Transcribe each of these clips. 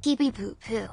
TV poo poo.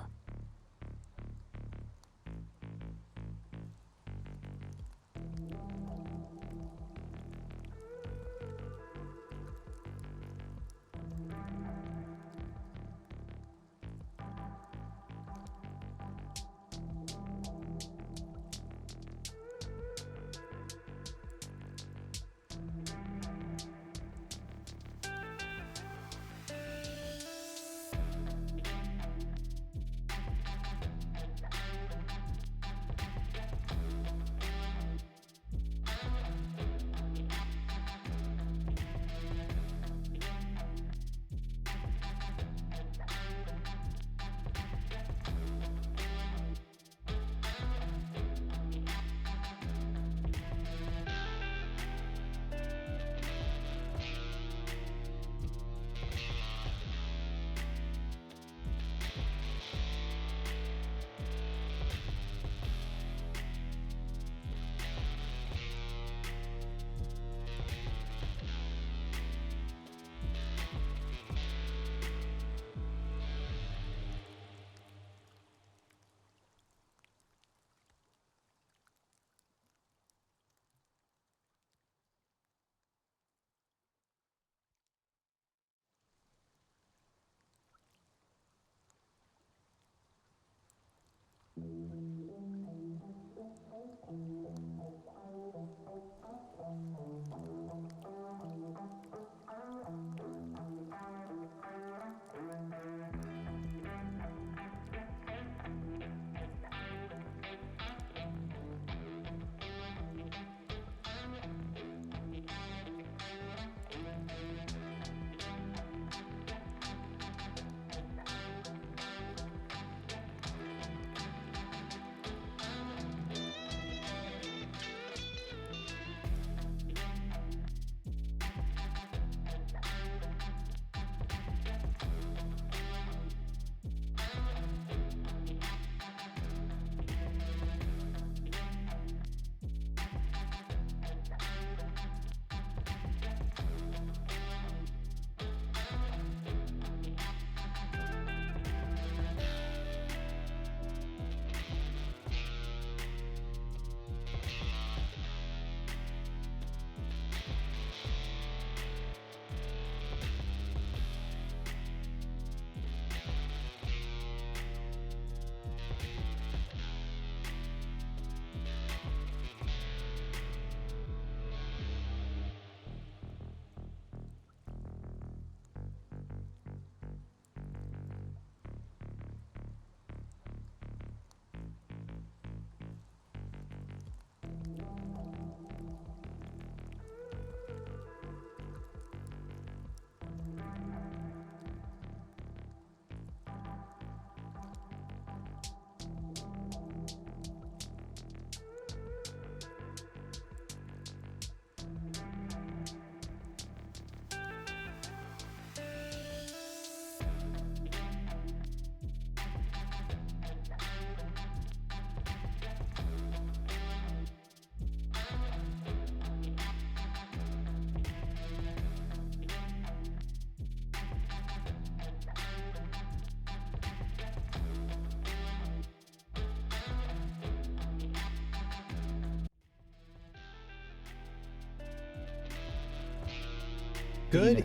Good.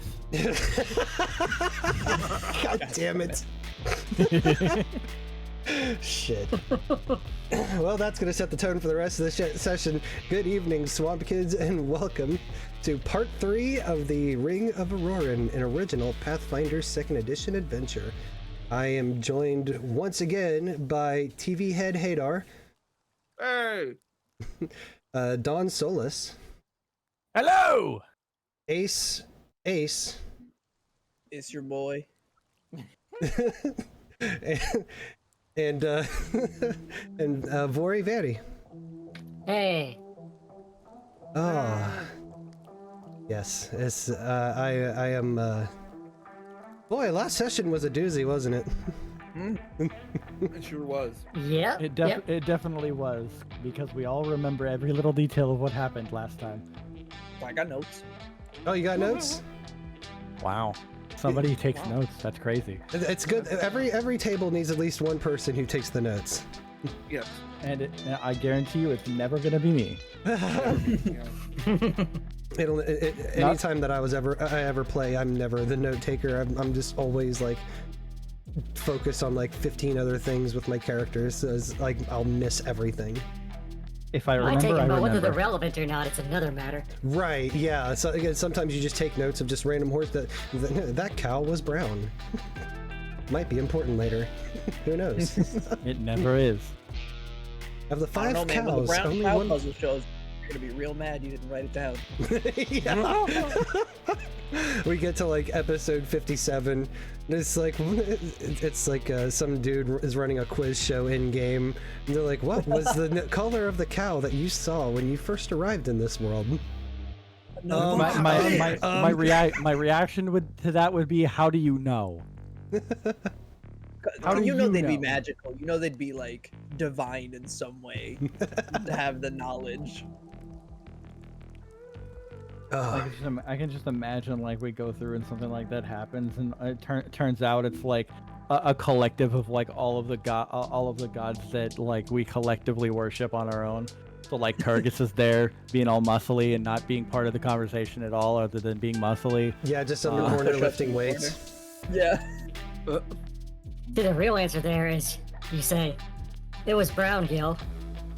God damn it. Shit. Well, that's going to set the tone for the rest of the session. Good evening, Swamp Kids, and welcome to part 3 of the Ring of Arorynn, an original Pathfinder 2nd Edition adventure. I am joined once again by TV head Hadar. Hey! Dawn Solus. Hello! Ace. It's your boy. and Vori Vaeri. Hey. Oh. Yes, it's I am boy, last session was a doozy, wasn't it? It sure was. Yep. It definitely was, because we all remember every little detail of what happened last time. I got notes. Oh, you got notes? Wow. Somebody takes notes. That's crazy. It's good. Every table needs at least one person who takes the notes. Yes. And I guarantee you, it's never gonna be me. Anytime that I ever play, I'm never the note taker. I'm just always like focused on like 15 other things with my characters, so it's like I'll miss everything. If I I remember, take them, I but whether remember. they're relevant or not, it's another matter. Right? Yeah. So again, sometimes you just take notes of just random horse that cow was brown. Might be important later. Who knows? It never is. Of the I don't 5 know, man. When cows, the brown only cow one. puzzle shows, you're gonna be real mad you didn't write it down. Yeah. We get to like episode 57. It's like some dude is running a quiz show in game, and they're like, "What was the color of the cow that you saw when you first arrived in this world?" No, My reaction to that would be, how do you know? How do you know you they'd be know? magical. You know they'd be like divine in some way to have the knowledge. I can just imagine like we go through and something like that happens, and it turns out it's like a collective of like all of the gods that like we collectively worship on our own. So like Kurgus is there being all muscly and not being part of the conversation at all, other than being muscly. Yeah, just on the corner Push-ups lifting in the weights. Yeah. See, the real answer there is you say, "It was brown, Gil."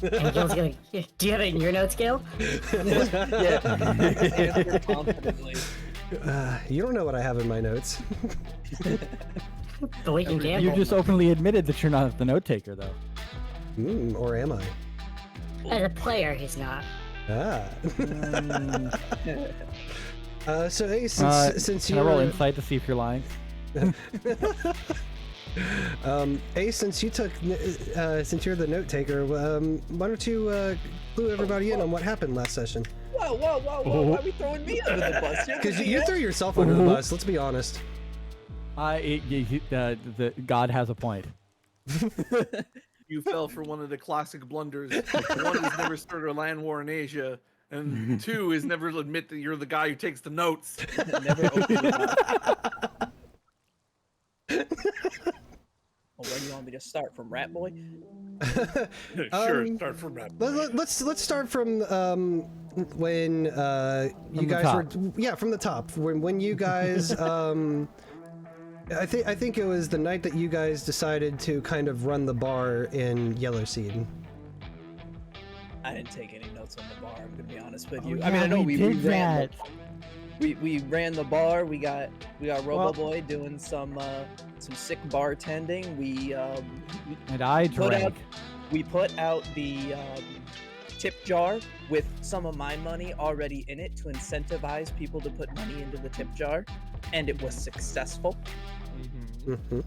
And Gil's going, "Do you have it in your notes, Gil?" Yeah. Answer confidently. You don't know what I have in my notes. But we can gamble. You just openly admitted that you're not the note taker, though. Or am I? As a player, he's not. Ah. So Ace, since Can you I roll insight to see if you're lying? Ace, since you took, since you're the note taker, why don't you clue everybody in on what happened last session? Whoa! Why are we throwing me under the bus? Because you threw yourself under the bus. Let's be honest. The God has a point. You fell for one of the classic blunders. One is never start a land war in Asia, and 2 is never admit that you're the guy who takes the notes. Never open your mouth. Well, where do you want me to start? From Rat Boy? Sure, start from that. Let's start from when you guys were from the top when you guys I think it was the night that you guys decided to kind of run the bar in Yellowseed. I didn't take any notes on the bar. I'm gonna be honest with Oh, you. yeah, I mean, I know we we did ran that. we ran the bar. We got Robo Well- Boy doing some sick bartending. And I Put out- drank. We put out the tip jar with some of my money already in it to incentivize people to put money into the tip jar, and it was successful. Mm-hmm.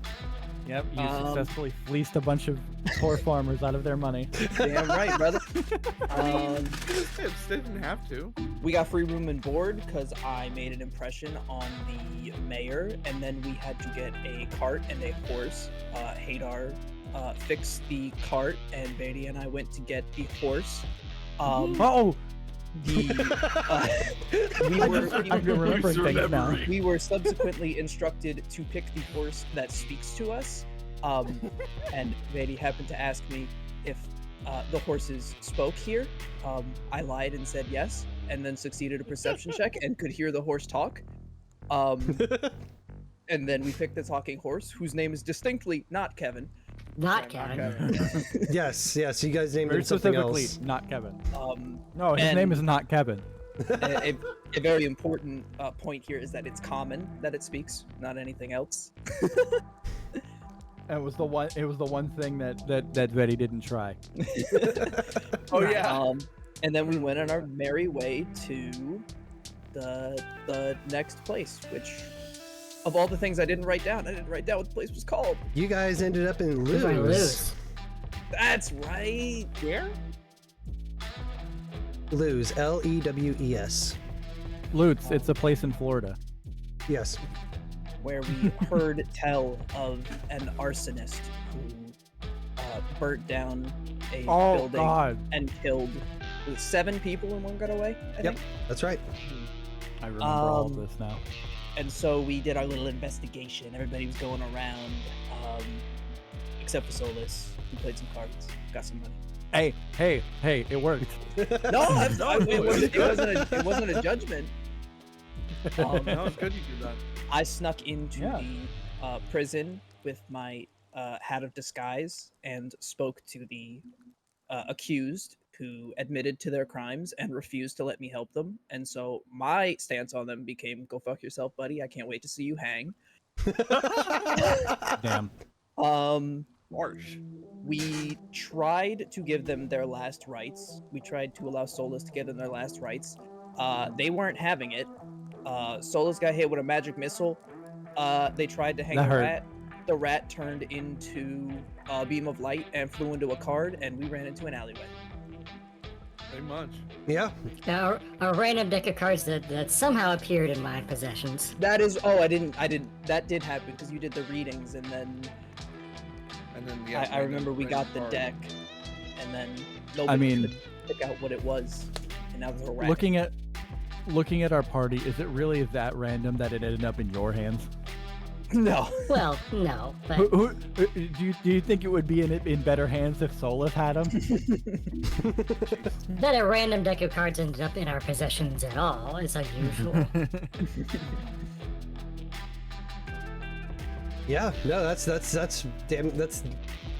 Yep, you successfully fleeced a bunch of poor farmers out of their money. Damn right, brother. They didn't have to. We got free room and board because I made an impression on the mayor, and then we had to get a cart and a horse. Hadar fixed the cart, and Vaeri and I went to get the horse. Oh, We I'm were remembering things now. we were subsequently instructed to pick the horse that speaks to us. And Vaeri happened to ask me if the horses spoke here. I lied and said yes, and then succeeded a perception check and could hear the horse talk. And then we picked the talking horse, whose name is distinctly not Kevin. Not Kevin. Yes, you guys named very him something specifically, else. not Kevin. Um, No, his and- name is not Kevin. a very important point here is that it's common that it speaks, not anything else. It was the one thing that Vaeri didn't try. Oh yeah. And then we went on our merry way to the next place, which, of all the things I didn't write down what the place was called. You guys ended up in We're gonna lose. That's right. Where? Lewes, Lewes. Lutz, it's a place in Florida. Yes. Where we heard tell of an arsonist who burnt down a Oh building God, and killed 7 people and 1 got away. I Yep. think. That's right. I remember all of this now. And so we did our little investigation. Everybody was going around, except for Solus, who played some cards, got some money. Hey, it worked. No, it wasn't a judgment. That was good you did that. I snuck into the prison with my hat of disguise and spoke to the accused, who admitted to their crimes and refused to let me help them. And so my stance on them became, go fuck yourself, buddy. I can't wait to see you hang. Damn. Harsh. We tried to give them their last rites. We tried to allow Solus to give them their last rites. They weren't having it. Solus got hit with a magic missile. They tried to hang That the hurt. rat. The rat turned into a beam of light and flew into a card, and we ran into an alleyway. Pretty much. Yeah. Now, a random deck of cards that somehow appeared in my possessions. That is, that did happen because you did the readings, and then I remember we got the deck, and then nobody could pick out what it was, and now there's a rat. Looking at our party, is it really that random that it ended up in your hands? No. Well, no, but Do you think it would be in better hands if Solus had them? that a random deck of cards ended up in our possessions at all is unusual. Yeah, no, that's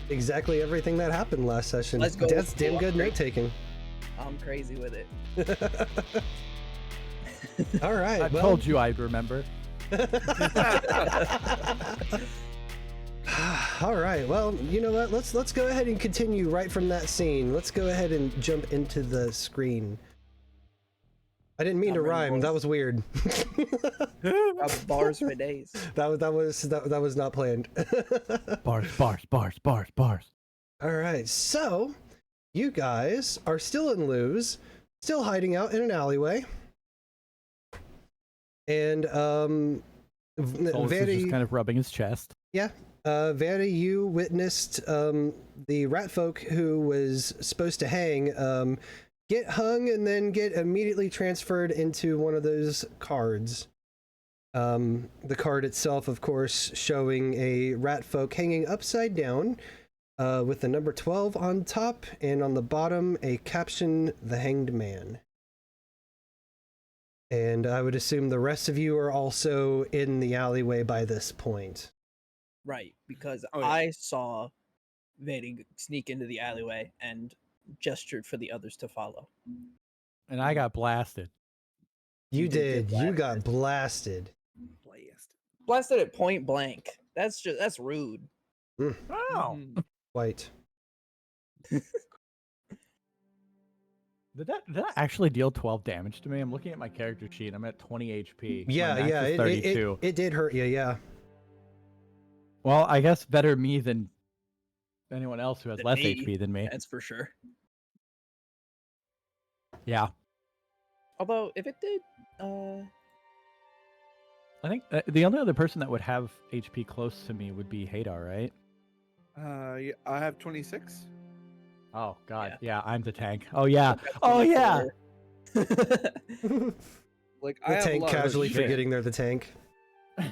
exactly everything that happened last session. Let's go. That's damn good note taking. I'm crazy with it. All right. I told you I'd remember. All right. Well, you know what? Let's go ahead and continue right from that scene. Let's go ahead and jump into the screen. I didn't mean to rhyme. That was weird. Bars for days. That was not planned. Bars. All right. So, you guys are still in Luz, still hiding out in an alleyway. And Solus is just kind of rubbing his chest. Yeah. Vaeri, you witnessed the rat folk who was supposed to hang get hung and then get immediately transferred into one of those cards. The card itself, of course, showing a rat folk hanging upside down with the number 12 on top, and on the bottom a caption, "The Hanged Man." And I would assume the rest of you are also in the alleyway by this point. Right, because I saw Vaeri sneak into the alleyway and gestured for the others to follow. And I got blasted. You did. You got blasted. Blasted at point blank. That's rude. Wow. White. Did that actually deal 12 damage to me? I'm looking at my character sheet. I'm at 20 HP. Yeah, My max is 32. It did hurt you, yeah. Well, I guess better me than anyone else who has Than less me. HP than me. That's for sure. Yeah. Although, if it did, I think the only other person that would have HP close to me would be Hadar, right? Yeah, I have 26. Oh, God. Yeah. Yeah, I'm the tank. Oh, yeah. Oh, yeah. Like, The I have a tank lot of casually defense. forgetting they're the tank.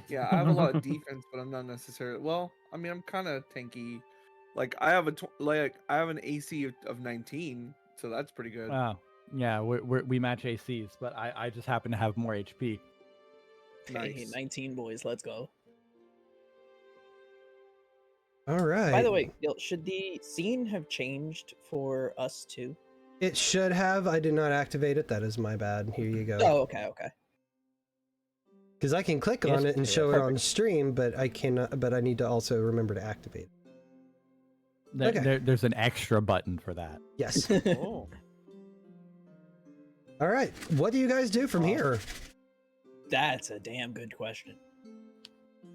Yeah, I have a lot of defense, but I'm not necessarily. Well, I mean, I'm kind of tanky. Like, I have an AC of 19, so that's pretty good. Wow. Yeah, we match ACs, but I just happen to have more HP. Hey, Nice. 19 boys, let's go. All right. By the way, Gil, should the scene have changed for us too? It should have. I did not activate it. That is my bad. Here you go. Oh, okay. Because I can click on it and show it on stream, but I cannot. But I need to also remember to activate it. Okay. There's an extra button for that. Yes. Oh. All right. What do you guys do from here? That's a damn good question.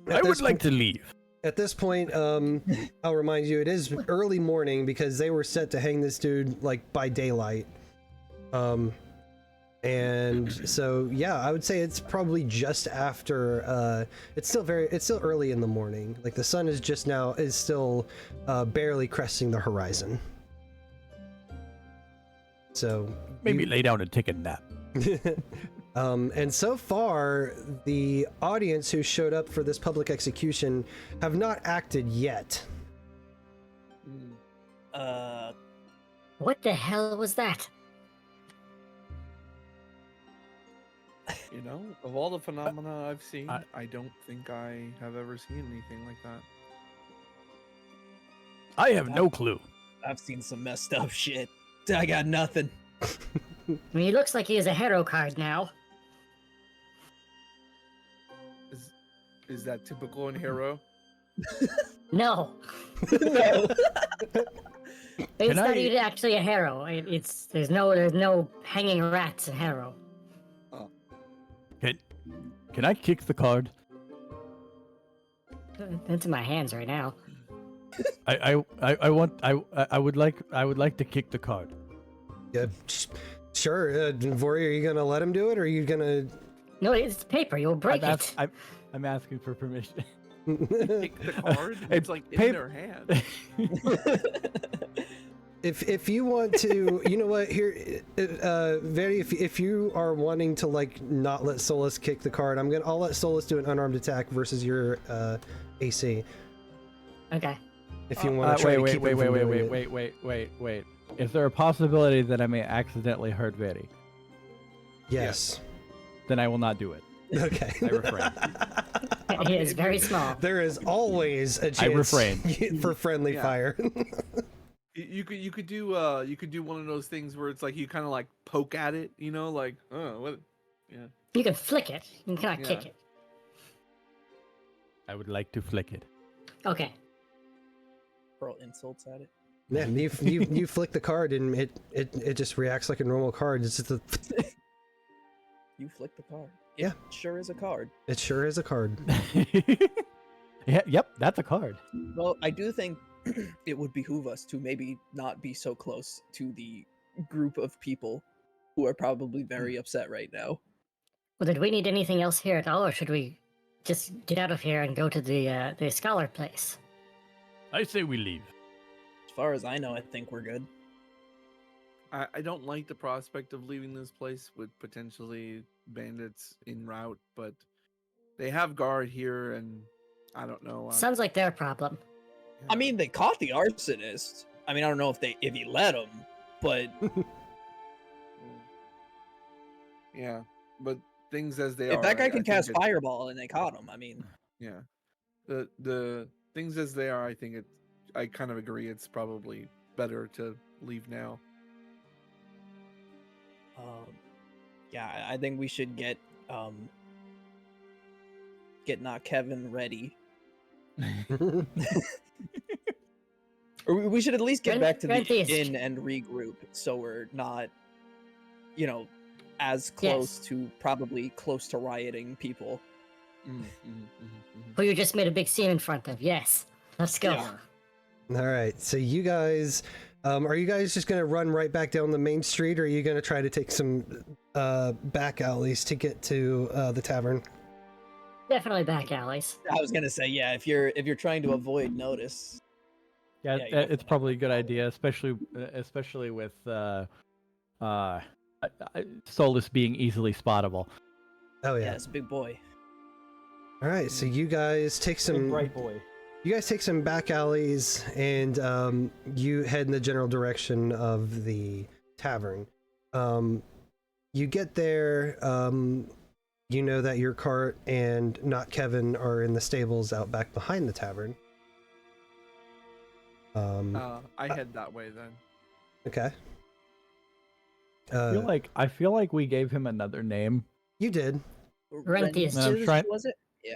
At this to leave. At this point, I'll remind you, it is early morning because they were set to hang this dude like by daylight. And so, yeah, I would say it's probably just after. It's still early in the morning. Like the sun is still barely cresting the horizon. So Maybe lay down and take a nap. And so far, the audience who showed up for this public execution have not acted yet. What the hell was that? You know, of all the phenomena I've seen, I don't think I have ever seen anything like that. I have no clue. I've seen some messed up shit. I got nothing. I mean, he looks like he has a hero card now. Is that typical in Hero? No. No. It's Can not I- even actually a hero. There's no hanging rats in hero. Can I kick the card? It's in my hands right now. I would like to kick the card. Yeah, sure. Vori, are you gonna let him do it, or are you gonna? No, it's paper. You'll break it. I'm asking for permission. Kick the card? It's like in their hand. If you want to, you know what? Here, Vaeri, if you are wanting to like not let Solus kick the card, I'll let Solus do an unarmed attack versus your AC. Okay. If you want to try to keep him from doing it. Wait. Is there a possibility that I may accidentally hurt Vaeri? Yes. Then I will not do it. Okay. I refrain. He is very small. There is always a chance I refrain. for friendly Yeah. fire. You could do one of those things where it's like you kind of like poke at it, you know, like what? Yeah. You can flick it. You cannot Yeah. kick it. I would like to flick it. Okay. Hurl insults at it. Yeah, you flick the card and it just reacts like a normal card. It's just You flick the card. Yeah. It sure is a card. it sure is a card. Yeah, yep, that's a card. Well, I do think it would behoove us to maybe not be so close to the group of people who are probably very upset right now. Well, did we need anything else here at all, or should we just get out of here and go to the scholar place? I say we leave. As far as I know, I think we're good. I don't like the prospect of leaving this place with potentially bandits en route, but they have guard here, and I don't know. Sounds like their problem. I mean, they caught the arsonist. I mean, I don't know if he let him, but yeah, but things as they are. if that guy I can think cast it's- fireball and they caught him, I mean, Yeah, the things as they are, I think I kind of agree. It's probably better to leave now. yeah, I think we should get not Kevin ready. Or we should at least get back to the Grant inn and regroup, so we're not, as close to probably close to rioting people. Who you just made a big scene in front of. Yes. Let's go. Yeah. All right, so you guys, are you guys just gonna run right back down the main street, or are you gonna try to take some back alleys to get to the tavern? Definitely back alleys. I was gonna say, yeah, if you're trying to avoid notice. Yeah, Yeah, it's probably a good idea, especially with Solus being easily spottable. Oh Yeah, yeah. it's a big boy. All right, so you guys take some. boy. You guys take some back alleys and you head in the general direction of the tavern. You get there, you know that your cart and not Kevin are in the stables out back behind the tavern. I head that way then. Okay. I feel like we gave him another name. You did. Ren Ren No, 2, try- was it? Yeah.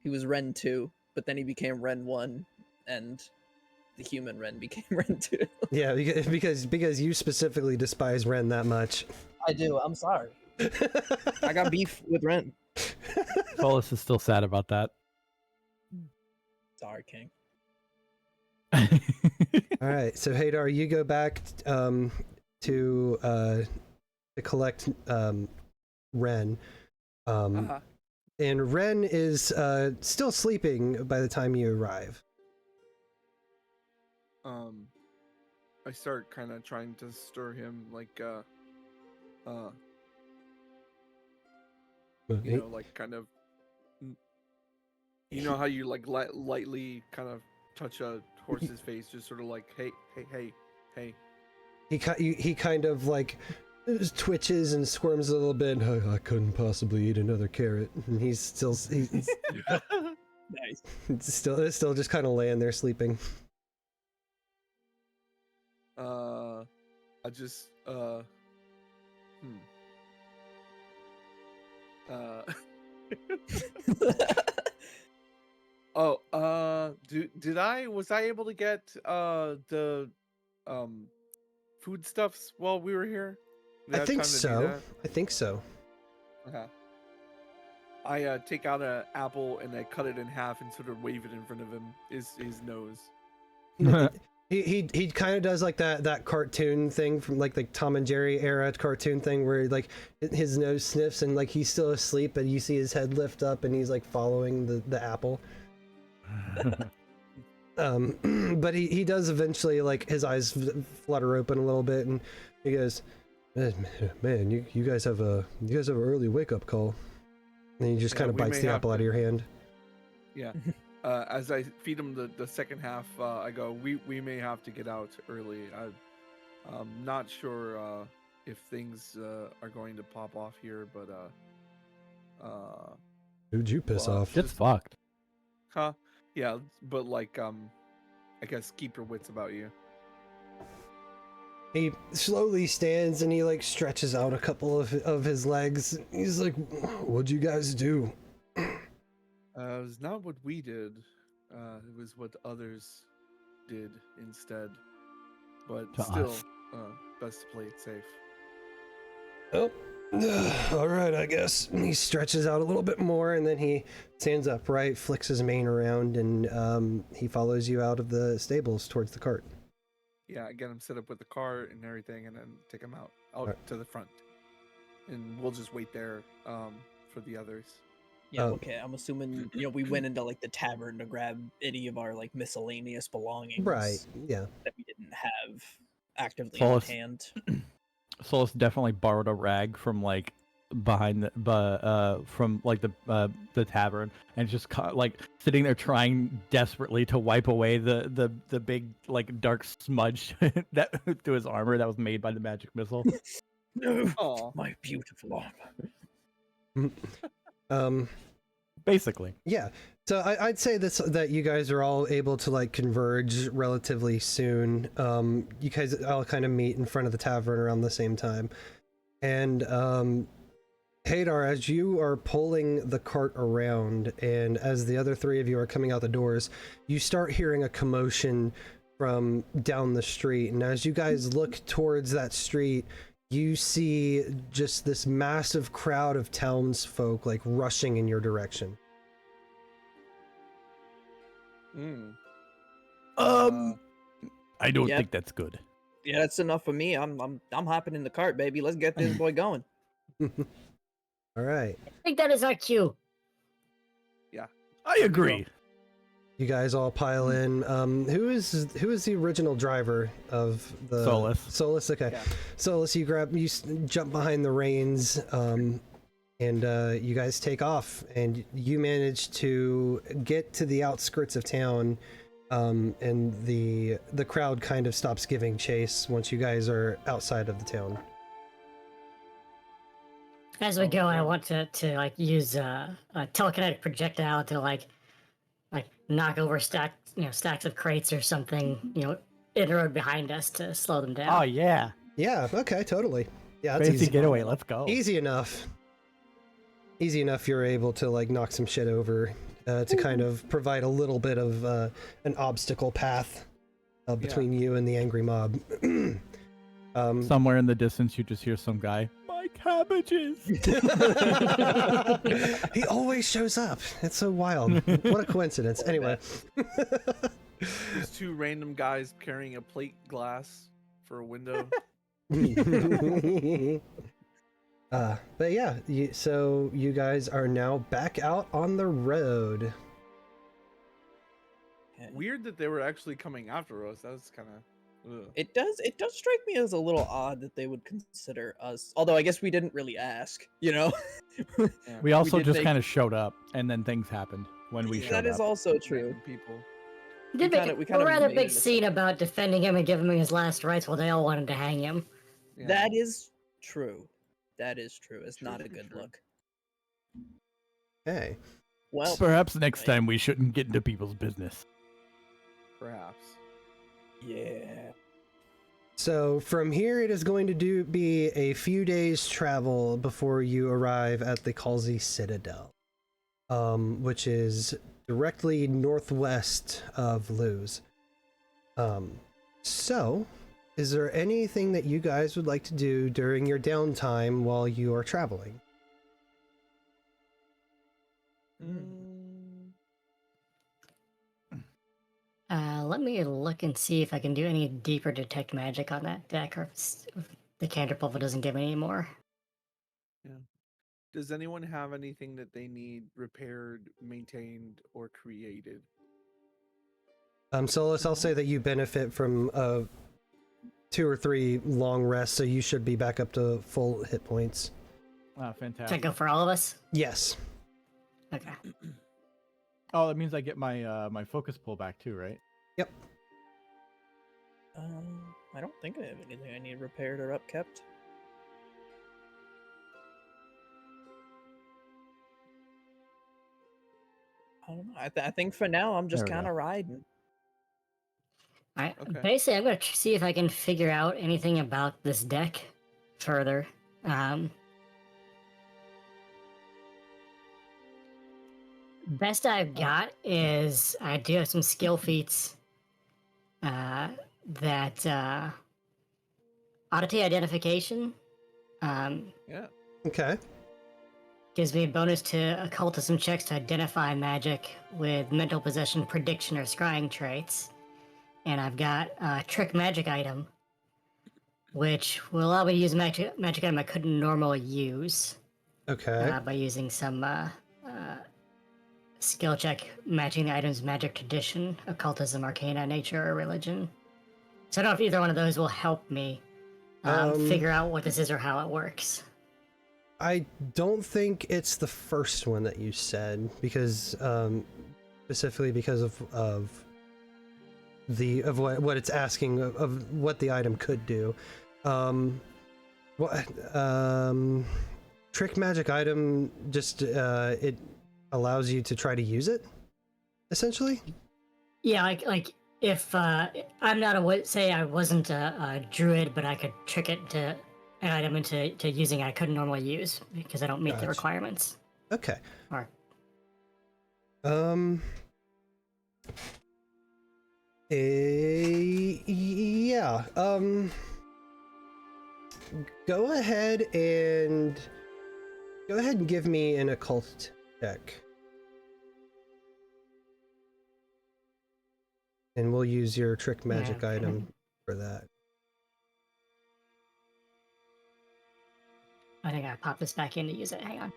He was Ren 2, but then he became Ren 1, and the human Ren became Ren 2. Yeah, because you specifically despise Ren that much. I do. I'm sorry. I got beef with Ren. Solus is still sad about that. Sorry, King. All right, so Hadar, you go back to collect Ren. And Ren is still sleeping by the time you arrive. I start kind of trying to stir him, like, You know, like kind of. You know how you like lightly kind of touch a horse's face, just sort of like, hey. He kind of like twitches and squirms a little bit. I couldn't possibly eat another carrot. And he's Nice. still just kind of laying there sleeping. I just was I able to get the foodstuffs while we were here? Did I have think time to do so. that? I think so. Okay. I take out an apple and I cut it in half and sort of wave it in front of him, his nose. He kind of does like that cartoon thing from like the Tom and Jerry era cartoon thing where like his nose sniffs and like he's still asleep, but you see his head lift up and he's like following the apple. But he does eventually, like, his eyes flutter open a little bit and he goes, man, you guys have an early wake up call. And he just kind of bites the apple out of your hand. Yeah. As I feed him the second half, I go, we may have to get out early. I'm not sure if things are going to pop off here, but who'd you piss off? It's fucked. Huh? Yeah, but like I guess keep your wits about you. He slowly stands and he like stretches out a couple of his legs. He's like, what'd you guys do? It was not what we did. It was what others did instead. But To still, us. best to play it safe. Oh, all right, I guess. And he stretches out a little bit more and then he stands upright, flicks his mane around, and he follows you out of the stables towards the cart. Yeah, I get him set up with the car and everything, and then take him out Right. to the front, and we'll just wait there for the others. Yeah, okay. I'm assuming we went into like the tavern to grab any of our like miscellaneous belongings, Right, yeah. that we didn't have actively Solus- on hand. Solus definitely borrowed a rag from like behind from like the tavern and just like sitting there trying desperately to wipe away the big like dark smudge that to his armor that was made by the magic missile. No, Oh, my beautiful armor. Basically. Yeah, so I'd say that you guys are all able to like converge relatively soon. You guys all kind of meet in front of the tavern around the same time, and Hadar, as you are pulling the cart around, and as the other three of you are coming out the doors, you start hearing a commotion from down the street, and as you guys look towards that street, you see just this massive crowd of townsfolk like rushing in your direction. I don't Yep. think that's good. Yeah, that's enough for me. I'm hopping in the cart, baby. Let's get this boy going. All right, I think that is our cue. I agree. you guys all pile in. Who is the original driver of the Solus. Solus, okay. Yeah. Solus, you jump behind the reins, and you guys take off, and you manage to get to the outskirts of town, and the crowd kind of stops giving chase once you guys are outside of the town. As we go, I want to like use a telekinetic projectile to like knock over stacks of crates or something, in the road behind us to slow them down. Oh yeah. Yeah, okay, totally. Yeah, that's Fancy easy. getaway, let's go. Easy enough. Easy enough you're able to like knock some shit over to kind of provide a little bit of an obstacle path between you and the angry mob. Somewhere in the distance you just hear some guy, my cabbages. He always shows up. It's so wild. What a coincidence. Anyway. There's two random guys carrying a plate glass for a window. But yeah, so you guys are now back out on the road. Weird that they were actually coming after us. That was kind of Ugh. It does strike me as a little odd that they would consider us. Although I guess we didn't really ask, you know. We also did just make- kind of showed up, and then things happened when we showed That is up. also true. Random people. We did make we a kinda rather made big an scene assumption. about defending him and giving him his last rites while they all wanted to hang him. Yeah. That is true. That is true. It's True, not a true, good true. look. Okay. Well, Perhaps next right. time we shouldn't get into people's business. Perhaps. yeah. So from here, it is going to be a few days travel before you arrive at the Calsey Citadel, which is directly northwest of Luz. So, is there anything that you guys would like to do during your downtime while you are traveling? Let me look and see if I can do any deeper detect magic on that deck, or if the cantrip level doesn't give me any more. Does anyone have anything that they need repaired, maintained, or created? Solus, I'll say that you benefit from 2 or 3 long rests, so you should be back up to full hit points. Ah, Can I fantastic. go for all of us? Yes. Okay. Oh, that means I get my my focus pull back too, right? Yep. I don't think I have anything I need repaired or upkept. I don't know. I think for now I'm just There we kind go. of riding. Alright. Okay. Basically, I'm gonna see if I can figure out anything about this deck further. Best I've got is I do have some skill feats that oddity identification Yeah. Okay. gives me a bonus to occultism checks to identify magic with mental possession, prediction, or scrying traits. And I've got a trick magic item, which will allow me to use a magic item I couldn't normally use Okay. by using some skill check matching the item's magic tradition, occultism, arcana, nature, or religion. So I don't know if either one of those will help me figure out what this is or how it works. I don't think it's the first one that you said, because specifically because of what it's asking of what the item could do. Trick magic item just it allows you to try to use it, essentially. Yeah, like if I'm not say I wasn't a druid, but I could trick it to an item into using I couldn't normally use because I don't meet the Gotcha. requirements. Okay. Or Yeah. Go ahead and give me an occult check. And we'll use your trick magic Okay. item for that. I think I pop this back in to use it. Hang on.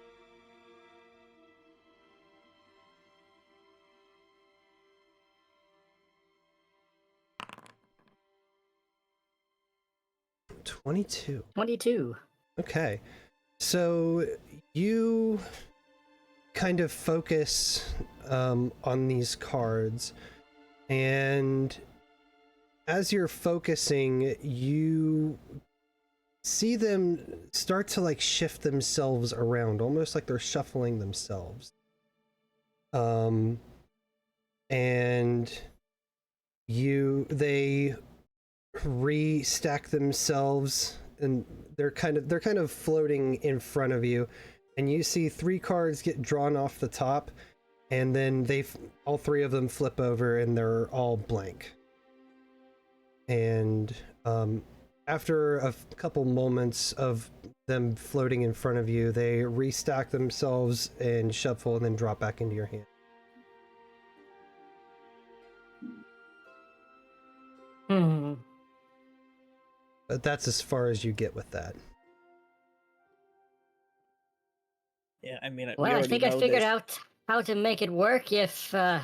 $22. 22. Okay. So you kind of focus on these cards, and as you're focusing, you see them start to like shift themselves around, almost like they're shuffling themselves. And they restack themselves, and they're kind of floating in front of you, and you see 3 cards get drawn off the top, and then all 3 of them flip over and they're all blank. And after a couple moments of them floating in front of you, they restack themselves and shuffle and then drop back into your hand. Hmm. But that's as far as you get with that. Yeah, I mean, we Well, I already think I know figured this. out how to make it work if they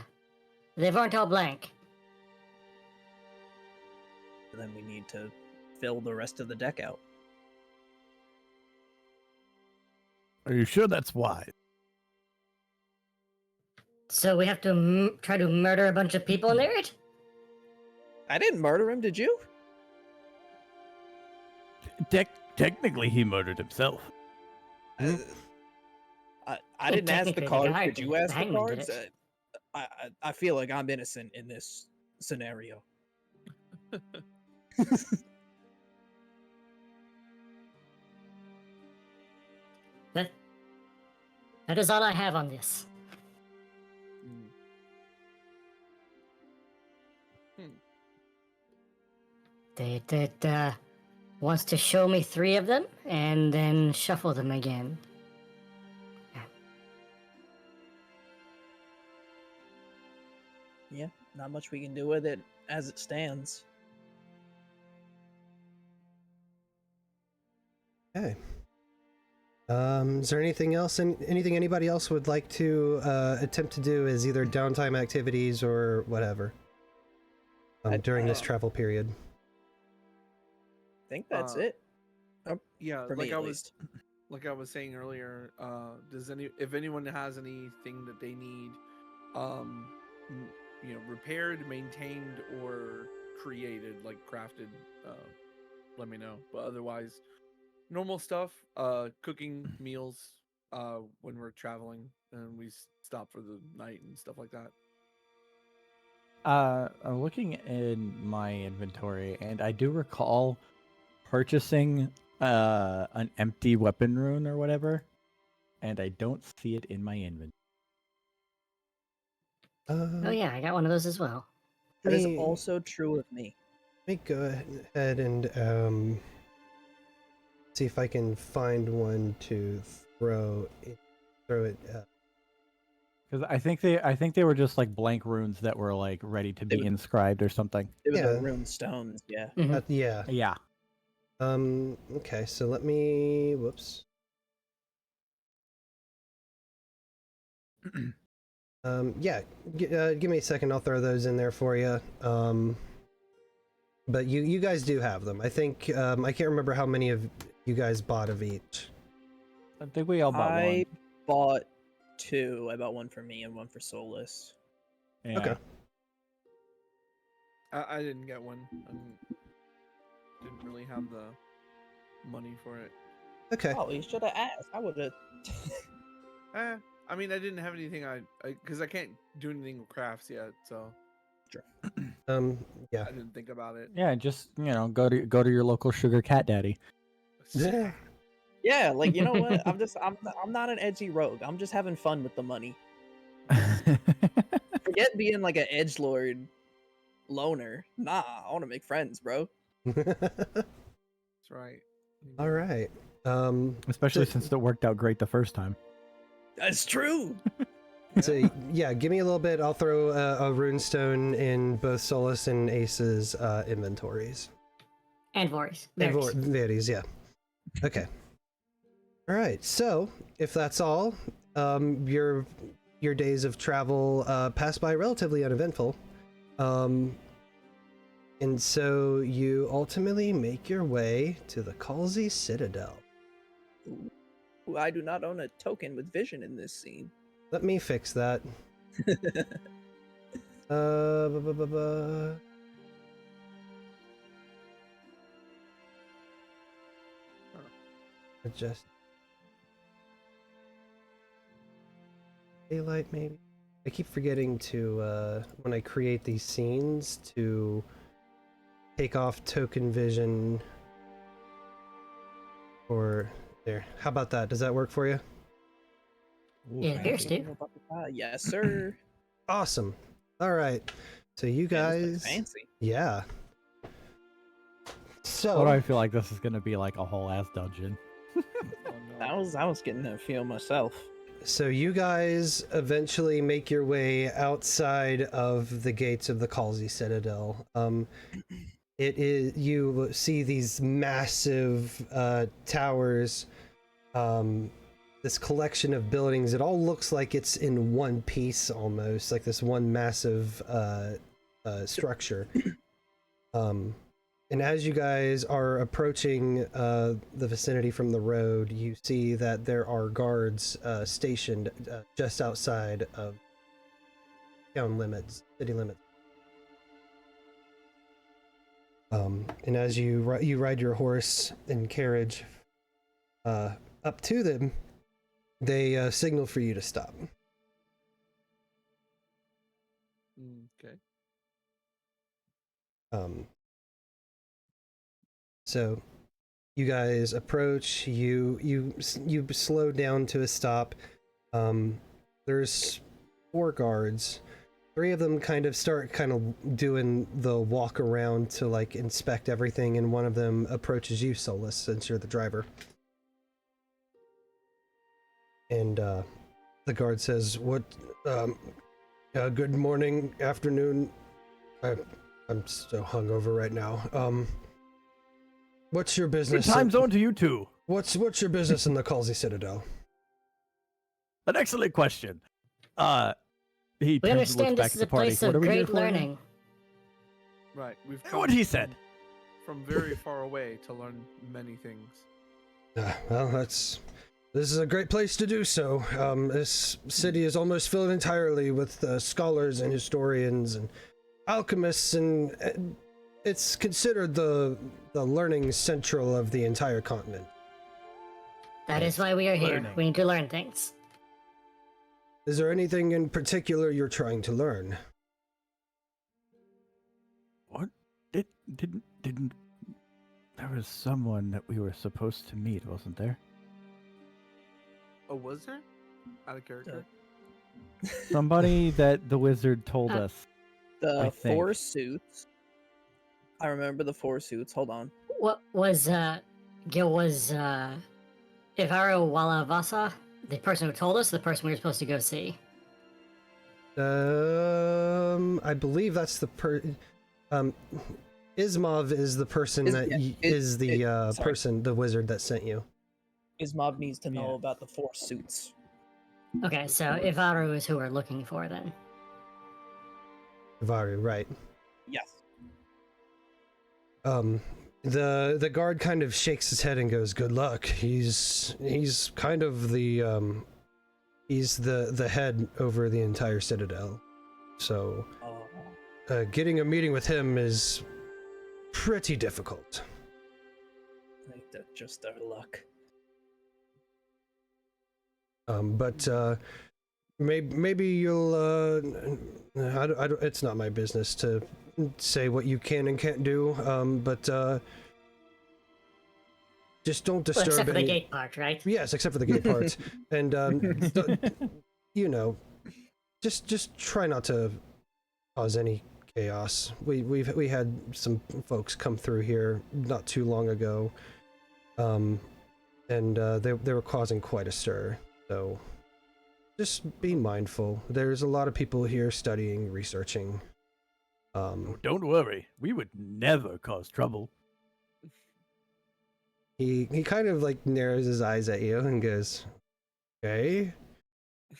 weren't all blank. then we need to fill the rest of the deck out. Are you sure that's wise? So we have to try to murder a bunch of people in there? I didn't murder him, did you? Technically, he murdered himself. I didn't ask the Technically, the cards. guy Did did you it. ask The the hangman did cards? it. I feel like I'm innocent in this scenario. That is all I have on this. They wants to show me 3 of them and then shuffle them again. Yeah, not much we can do with it as it stands. Okay. Is there anything else? Anything anybody else would like to attempt to do as either downtime activities or whatever during this travel period? I think that's it. Yeah, For me, at least. Like I was saying earlier, if anyone has anything that they need, repaired, maintained, or created, like crafted, let me know. But otherwise, normal stuff, cooking meals, when we're traveling and we stop for the night and stuff like that. I'm looking in my inventory, and I do recall purchasing an empty weapon rune or whatever, and I don't see it in my inventory. Oh yeah, I got one of those as well. That is also true of me. Let me go ahead and see if I can find one to throw it. Because I think they were just like blank runes that were like ready to be inscribed or something. It was Yeah. the rune stones, yeah. Yeah. Yeah. Okay, so let me. Whoops. Yeah. Give me a second. I'll throw those in there for you. But you guys do have them. I think. I can't remember how many of you guys bought of each. I think we all bought I one. bought 2. I bought one for me and one for Solus. Yeah. Okay. I didn't get one. Didn't really have the money for it. Okay. Oh, you should have asked. I would have. I mean, I didn't have anything. Because I can't do anything with crafts yet, so. Sure. Yeah. I didn't think about it. Yeah, just go to your local sugar cat daddy. Yeah. Yeah, like, you know what? I'm not an edgy rogue. I'm just having fun with the money. Forget being like an edgelord loner. Nah, I want to make friends, bro. That's right. All right. Especially since it worked out great the first time. That's true. So yeah, give me a little bit. I'll throw a runestone in both Solus and Ace's inventories. And Vori's. And Vaeri's, yeah. Okay. All right. So if that's all, your days of travel pass by relatively uneventful, and so you ultimately make your way to the Calsey Citadel. Ooh, I do not own a token with vision in this scene. Let me fix that. Adjust daylight, maybe. I keep forgetting to when I create these scenes to take off token vision. Or there. How about that? Does that work for you? Yeah, it appears to. Yes, sir. Awesome. All right. So you guys, fancy. yeah. So What do I feel like this is gonna be like a whole ass dungeon? I was getting that feel myself. So you guys eventually make your way outside of the gates of the Calsey Citadel. It is, you see these massive towers, this collection of buildings. It all looks like it's in one piece almost, like this one massive structure. And as you guys are approaching the vicinity from the road, you see that there are guards stationed just outside of town limits, city limits. And as you ride your horse and carriage up to them, they signal for you to stop. Okay. So you guys approach, you slow down to a stop. There's 4 guards. 3 of them kind of doing the walk around to like inspect everything, and one of them approaches you, Solus, since you're the driver. And the guard says, "What? Good morning, afternoon. I'm so hungover right now. What's your business? Good time zone to you two. What's your business in the Calsey Citadel?" An excellent question. He We turns and understand looks back this is at a the party. place What are of we here great for again? learning. Right. We've What come he said. from very far away to learn many things. Well, this is a great place to do so. This city is almost filled entirely with scholars and historians and alchemists, and it's considered the learning central of the entire continent. That is why we are here. Learning. We need to learn things. Is there anything in particular you're trying to learn? What? Didn't there was someone that we were supposed to meet, wasn't there? Oh, was there? Out of character. Somebody that the wizard told us. I The think. 4 suits. I remember the 4 suits. Hold on. What was Gil was Ivaro Walavasa, the person who told us, the person we were supposed to go see? I believe that's the Ismav is the person the wizard that sent you. Ismob needs to know Yeah. about the 4 suits. Okay, so Ivaro is who we're looking for then. Vaeri, right. Yes. The guard kind of shakes his head and goes, "Good luck. He's kind of the he's the head over the entire citadel. So getting a meeting with him is pretty difficult." I think that's just our luck. But maybe you'll it's not my business to say what you can and can't do, but just don't Well, disturb except for the any... gate part, right? Yes, except for the gate parts. And you know, just try not to cause any chaos. We had some folks come through here not too long ago, and they were causing quite a stir. So just be mindful. There's a lot of people here studying, researching. Don't worry, we would never cause trouble. He kind of like narrows his eyes at you and goes, "Okay."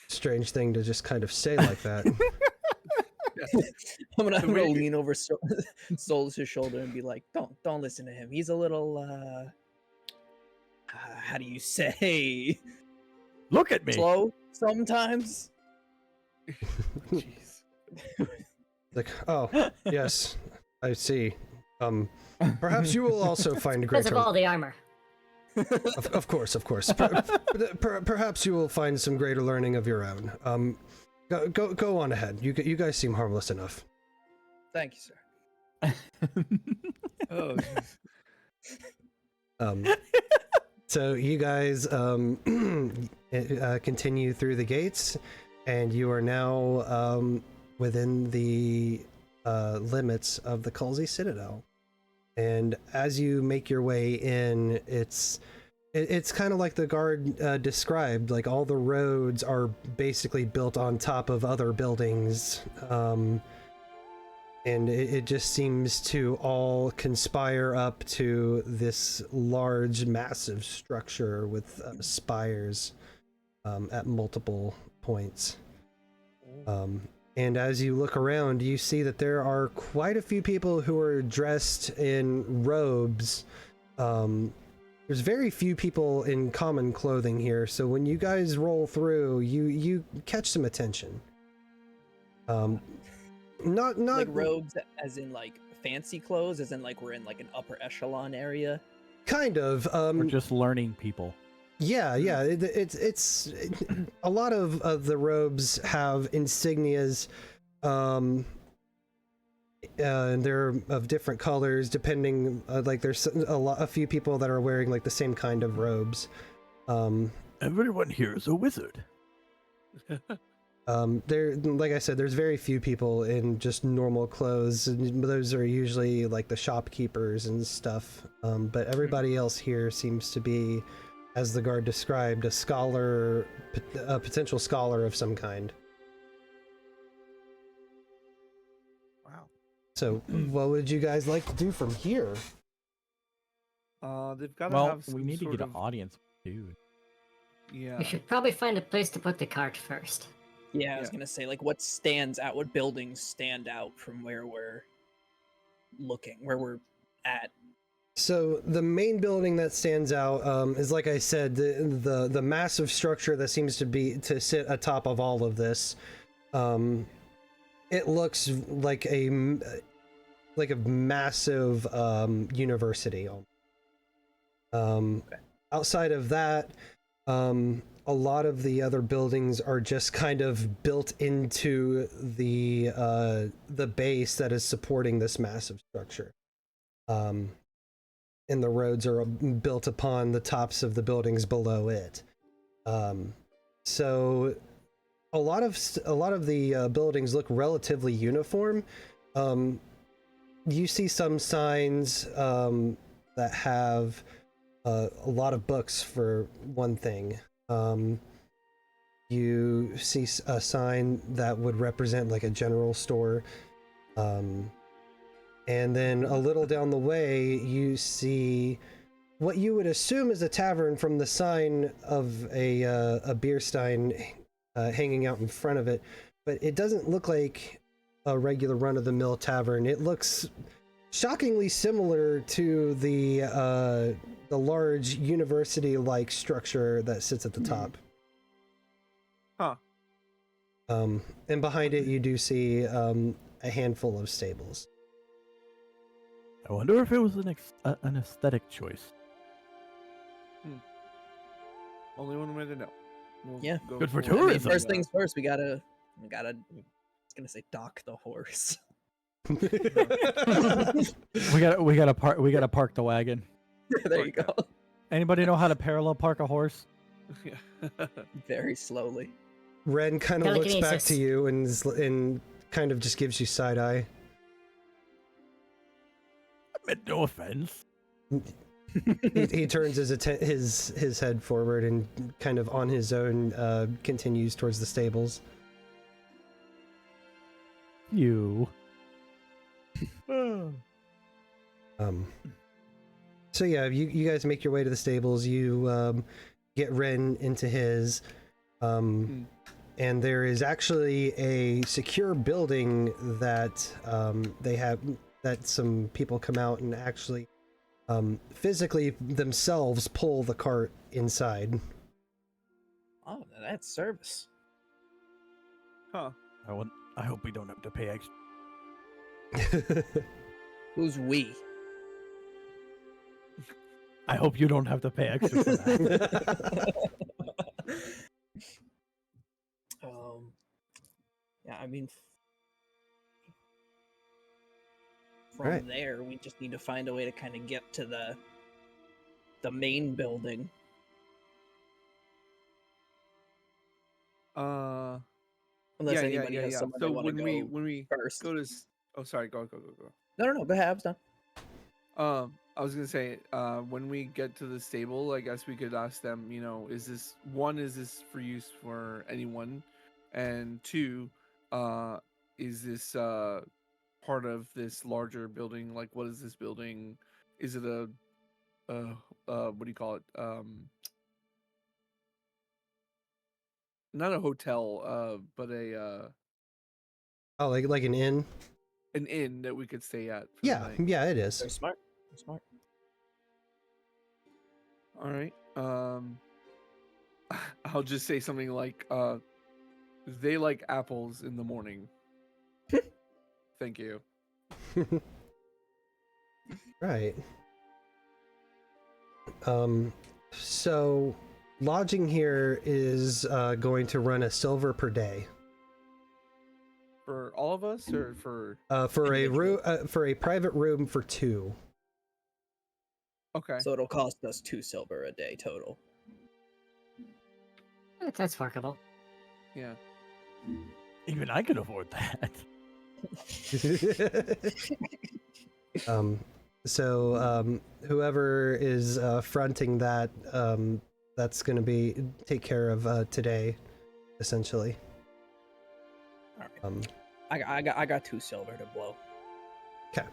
Strange thing to just kind of say like that. I'm gonna lean over Solus's shoulder and be like, "Don't listen to him. He's a little how do you say? Look at me. Slow sometimes." Jeez. Like, "Oh, yes, I see. Perhaps you will also find Because greater..." of all the armor. Of course. Perhaps you will find some greater learning of your own. Go on ahead. You guys seem harmless enough. Thank you, sir. Oh, jeez. So you guys continue through the gates, and you are now within the limits of the Calsey Citadel. And as you make your way in, it's kind of like the guard described. Like, all the roads are basically built on top of other buildings, and it just seems to all conspire up to this large, massive structure with spires at multiple points. And as you look around, you see that there are quite a few people who are dressed in robes. There's very few people in common clothing here, so when you guys roll through, you catch some attention. Not like robes, as in like fancy clothes, as in like we're in like an upper echelon area. kind of. We're just learning people. Yeah. It's a lot of the robes have insignias. And they're of different colors depending, like there's a few people that are wearing like the same kind of robes. Everyone here is a wizard. There, like I said, there's very few people in just normal clothes, and those are usually like the shopkeepers and stuff. But everybody else here seems to be, as the guard described, a scholar, a potential scholar of some kind. So, what would you guys like to do from here? They've got to Well, have we need to sort get an of- audience, dude. Yeah. We should probably find a place to put the cart first. Yeah, I was gonna say, like, what stands out? What buildings stand out from where we're looking, where we're at? So the main building that stands out is, like I said, the massive structure that seems to sit atop of all of this. It looks like a massive university. Outside of that, a lot of the other buildings are just kind of built into the base that is supporting this massive structure. And the roads are built upon the tops of the buildings below it. So a lot of the buildings look relatively uniform. You see some signs that have a lot of books, for one thing. You see a sign that would represent like a general store. And then a little down the way, you see what you would assume is a tavern from the sign of a beer stein hanging out in front of it. But it doesn't look like a regular run-of-the-mill tavern. It looks shockingly similar to the large university-like structure that sits at the top. Huh. And behind it, you do see a handful of stables. I wonder if it was an aesthetic choice. Only one way to know. We'll Yeah. go Good for forward. I mean, tourism. first things first, we gotta. I was gonna say dock the horse. We gotta park the wagon. There you go. Anybody know how to parallel park a horse? Yeah. Very slowly. Ren kind of looks back Telekinesis. to you and kind of just gives you side eye. I meant no offense. He turns his head forward and kind of on his own continues towards the stables. You. So yeah, you guys make your way to the stables. You get Ren into his, and there is actually a secure building that they have, that some people come out and actually physically themselves pull the cart inside. Oh, that's service. Huh. I hope we don't have to pay extra. Who's we? I hope you don't have to pay extra for that. Yeah, I mean, from Right. there, we just need to find a way to kind of get to the main building. Unless anybody has somewhere they So want to go when we first. go to oh, sorry, go. No, go ahead, done. I was gonna say, when we get to the stable, I guess we could ask them, is this for use for anyone, and two, is this part of this larger building? Like, what is this building? Is it a what do you call it? Not a hotel, but Oh, like an inn? An inn that we could stay at. For the Yeah, night. yeah, it is. They're smart. They're smart. All right. I'll just say something like, they like apples in the morning. Thank you. Right. So lodging here is going to run a silver per day. For all of us, or for? For a room, for a private room for 2. Okay. So it'll cost us 2 silver a day total. That's workable. Yeah. Even I could afford that. So whoever is fronting that, that's going to be take care of today, essentially. All right. I got 2 silver to blow. Okay.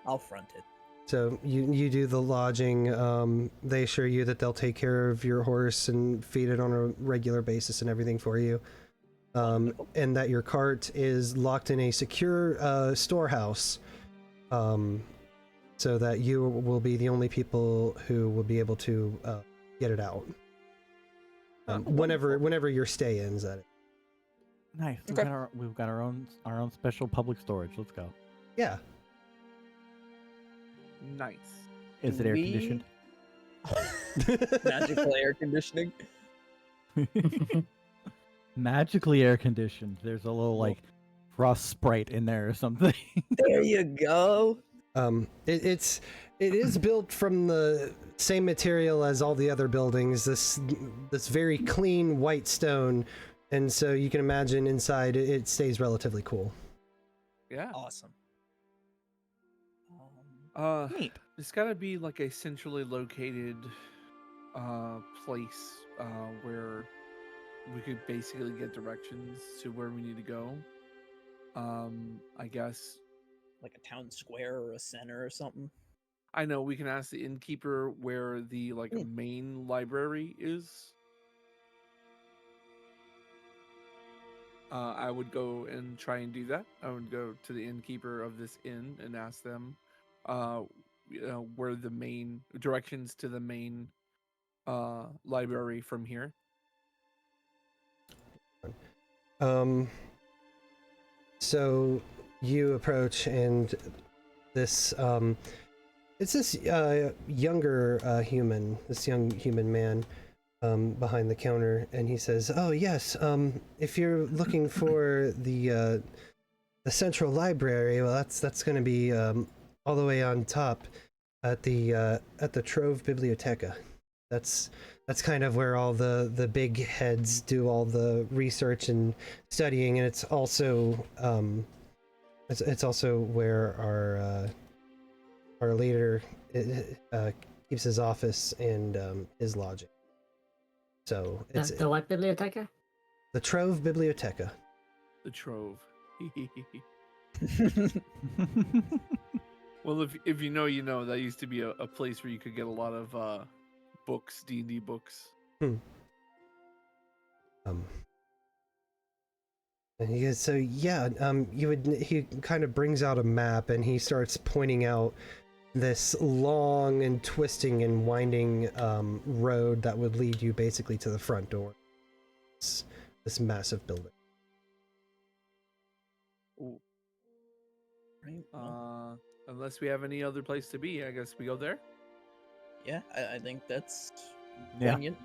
I'll front it. So you do the lodging. They assure you that they'll take care of your horse and feed it on a regular basis and everything for you. And that your cart is locked in a secure storehouse, so that you will be the only people who will be able to get it out. Whenever your stay ends at it. Nice. Okay. We've got our own special public storage. Let's go. Yeah. Nice. Is it air conditioned? Magical air conditioning. Magically air conditioned. There's a little like frost sprite in there or something. There you go. It is built from the same material as all the other buildings. This very clean white stone, and so you can imagine inside it stays relatively cool. Yeah. Awesome. Neat. It's gotta be like a centrally located place where we could basically get directions to where we need to go. I guess Like a town square or a center or something. I know we can ask the innkeeper where the main library is. I would go and try and do that. I would go to the innkeeper of this inn and ask them where the main directions to the main library from here. So you approach, and this it's this younger human, this young human man behind the counter, and he says, "Oh yes, if you're looking for the central library, well, that's going to be all the way on top at the Trove Biblioteca. That's kind of where all the big heads do all the research and studying, and it's also where our leader keeps his office and his lodging. So it's The what biblioteca? the Trove Biblioteca. The Trove. Well, if you know, you know. That used to be a place where you could get a lot of books, D&D books. And he goes, so yeah, he kind of brings out a map, and he starts pointing out this long and twisting and winding road that would lead you basically to the front door. This massive building. Ooh. Right. Unless we have any other place to be, I guess we go there. Yeah, I think that's Yeah. poignant.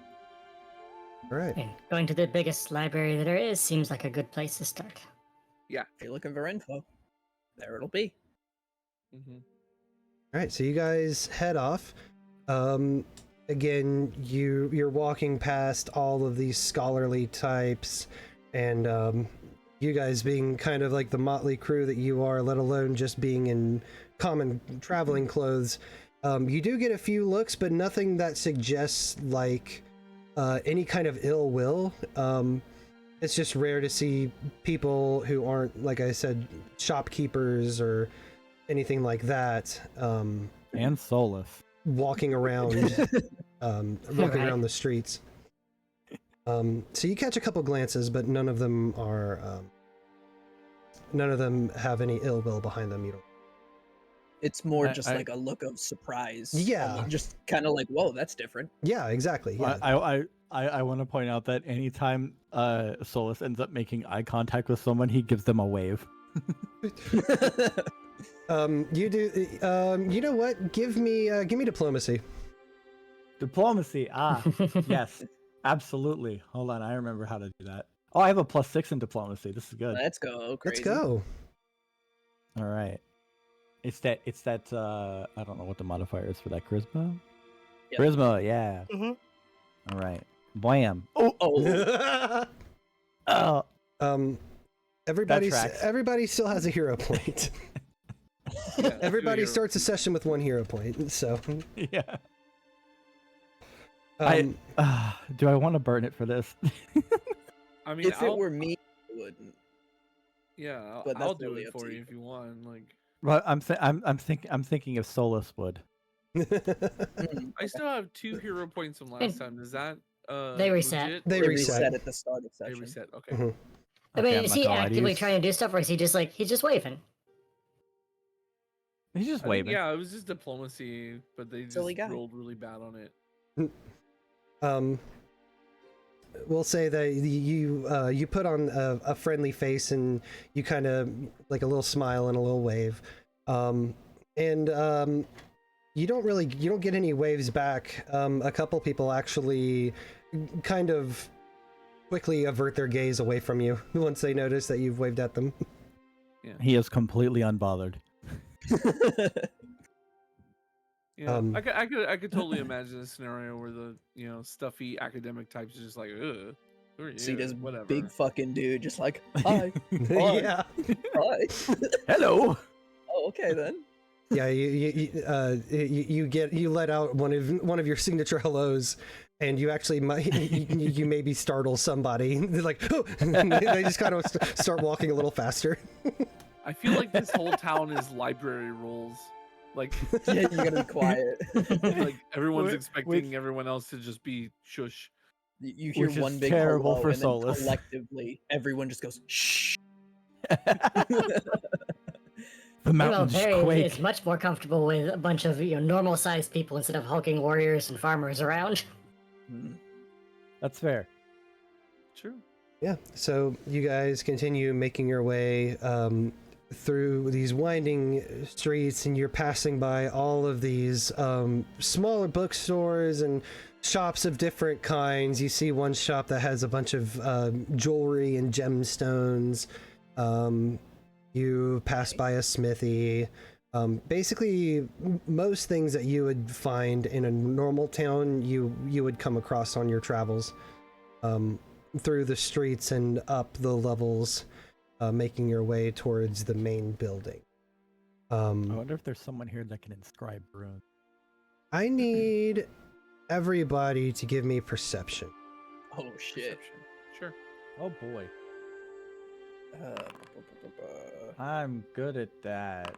All right. And going to the biggest library there is seems like a good place to start. If you're looking for info, there it'll be. Mm-hmm. All right, so you guys head off. Again, you're walking past all of these scholarly types, and you guys being kind of like the motley crew that you are, let alone just being in common traveling clothes, you do get a few looks, but nothing that suggests like any kind of ill will. It's just rare to see people who aren't, like I said, shopkeepers or anything like that. And Solus. Walking around, around the streets. So you catch a couple glances, but none of them are none of them have any ill will behind them. You don't. It's more just like a look of surprise. Yeah. Just kind of like, whoa, that's different. Yeah, exactly. Yeah. I want to point out that anytime Solus ends up making eye contact with someone, he gives them a wave. You do. You know what? Give me diplomacy. Diplomacy. Yes, absolutely. Hold on, I remember how to do that. Oh, I have a +6 in diplomacy. This is good. Let's go. Crazy. Let's go. All right. It's that. I don't know what the modifier is for that. Charisma. Yep. Charisma. Yeah. Mhm. All right. Blam. Oh. Oh. Everybody still has a hero point. Yeah, Everybody 2 hero starts a session with 1 hero point. So. Yeah. Do I want to burn it for this? I mean, If it were me, I wouldn't. yeah, but I'll that's do really it up to for you. you if you want. Like, Well, I'm thinking if Solus would. I still have 2 hero points from last time. Does that They reset. legit? They They reset. reset at the start of They session. reset. Okay. Mhm. I mean, Okay, I'm is not he gonna lie to actively you. trying to do stuff, or is he just like he's just waving? He's just I think, waving. yeah, it was just diplomacy, but they just Silly guy. rolled really bad on it. We'll say that you put on a friendly face and you kind of like a little smile and a little wave, and you don't get any waves back. A couple people actually kind of quickly avert their gaze away from you once they notice that you've waved at them. He is completely unbothered. Yeah, I could totally imagine a scenario where the stuffy academic types are just like, ugh, who are you? See this Whatever. big fucking dude, just like, hi, Yeah, hi. Hello. Oh, okay then. yeah. You let out one of your signature hellos, and you actually might you maybe startle somebody. They're like, oh! They just kind of start walking a little faster. I feel like this whole town is library rules. Like, Yeah, you gotta be quiet. like everyone's Which- expecting everyone else to just be shush. You hear Which is one big terrible hello, for and then Solus. collectively, everyone just goes shh. The mountains Vaeri quake. is much more comfortable with a bunch of normal-sized people instead of hulking warriors and farmers around. That's fair. True. Yeah, so you guys continue making your way through these winding streets, and you're passing by all of these smaller bookstores and shops of different kinds. You see one shop that has a bunch of jewelry and gemstones. You pass by a smithy. Basically, most things that you would find in a normal town, you would come across on your travels through the streets and up the levels, making your way towards the main building. I wonder if there's someone here that can inscribe runes. I need everybody to give me perception. Oh shit. Perception. Sure. Oh boy. Uh, I'm good at that.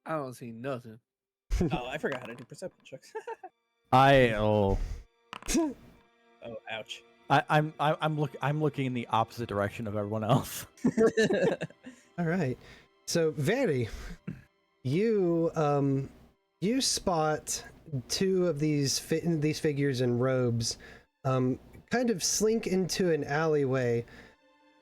I don't see nothing. oh, I forgot how to do perception checks. Oh, oh, ouch. I'm looking in the opposite direction of everyone else. All right. So, Vaeri, you spot 2 of these figures in robes kind of slink into an alleyway,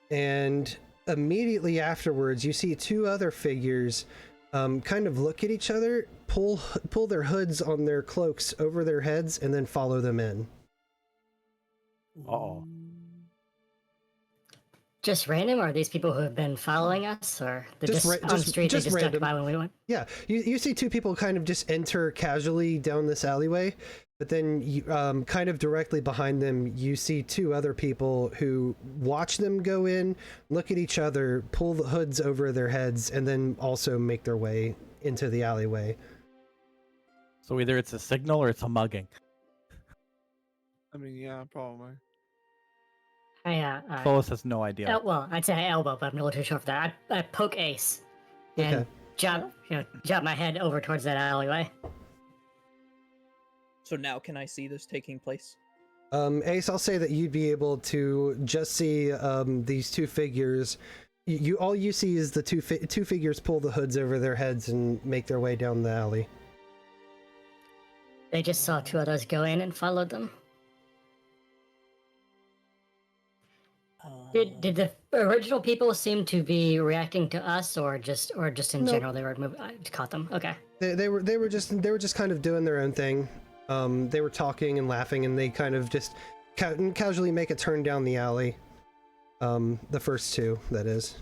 and immediately afterwards you see 2 other figures kind of look at each other, pull their hoods on their cloaks over their heads, and then follow them in. Oh. Just random, or are these people who have been following us, or they're Just just, ra- on just- the street, just they just random. stuck by when we went? Yeah, you see 2 people kind of just enter casually down this alleyway, but then you, kind of directly behind them, you see 2 other people who watch them go in, look at each other, pull the hoods over their heads, and then also make their way into the alleyway. So either it's a signal or it's a mugging. I mean, yeah, probably. Solus has no idea. Well, I'd say I elbow, but I'm not really too sure for that. I poke Ace and Okay. jump my head over towards that alleyway. So now can I see this taking place? Ace, I'll say that you'd be able to just see these two figures. You all you see is the two figures pull the hoods over their heads and make their way down the alley. They just saw two others go in and followed them. Did the original people seem to be reacting to us, or just in Nope. general they were moving? I caught them. Okay. They were just kind of doing their own thing. They were talking and laughing, and they kind of just casually make a turn down the alley. The first two, that is.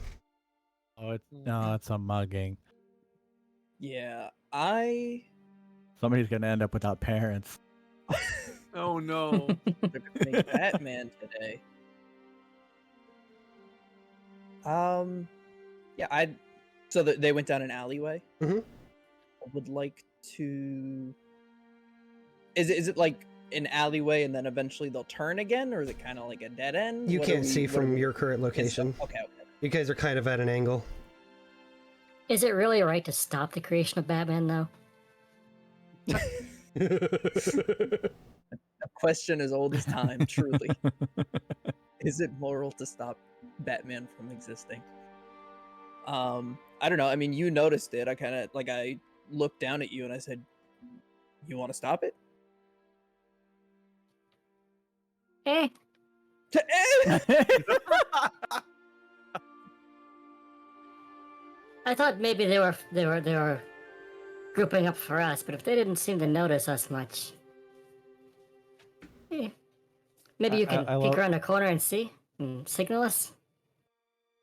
Oh, it's a mugging. Yeah, Somebody's gonna end up without parents. Oh no. They're gonna make Batman today. Yeah, so they went down an alleyway. Mm-hmm. I would like to. Is it like an alleyway and then eventually they'll turn again, or is it kind of like a dead end? You What can't are we- see what are from we- your current location. Okay. You guys are kind of at an angle. Is it really right to stop the creation of Batman, though? A question as old as time, truly. Is it moral to stop Batman from existing? I don't know. I mean, you noticed it. I looked down at you and I said, "You want to stop it?" Eh. I thought maybe they were grouping up for us, but if they didn't seem to notice us much, maybe you can peek around the corner and see and signal us.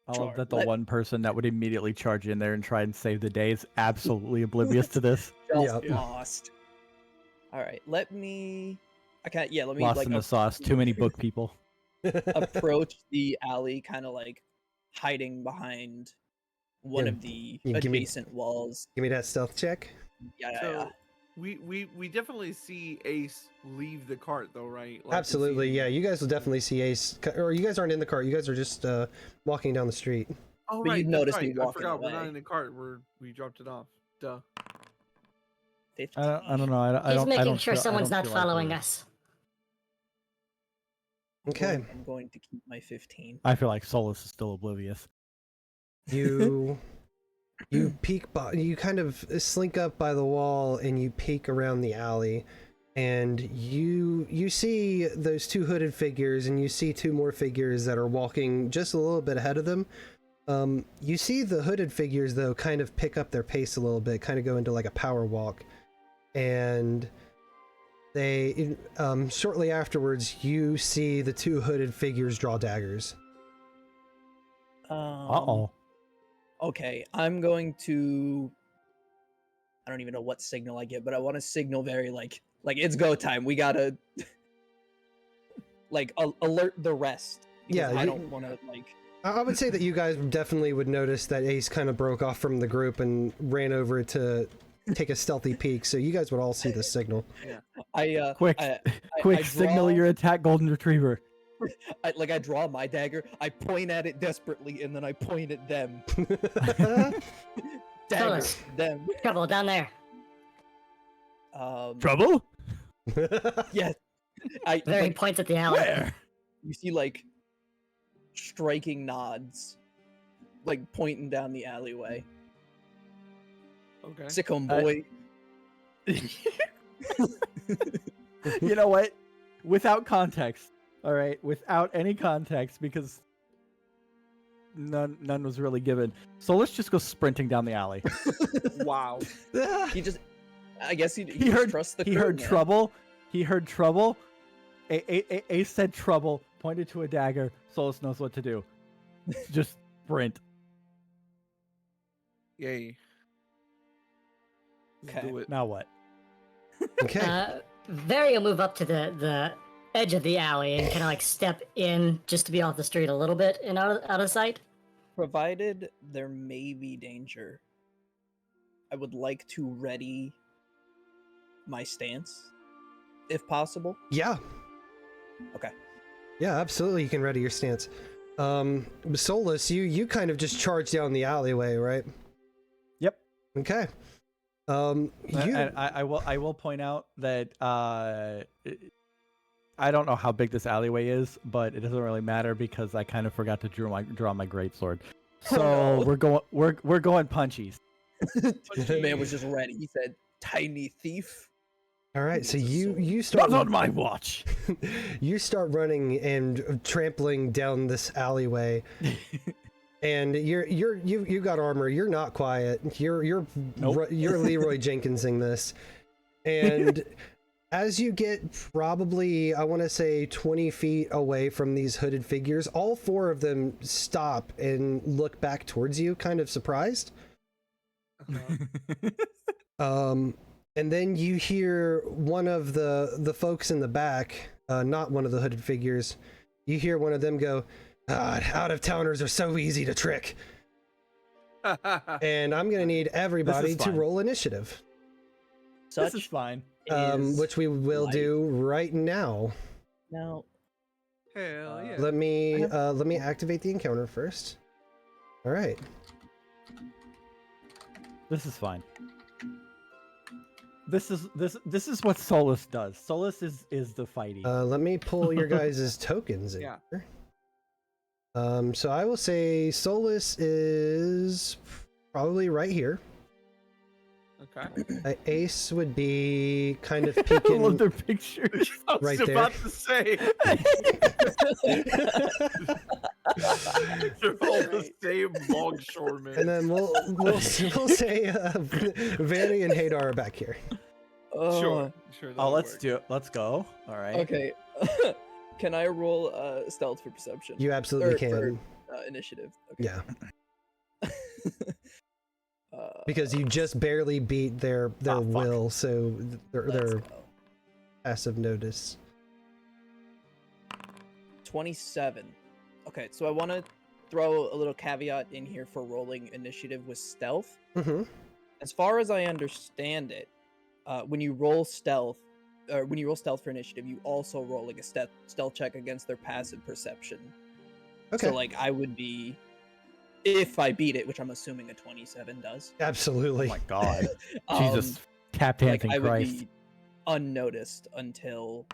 I Sure. love that the one person that would immediately charge in there and try and save the day is absolutely oblivious to this. Just Yep. lost. All right, let me. Let me Lost like in the sauce. Too many book people. approach the alley, kind of like hiding behind one Yeah, of the yeah, give me- adjacent walls. Give me that stealth check. Yeah. So we definitely see Ace leave the cart though, right? Like, Absolutely, yeah. You guys will definitely see Ace, or you guys aren't in the cart. You guys are just walking down the street. Oh But right, you that's noticed me right. I walking forgot we're not away. in the cart. We dropped it off. Duh. 15. I don't know. I He's don't. making I don't sure feel- I someone's don't not feel like following we're- us. Okay. I'm going to keep my 15. I feel like Solus is still oblivious. You peek by, you kind of slink up by the wall and you peek around the alley, and you see those two hooded figures, and you see two more figures that are walking just a little bit ahead of them. You see the hooded figures though kind of pick up their pace a little bit, kind of go into like a power walk, and they shortly afterwards you see the two hooded figures draw daggers. Uh-oh. Okay, I'm going to. I don't even know what signal I get, but I want to signal very like it's go time. We gotta alert the rest. Because Yeah, I you- don't want to like. I would say that you guys definitely would notice that Ace kind of broke off from the group and ran over to take a stealthy peek, so you guys would all see the signal. Quick, quick! I Signal draw- your attack, Golden Retriever. I draw my dagger. I point at it desperately, and then I point at them. Dagger, Solus. them. Trouble down there. Trouble? Yeah. I Very like, points at the alley. Where? you see like striking nods, like pointing down the alleyway. Okay. Sick 'em, boy. You know what? Without context, all right, without any context, because none was really given. So let's just go sprinting down the alley. Wow. He just, I guess he He heard trust the he crew, heard man. trouble. He heard trouble. Ace said trouble. Pointed to a dagger. Solus knows what to do. Just sprint. Yay. Let's Okay. do it. Now what? Okay. Vaeri will move up to the edge of the alley and kind of like step in just to be off the street a little bit and out of sight. Provided there may be danger, I would like to ready my stance, if possible. Yeah. Okay. Yeah, absolutely. You can ready your stance. Solus, you kind of just charge down the alleyway, right? Yep. Okay. You And I will point out that I don't know how big this alleyway is, but it doesn't really matter because I kind of forgot to draw my greatsword. So we're going punchies. The man was just ready. He said, "Tiny thief." All right, so It's a sword. you start Not on my watch. you start running and trampling down this alleyway. And you got armor. You're not quiet. You're Nope. you're Leroy Jenkinsing this. And as you get probably, I want to say 20 feet away from these hooded figures, all four of them stop and look back towards you, kind of surprised. And then you hear one of the folks in the back, not one of the hooded figures, you hear one of them go, out-of-towners are so easy to trick. And I'm going to need everybody to fine. roll initiative, This is fine. which we will do right now. Now, Hell yeah. Let me activate the encounter first. All right. This is fine. This is what Solus does. Solus is the fighty. Let me pull your guys' tokens in Yeah. here. So I will say Solus is probably right here. Okay. Ace would be kind of I love peeking their pictures. I was right there. about to say. They're all the same longshoremen. and then we'll say Vaeri and Hadar are back here. Sure. Oh, that'll let's work. do it. Let's go. All right. okay. Can I roll stealth for perception? You absolutely Or can. for, initiative. Okay. Yeah. Because you just barely beat their fuck. will, so let's their go. passive notice. 27. Okay, so I want to throw a little caveat in here for rolling initiative with stealth. Mm-hmm. As far as I understand it, when you roll stealth for initiative, you also roll like a stealth check against their passive perception. Okay. So like I would be, if I beat it, which I'm assuming a 27 does. Absolutely. Oh my god. um, Jesus. Tap like dancing I would Christ. be unnoticed until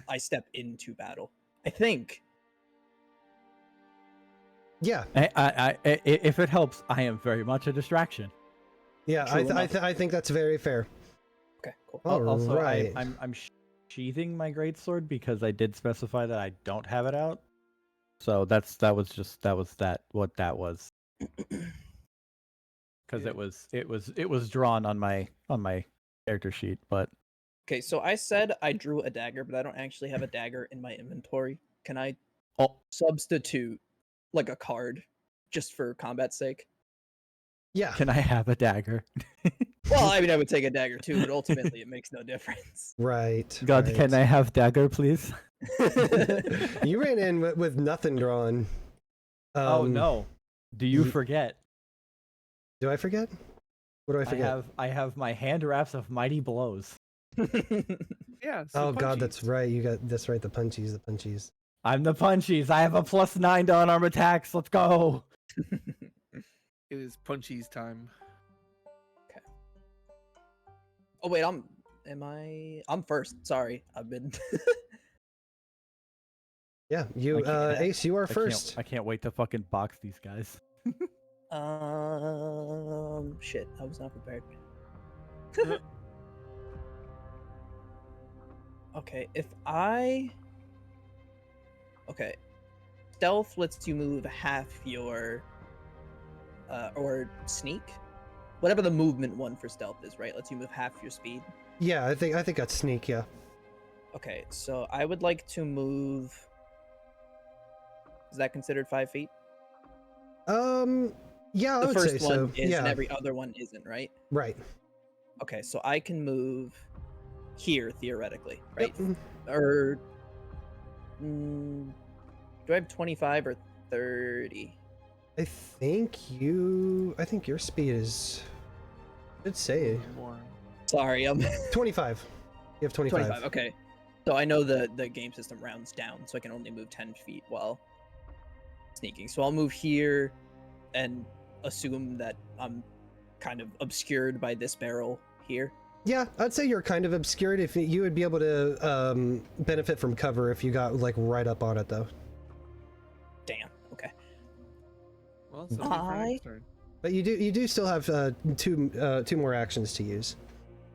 I step into battle. I think. Yeah. If it helps, I am very much a distraction. Yeah. True I think that's very fair. Okay, cool. All Also, right. I'm sheathing my greatsword because I did specify that I don't have it out. So that was what that was. Because it was drawn on my character sheet, but Okay, so I said I drew a dagger, but I don't actually have a dagger in my inventory. Can I substitute like a card just for combat's sake? Yeah. can I have a dagger? Well, I mean, I would take a dagger too, but ultimately it makes no difference. Right. God, right. can I have dagger, please? You ran in with nothing drawn. Oh no! Do you forget? Do I forget? What do I forget? I have my hand wraps of mighty blows. Yeah. Oh god, that's right. That's right. The punchies. I'm the punchies. I have a +9 to unarmed attacks. Let's go. It is Punchy's time. Oh wait, I'm first. Sorry, I've been. Yeah, you Ace, you are I first. can't wait to fucking box these guys. Shit, I was not prepared. Okay, okay, stealth lets you move half your, or sneak, whatever the movement one for stealth is, right? Lets you move half your speed. Yeah, I think that's sneak. Yeah. Okay, so I would like to move. Is that considered 5 feet? Yeah, I The would first say one so. is, Yeah. and every other one isn't, right? Right. Okay, so I can move here theoretically, right? Yep. Or do I have 25 or 30? I think your speed is. I'd say More. Sorry, I'm 25. You have 25. 25. Okay, so I know the game system rounds down, so I can only move 10 feet while sneaking. So I'll move here and assume that I'm kind of obscured by this barrel here. Yeah, I'd say you're kind of obscured. If you would be able to benefit from cover if you got like right up on it, though. Damn. Okay. Well, so for next turn. But you do still have two more actions to use.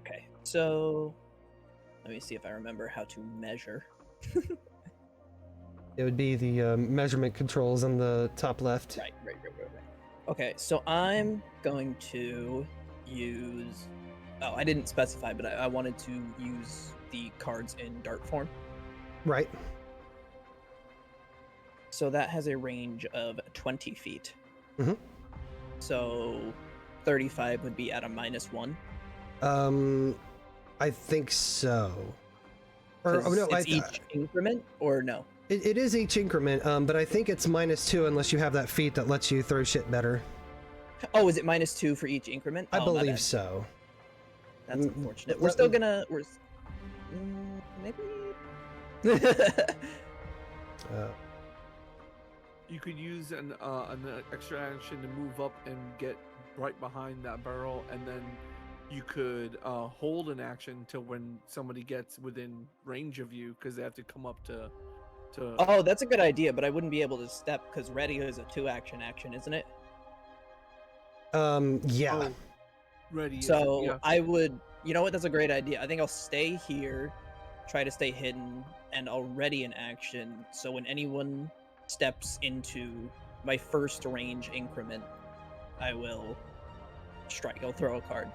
Okay. So let me see if I remember how to measure. It would be the measurement controls on the top left. Right. Okay, so I'm going to use. Oh, I didn't specify, but I wanted to use the cards in dart form. Right. So that has a range of 20 feet. Mm-hmm. So 35 would be at a -1. I think so. Or 'Cause no, it's each increment, or no? It is each increment, but I think it's -2 unless you have that feat that lets you throw shit better. Oh, is it -2 for each increment? I Oh, my believe bad. so. That's unfortunate. We're still gonna. Maybe. You could use an extra action to move up and get right behind that barrel, and then you could hold an action till when somebody gets within range of you, because they have to come up to. Oh, that's a good idea, but I wouldn't be able to step because ready is a 2-action action, isn't it? Yeah. Oh, ready. So yeah. I would. You know what? That's a great idea. I think I'll stay here, try to stay hidden, and I'll ready an action. So when anyone steps into my first range increment, I will strike. I'll throw a card.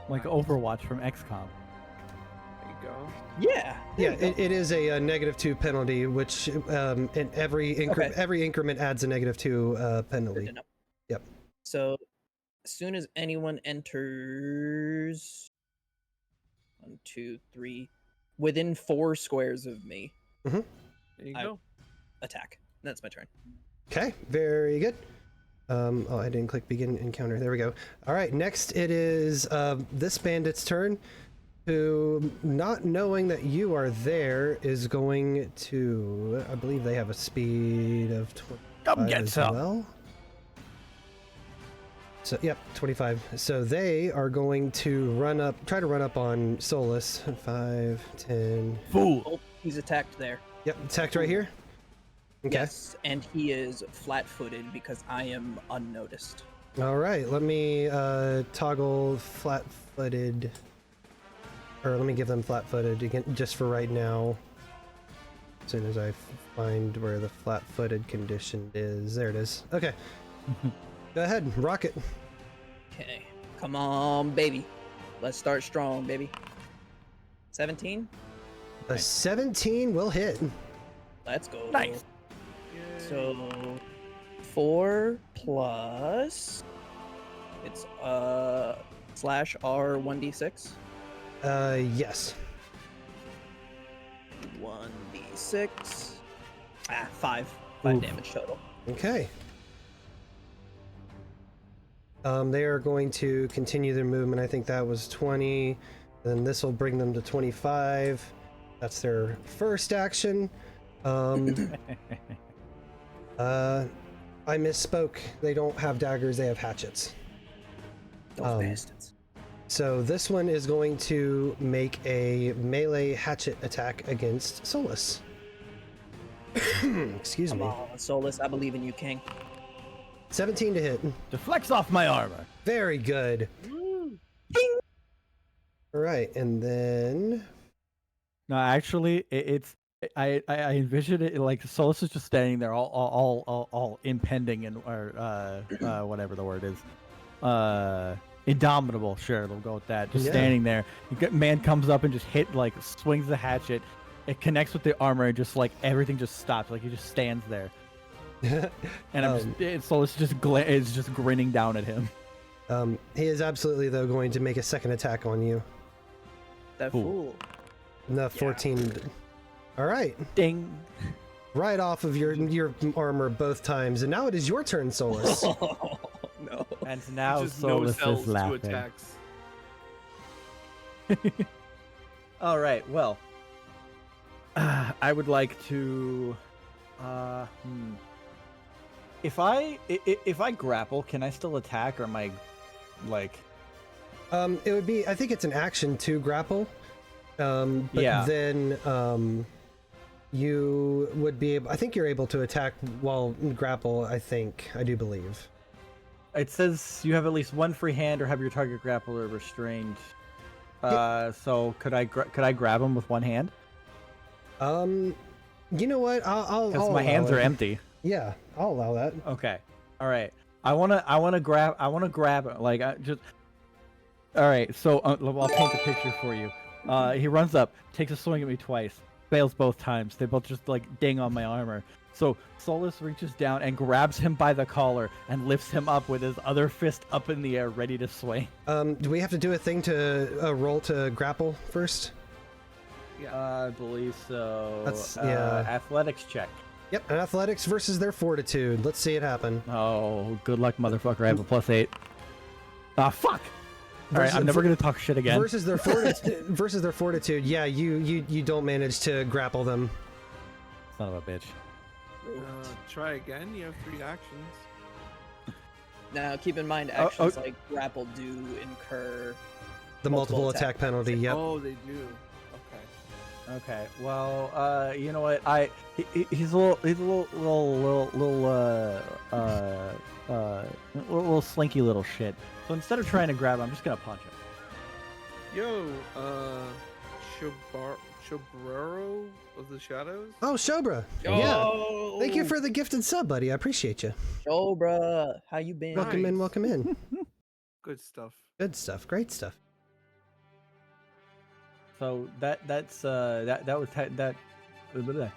Like Overwatch from XCOM. There you go. Yeah. Yeah, it is a -2 penalty, which in every increment adds a -2 penalty. Good to know. Yep. So as soon as anyone enters 1, 2, 3 within 4 squares of me, There you I- go. attack. That's my turn. Okay, very good. Oh, I didn't click begin encounter. There we go. All right, next it is this bandit's turn, who, not knowing that you are there, is going to, I believe they have a speed of 25 Come get as some. well. So, yep, 25. So they are going to try to run up on Solus. 5, 10. Fool. Oh, he's attacked there. Yep, attacked right here. Okay. Yes, and he is flat-footed because I am unnoticed. All right, let me toggle flat-footed, or let me give them flat-footed again, just for right now. As soon as I find where the flat-footed condition is, there it is. Okay, go ahead, rock it. Okay, come on, baby. Let's start strong, baby. 17? A 17 will hit. Let's go. Nice. So 4 plus it's /R 1d6. Yes. 1d6. 5 Oof. damage total. Okay. They are going to continue their movement. I think that was 20. Then this will bring them to 25. That's their first action. I misspoke. They don't have daggers, they have hatchets. Those bastards. So this one is going to make a melee hatchet attack against Solus. Excuse Come me. on, Solus. I believe in you, King. 17 to hit. Deflects off my armor. Very good. Ding! All right, and then No, actually, I envisioned it like Solus is just standing there, all impending and or whatever the word is, indomitable. Sure, we'll go with that. Just Yeah. standing there. Man comes up and just swings the hatchet. It connects with the armor and just like everything just stops. Like he just stands there, and Solus is just grinning down at him. he is absolutely though going to make a second attack on you. That Cool. fool. No, 14. All right, Ding. right off of your armor both times, and now it is your turn, Solus. Oh, no. And now Just Solus no-sells is to laughing. attacks. All right. Well, I would like to. If I grapple, can I still attack, or am I like? It would be. I think it's an action to grapple. But Yeah. then you would be able. I think you're able to attack while grapple. I do believe. It says you have at least one free hand or have your target grappled or restrained. So could I grab him with one hand? You know what? I'll Because my hands are empty. Yeah, I'll allow that. Okay. All right. I wanna grab it. Like I just. All right. So I'll paint the picture for you. He runs up, takes a swing at me twice, fails both times. They both just like ding on my armor. So Solus reaches down and grabs him by the collar and lifts him up with his other fist up in the air, ready to swing. Do we have to do a thing to roll to grapple first? Yeah. I believe so. That's- Athletics check. Yep, an athletics versus their fortitude. Let's see it happen. Oh, good luck, motherfucker. I have a +8. Ah, fuck! Alright, Versus- I'm never gonna talk shit again. Versus their fortitude. Yeah, you don't manage to grapple them. Son of a bitch. Try again. You have 3 actions. Now, keep in mind, actions like grapple do incur The multiple attack penalty. Yep. Oh, they do. Okay. Okay, well, you know what? He's a little slinky little shit. So instead of trying to grab him, I'm just gonna punch him. Yo, Shobrero of the Shadows? Oh, Shobra. Yo! Yeah. Thank you for the gifted sub, buddy. I appreciate you. Yo, bruh. How you been? Welcome in. Nice. Welcome in. Good stuff. Good stuff. Great stuff. So that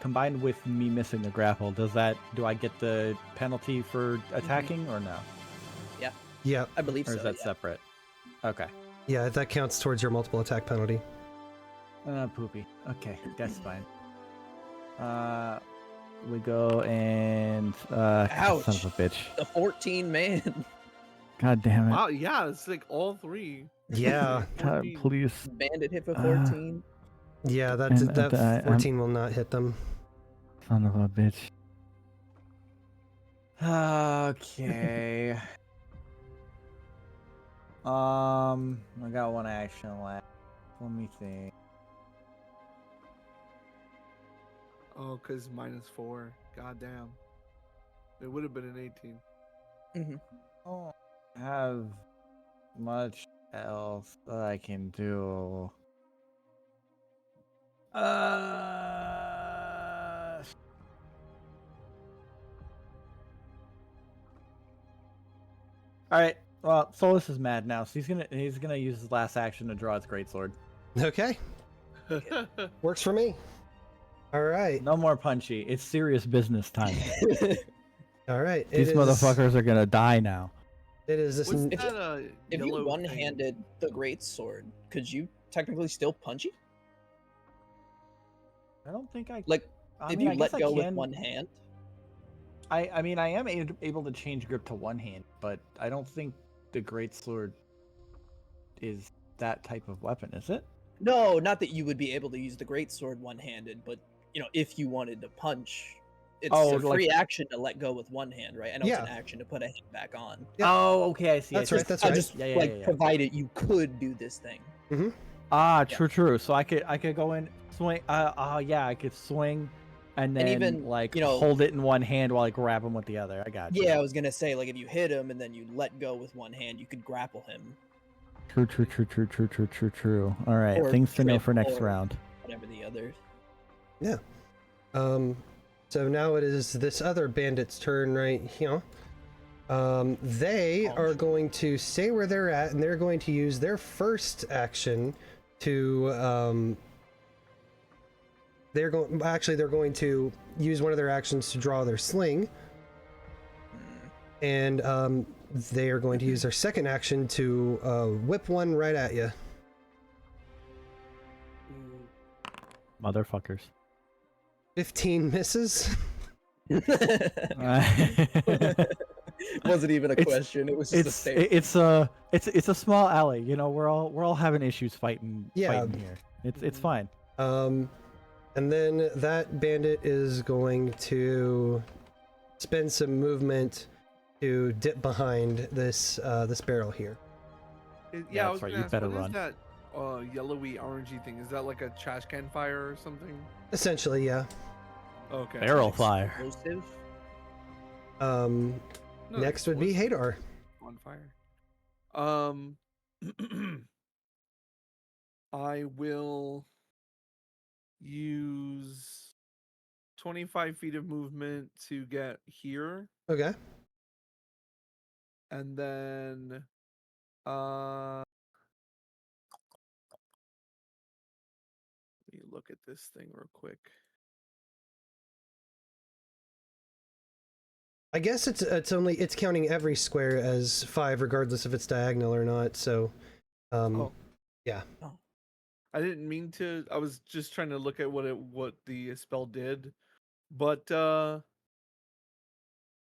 combined with me missing the grapple, do I get the penalty for attacking or no? Yeah. I believe Or so. is that yeah. separate? Okay. Yeah, that counts towards your multiple attack penalty. Poopy. Okay, that's fine. We go and Ouch. son of a bitch. The 14 man. God damn it. Wow, yeah, it's like all 3. Yeah. God, 14. please. Bandit hit for 14. Yeah, And, that 14 will not hit them. Son of a bitch. Okay. I got one action left. Let me think. Oh, because -4. God damn. It would have been an 18. Mm-hmm. I don't have much else that I can do. All right. Well, Solus is mad now, so he's gonna use his last action to draw his greatsword. Okay. Works for me. All right. No more punchy. It's serious business time. All right. These motherfuckers are gonna die now. It is this. What's If- that, If you yellow thing? one-handed the great sword, could you technically still punch it? I don't think I. Like, I if mean, you I let guess go I with can. one hand? I mean, I am able to change grip to one hand, but I don't think the greatsword is that type of weapon, is it? No, not that you would be able to use the great sword one-handed, but if you wanted to punch, it's Oh, a free like- action to let go with one hand, right? I know it's an Yeah. action to put a hand back on. Yep. Oh, okay, I see. That's I see. right, that's I right. just Yeah. provided you could do this thing. Ah, true. So I could go in, swing. Yeah, I could swing, and then even, hold it in one hand while I grab him with the other. I got you. Yeah, I was gonna say, like, if you hit him and then you let go with one hand, you could grapple him, True. All right, Or things to know trip, for next or- round. whatever the others. Yeah. So now it is this other bandit's turn right here. They are going to stay where they're at, and they're going to use their first action to they're going to use one of their actions to draw their sling, and they are going to use their second action to whip one right at you. Motherfuckers. 15 misses. Wasn't even a It's- question. It was just a statement. It's a small alley. We're all having issues fighting Yeah. here. It's fine. And then that bandit is going to spend some movement to dip behind this barrel here. Yeah, I was That's right, gonna you ask, better what is run. that yellowy orangey thing? Is that like a trash can fire or something? Essentially, yeah. Okay. Barrel fire. Explosive. Not Next would be explosive, Hadar. on fire. Um, I will use 25 feet of movement to get here, Okay. and then let me look at this thing real quick. I guess it's counting every square as 5, regardless if it's diagonal or not. So, Oh. yeah. I didn't mean to. I was just trying to look at what the spell did, but sure.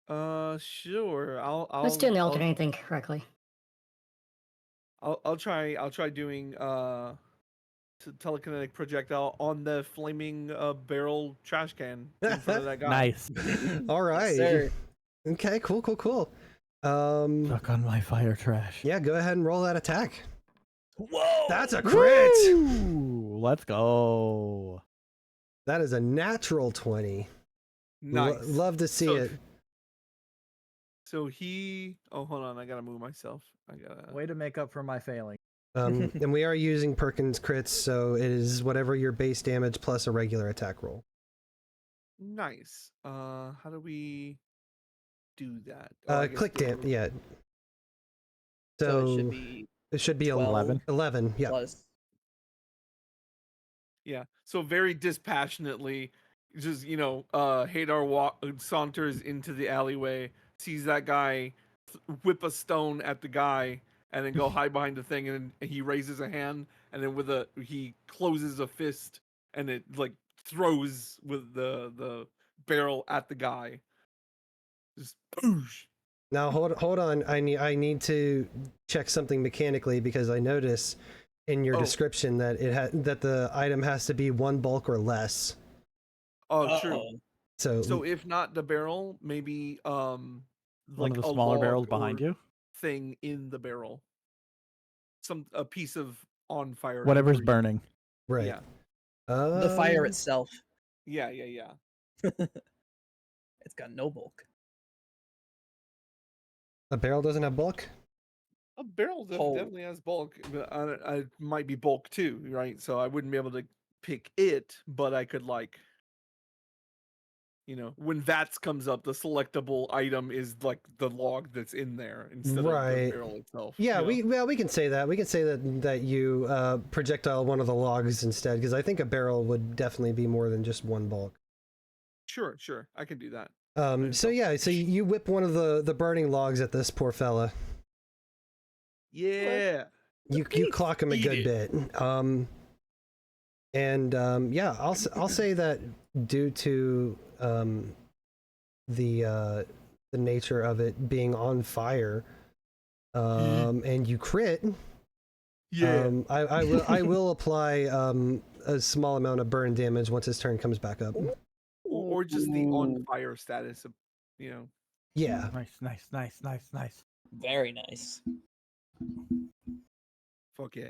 Let's do an I'll alternating thing correctly. I'll try doing telekinetic projectile on the flaming barrel trash can in front of that guy. Nice. All right. Yes, sir. Okay, cool. Stuck on my fire trash. Yeah, go ahead and roll that attack. Whoa! That's a crit. Woo! Let's go. That is a natural 20. Nice. Love to see it. So he. Oh, hold on. I gotta move myself. I gotta. Way to make up for my failing. And we are using Perkins crits, so it is whatever your base damage plus a regular attack roll. Nice. How do we do that? I guess Click the- yeah. So So it should be 11. 11, yeah. plus. Yeah. So very dispassionately, just Hadar saunters into the alleyway, sees that guy, whip a stone at the guy, and then go hide behind the thing, and he raises a hand, and then he closes a fist, and it like throws with the barrel at the guy. Just poosh. Now hold on. I need to check something mechanically because I notice in your description that that the item has to be 1 bulk or less. Oh, true. Uh-oh. So if not the barrel, maybe One like of the a smaller log barrels behind or you. thing in the barrel. A piece of on fire. Whatever's debris. burning. right. Yeah. The fire itself. Yeah. It's got no bulk. A barrel doesn't have bulk? A barrel Hold. definitely has bulk, but I might be bulk too, right? So I wouldn't be able to pick it, but I could when VATS comes up, the selectable item is like the log that's in there instead of the Right. barrel itself. Yeah, you know? we can say that. We can say that you projectile one of the logs instead, because I think a barrel would definitely be more than just 1 bulk. Sure, I can do that. So you whip one of the burning logs at this poor fella. Yeah. You clock him a good bit. I'll say that due to the nature of it being on fire, and you crit. Yeah. I will apply a small amount of burn damage once his turn comes back up. Or just the on fire status of, Yeah. Nice. Very nice. Fuck yeah.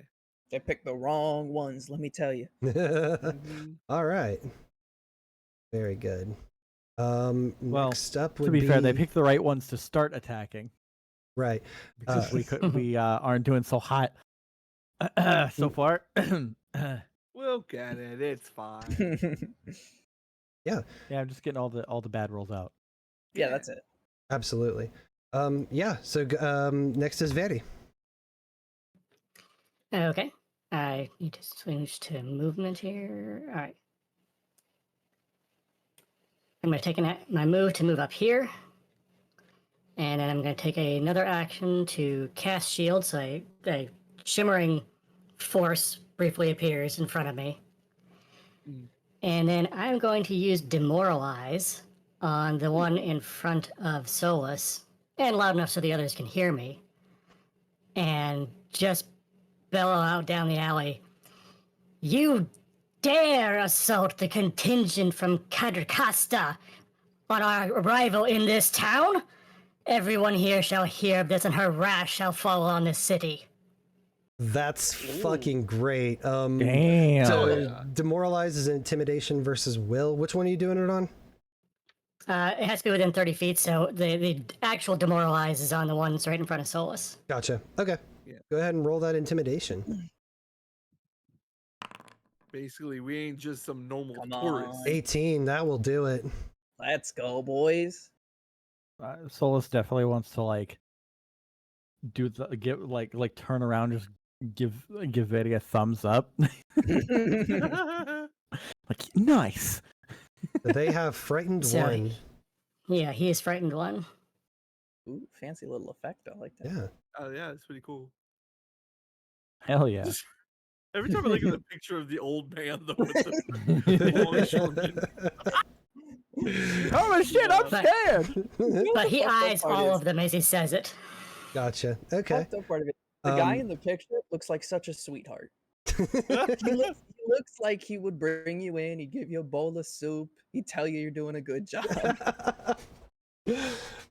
They picked the wrong ones, let me tell you. All right. Very good. Well, Next up would To be fair, they picked the right ones to start attacking right. because we aren't doing so hot so far. We'll get it. It's fine. Yeah. Yeah, I'm just getting all the bad rolls out. Yeah, that's it. Absolutely. So next is Vaeri. Okay. I need to switch to movement here. All right. I'm going to take my move to move up here. And then I'm going to take another action to cast shield. So a shimmering force briefly appears in front of me. And then I'm going to use Demoralize on the one in front of Solus, and loud enough so the others can hear me. And just bellow out down the alley, "You dare assault the contingent from Kadrakasta on our arrival in this town? Everyone here shall hear of this, and her wrath shall fall on this city." That's fucking great. Damn. So yeah. demoralize is intimidation versus will. Which one are you doing it on? It has to be within 30 feet, so the actual demoralize is on the ones right in front of Solus. Gotcha. Okay. Yeah. Go ahead and roll that intimidation. Basically, we ain't just some normal Come tourists. on. 18. That will do it. Let's go, boys. Solus definitely wants to like do the turn around, just give Vaeri a thumbs up. Like nice. They have frightened So- one. Yeah, he is frightened one. Ooh, fancy little effect. I like that. Yeah. Oh yeah, it's pretty cool. Hell yeah. Every time I look at the picture of the old man though, with the long shouldered. Oh shit, I'm But- scared. But he fucked up eyes part all is- of them as he says it. Gotcha. Okay. Fucked up part of it. The guy Um, in the picture looks like such a sweetheart. He looks like he would bring you in, he'd give you a bowl of soup, he'd tell you you're doing a good job.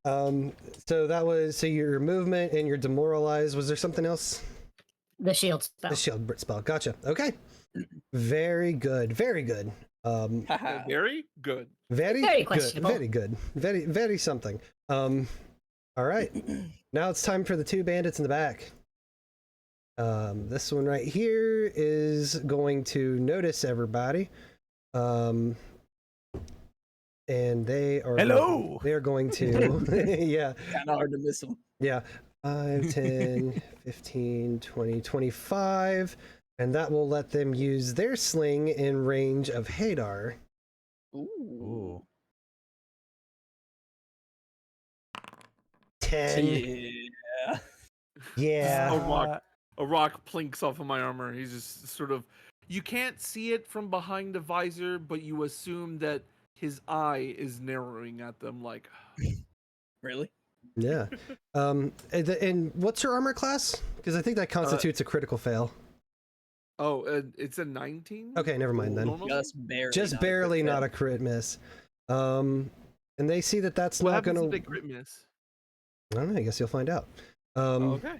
So your movement and your demoralize. Was there something else? The shield spell. The shield spell. Gotcha. Okay. Very good. Very good. Very good. Very Very good. questionable. Very good. Very something. All right. Now it's time for the two bandits in the back. This one right here is going to notice everybody. And they are Hello. They are going to yeah. Kind of hard to miss him. Yeah. 5, 10, 15, 20, 25. And that will let them use their sling in range of Hadar. Ooh. 10. Yeah. Yeah. A rock plinks off of my armor. He's just sort of. You can't see it from behind the visor, but you assume that his eye is narrowing at them. Like, Really? Yeah. And what's your armor class? Because I think that constitutes a critical fail. oh, it's a 19. Okay, never mind then. Normally? Just barely. Not a crit miss. And they see that that's What not happens gonna. if they crit miss? I don't know. I guess you'll find out. Okay.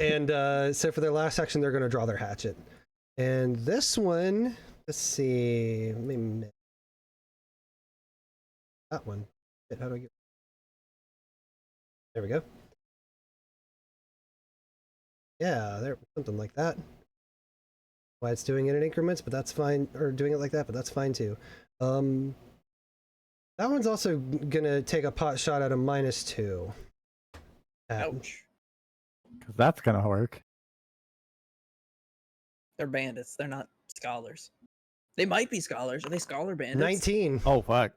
And so for their last action, they're going to draw their hatchet. And this one, let's see. Let me. That one. How do I get? There we go. Yeah, there, something like that. Why it's doing it in increments, but that's fine. Or doing it like that, but that's fine too. That one's also gonna take a pot shot at a -2. Ouch. Because that's gonna work. They're bandits. They're not scholars. They might be scholars. Are they scholar bandits? 19. Oh fuck.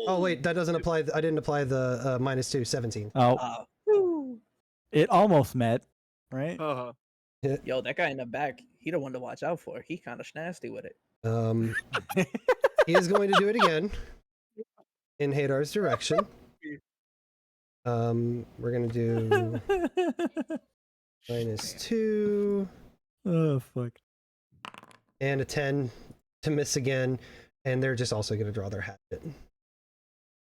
Oh wait, that doesn't apply. I didn't apply the -2. 17. Oh, Woo. it almost met, right? Yo, that guy in the back, he the one to watch out for. He kind of nasty with it. He is going to do it again in Hadar's direction. We're gonna do -2 Oh fuck. and a 10 to miss again, and they're just also gonna draw their hatchet.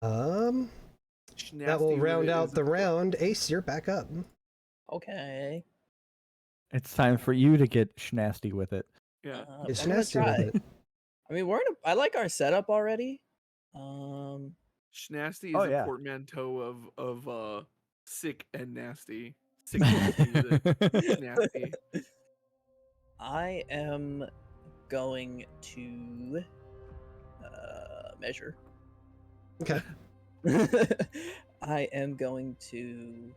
That will round out the round. Ace, you're back up. Okay. It's time for you to get schnasty with it. Yeah. It's I'm gonna nasty with try. it. I mean, I like our setup already. Schnasty is Oh, a yeah. portmanteau of sick and nasty. Sick and nasty. I am going to measure. Okay. I am going to.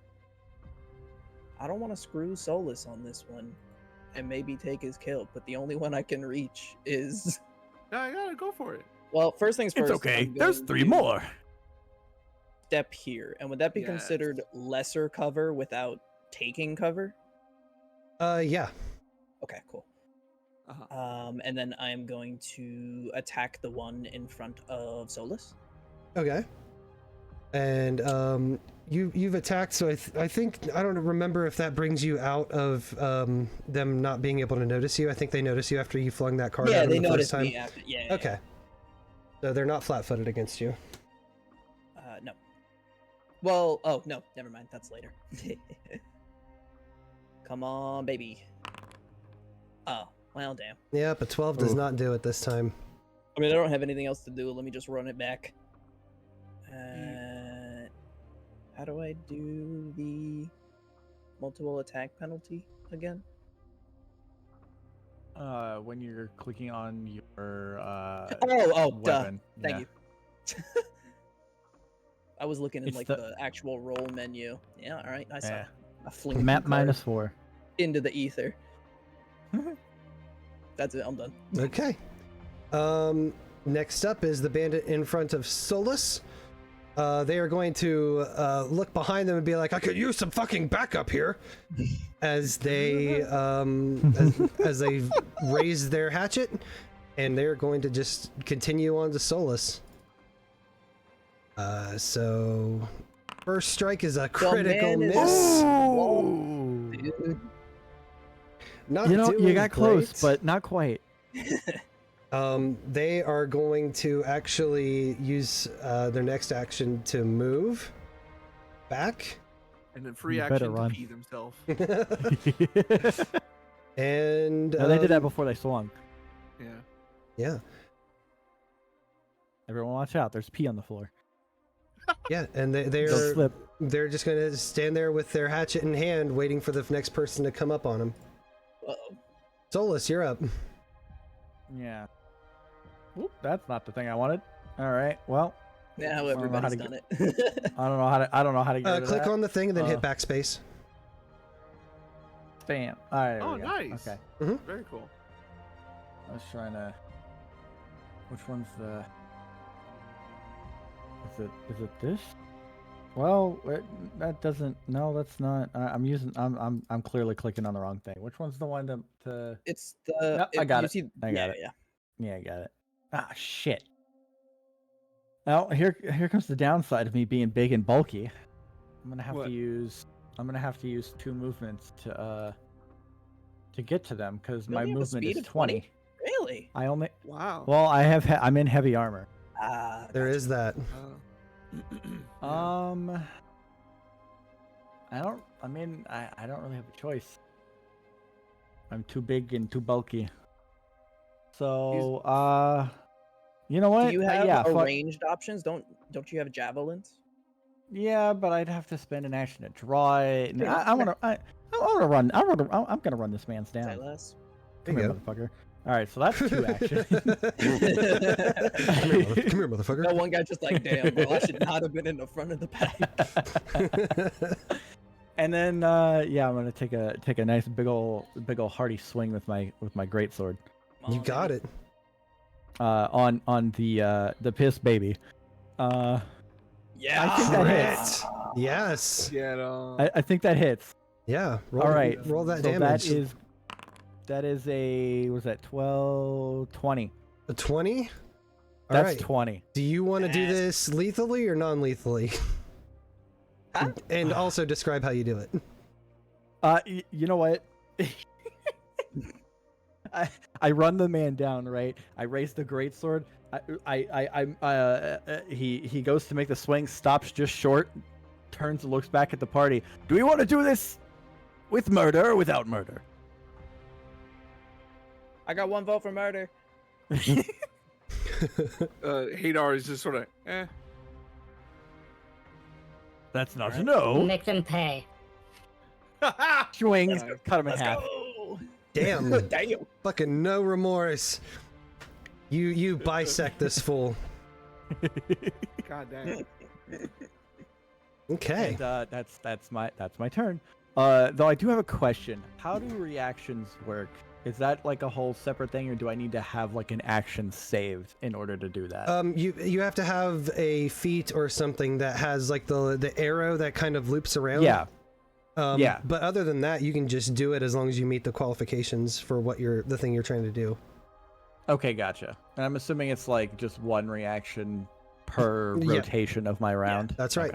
I don't want to screw Solus on this one, and maybe take his kill. But the only one I can reach is. No, I gotta go for it. Well, first things first. It's okay. I'm There's going 3 to more. Step here, and would that be Yes. considered lesser cover without taking cover? Yeah. Okay, cool. Uh-huh. And then I'm going to attack the one in front of Solus. Okay. And you've attacked, so I think I don't remember if that brings you out of them not being able to notice you. I think they notice you after you flung that card Yeah, at them they the first noticed time. me after. Yeah. Okay. So they're not flat-footed against you. No. Well, oh no, never mind. That's later. Come on, baby. Oh, well, damn. Yeah, but 12 does not do it this time. I mean, I don't have anything else to do. Let me just run it back. How do I do the multiple attack penalty again? When you're clicking on your Duh. weapon. Thank you. I was looking in It's like the- the actual roll menu. Yeah, all right. I saw. Yeah. I fling Map two cards -4. into the ether. That's it. I'm done. Okay. Next up is the bandit in front of Solus. They are going to look behind them and be like, I could use some fucking backup here, as they as they raise their hatchet, and they're going to just continue on to Solus. So first strike is a critical man is- miss. Whoa, dude. Not You know, you doing got close, great. but not quite. They are going to actually use their next action to move back. And then free You better action to run. pee themselves. And No, they did that before they swung. Yeah. Yeah, Everyone watch out. There's pee on the floor. yeah, and Don't they're slip. just going to stand there with their hatchet in hand, waiting for the next person to come up on them. Uh-oh. Solus, you're up. Yeah. Oop, that's not the thing I wanted. All right. Well, Now I don't know how everybody's to done it. I don't know how to get rid of Click that. on the thing and then hit Uh, backspace. Bam. All right. there Oh, we go. nice. Okay. Very cool. I was trying to. Which one's the? Is it this? Well, that doesn't. No, that's not. I'm clearly clicking on the wrong thing. Which one's the one to? It's the. Yep, I got it. I yeah, got it. Yeah. Yeah, I got it. Ah, shit. Now here comes the downside of me being big and bulky. I'm gonna have What? to use 2 movements to get to them because You my only have a movement speed is of 20. Really? I only Wow. well I'm in heavy armor. There is that. Yeah. I don't really have a choice. I'm too big and too bulky. So you know what? Do you have yeah, fuck- ranged options? Don't you have javelins? Yeah, but I'd have to spend an action to draw it. And Yeah, I want to run. I'm gonna run this man's Say down. less. Come There here, you motherfucker. All right, so that's 2 actions. Come here, motherfucker. That one guy just like, damn, bro, I should not have been in the front of the pack. And then I'm gonna take a nice big ol' hearty swing with my greatsword. You got it. On the piss baby. Yeah. I think that Crit. hits. Yes. Get on. I think that hits. Yeah. Roll, All right. Roll that so damage. that is a was that 12 20. A 20? All That's right. 20. Do you want to do Yes. this lethally or non-lethally? Huh? And also describe how you do it. You know what? I run the man down, right? I raise the greatsword. He goes to make the swing, stops just short, turns and looks back at the party. Do we want to do this with murder or without murder? I got 1 vote for murder. Hadar is just sort of, That's not Alright. no. Make them pay. Swing, Let's go. cut him in Let's half. go. Damn. Damn. Fucking no remorse. You bisect this fool. God damn. Okay. And that's my turn. Though I do have a question. How do reactions work? Is that like a whole separate thing, or do I need to have like an action saved in order to do that? You have to have a feat or something that has like the arrow that kind of loops around. Yeah. Yeah. But other than that, you can just do it as long as you meet the qualifications for what the thing you're trying to do. Okay, gotcha. And I'm assuming it's like just 1 reaction per Yeah. rotation of my round. That's right.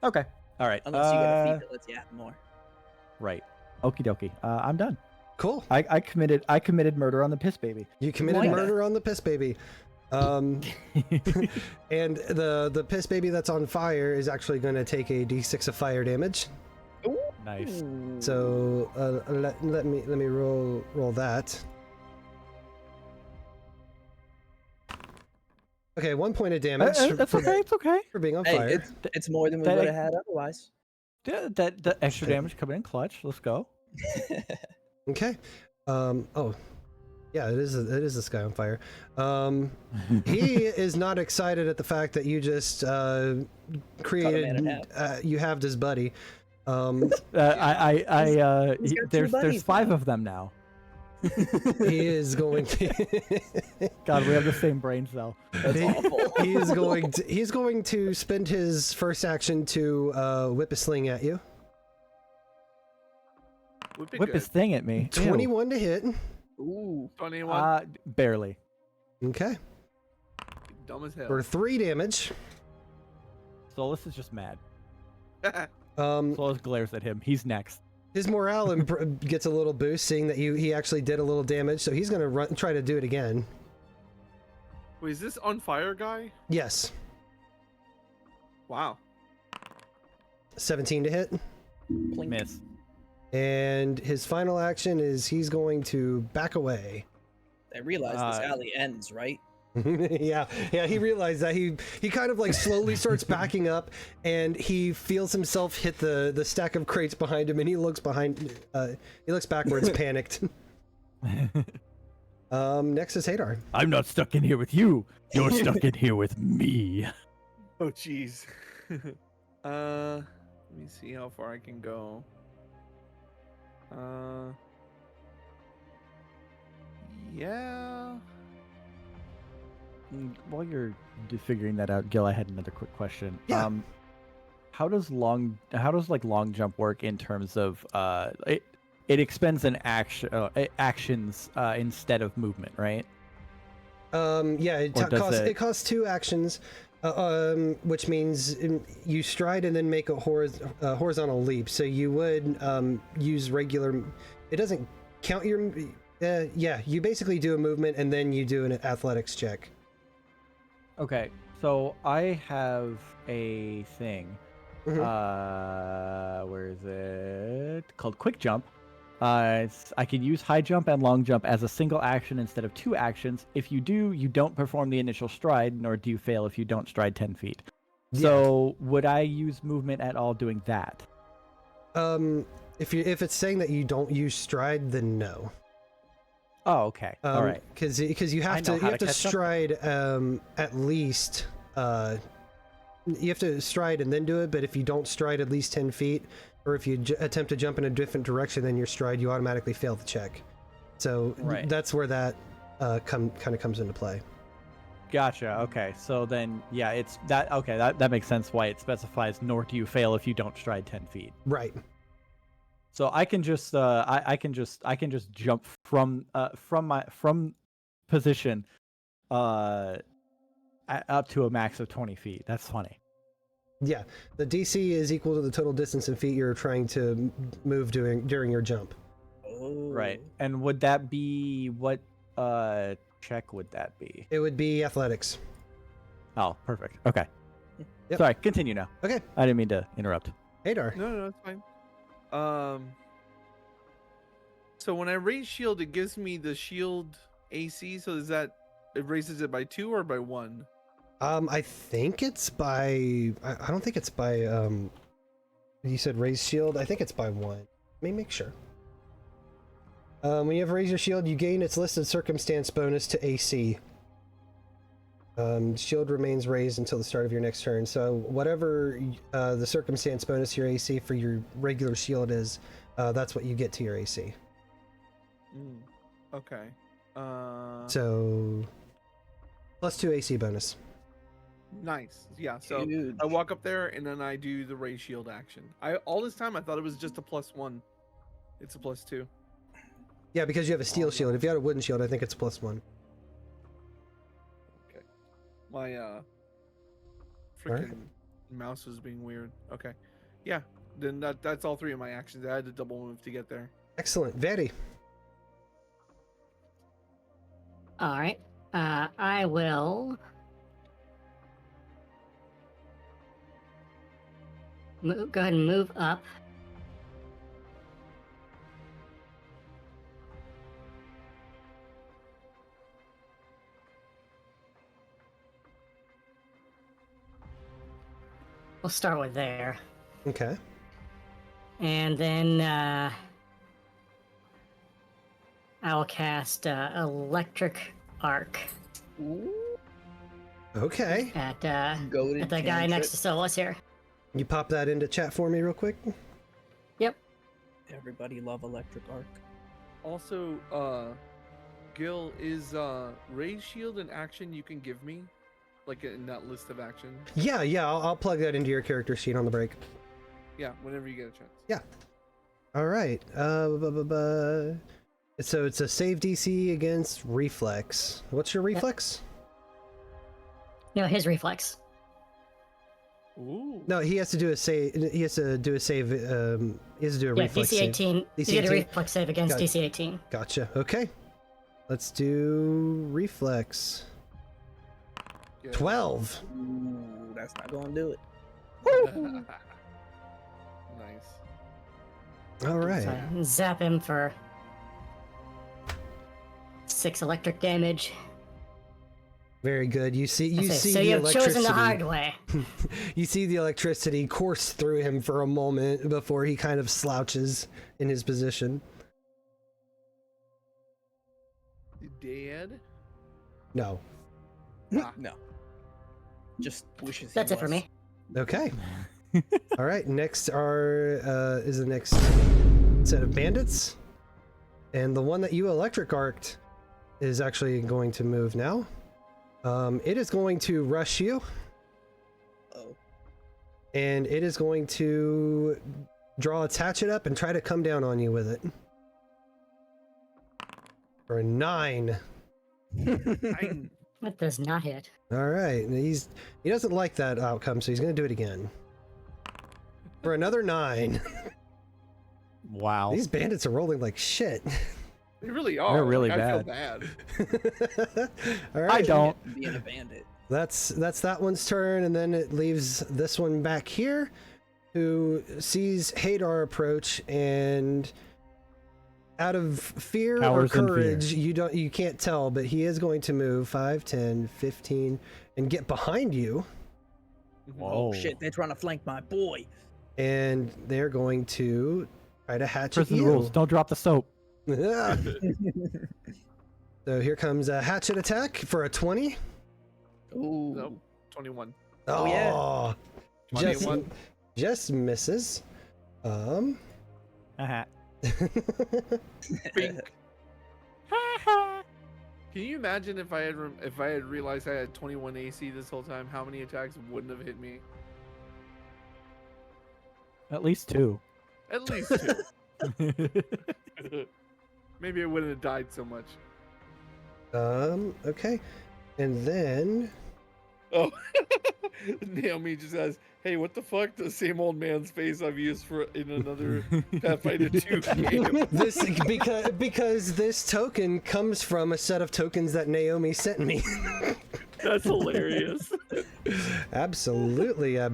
Okay. All right. Unless you get a feat that lets you add more. Right. Okie dokie. I'm done. Cool. I committed murder on the piss baby. You committed Why? murder on the piss baby. And the piss baby that's on fire is actually going to take a d6 of fire damage. Ooh. Nice. So let me roll that. Okay, 1 point of damage. That's okay. It's okay. For being on Hey, fire. it's more than we That- would have had otherwise. That extra damage coming in clutch. Let's go. Okay. Oh, yeah, it is this guy on fire. He is not excited at the fact that you just created. You halved his buddy. He's got two There's buddies 5 now. of them now. He is going to. God, we have the same brain cell. That's awful. He's going to spend his first action to whip a sling at you. Whip his thing at me. 21 to hit. Ooh. 21. Barely. Okay. Dumb as hell. For 3 damage. Solus is just mad. Um, Solus glares at him. He's next. his morale gets a little boost, seeing that he actually did a little damage, so he's gonna try to do it again. Wait, is this on fire guy? Yes. Wow. 17 to hit. Plink. Miss. And his final action is he's going to back away. I realize this alley ends, right? yeah, he realized that he kind of like slowly starts backing up, and he feels himself hit the stack of crates behind him, and he looks backwards, panicked. Next is Hadar. I'm not stuck in here with you. You're stuck in here with me. Oh, jeez. Let me see how far I can go. Yeah. While you're figuring that out, Gil, I had another quick question. Yeah. How does long jump work in terms of it expends an actions instead of movement, right? Yeah, it costs 2 actions, which means you stride and then make a horizontal leap. So you would use regular. It doesn't count your. Yeah, you basically do a movement and then you do an athletics check. Okay, so I have a thing. Mhm. Where is it? Called quick jump. I can use high jump and long jump as a single action instead of 2 actions. If you do, you don't perform the initial stride, nor do you fail if you don't stride 10 feet. So would I use movement at all doing that? If it's saying that you don't use stride, then no. Oh, okay. All right. Because you have to stride at least. You have to stride and then do it, but if you don't stride at least 10 feet, or if you attempt to jump in a different direction than your stride, you automatically fail the check. So that's where that kind of comes into play. Gotcha. Okay. So then, yeah, it's that. Okay, that makes sense. Why it specifies nor do you fail if you don't stride 10 feet. Right. So I can just I can just jump from position up to a max of 20 feet. That's funny. Yeah, the DC is equal to the total distance in feet you're trying to move during your jump. Oh. Right. And would that be what check would that be? It would be athletics. Oh, perfect. Okay. Yep. Sorry, continue now. Okay. I didn't mean to interrupt. Hadar. No, it's fine. So when I raise shield, it gives me the shield AC. So is that it raises it by 2 or by 1? I think it's by. I don't think it's by. You said raise shield. I think it's by 1. Let me make sure. When you have raise your shield, you gain its listed circumstance bonus to AC. Shield remains raised until the start of your next turn. So whatever the circumstance bonus to your AC for your regular shield is, that's what you get to your AC. Okay. So plus 2 AC bonus. Nice. Yeah. So Dude. I walk up there and then I do the raise shield action. All this time I thought it was just a +1. It's a +2. Yeah, because you have a steel shield. If you had a wooden shield, I think it's +1. Okay. My freaking mouse was being weird. Okay. Yeah. Then that's all 3 of my actions. I had to double move to get there. Excellent. Vaeri. All right. I will go ahead and move up We'll start with there. Okay. And then I'll cast Electric Arc Okay. at Goated the guy cantrip. next to Solus here. You pop that into chat for me real quick. Yep. Everybody love electric arc. Also, Gil, is Raise Shield an action you can give me? Like in that list of actions? Yeah, I'll plug that into your character sheet on the break. Yeah, whenever you get a chance. Yeah. All right. So it's a save DC against reflex. What's your reflex? No, his reflex. Ooh. No, he has to do a save. He has to do a save. He has to do a Yeah, reflex DC save. 18. DC You get a 18? reflex save against Got it. DC 18. Gotcha. Okay. Let's do reflex. Yeah. 12. Ooh, that's not gonna do it. Nice. All right. So zap him for 6 electric damage. Very good. You see the So you've chosen the hard electricity. way. You see the electricity course through him for a moment before he kind of slouches in his position. Dead? No. Ah. No. Just wishes. he That's it for was. me. Okay. All right. Next is the next set of bandits, and the one that you electric arced is actually going to move now. It is going to rush you, Oh. and it is going to draw its hatchet up and try to come down on you with it. For a 9. That does not hit. All right. He doesn't like that outcome, so he's going to do it again. For another 9. Wow. These bandits are rolling like shit. They really are. They're really I feel bad. bad. All right. I don't. Being a bandit. That's that one's turn, and then it leaves this one back here, who sees Hadar approach, and out of fear Cowers or in fear. courage, you can't tell, but he is going to move 5, 10, 15, and get behind you, Oh Whoa. shit! They're trying to flank my boy. and they're going to try to hatchet Prison you. rules. Don't drop the soap. So here comes a hatchet attack for a 20. Ooh. Nope. 21. Oh, yeah. Oh, just 21. just misses. Uh-huh. Bink. Can you imagine if I had realized I had 21 AC this whole time, how many attacks wouldn't have hit me? At least 2. At least 2. Maybe I wouldn't have died so much. Okay. And then Oh, Naomi just says, "Hey, what the fuck? The same old man's face I've used for in another Pathfinder 2 game." this because this token comes from a set of tokens that Naomi sent me. That's hilarious. Absolutely. All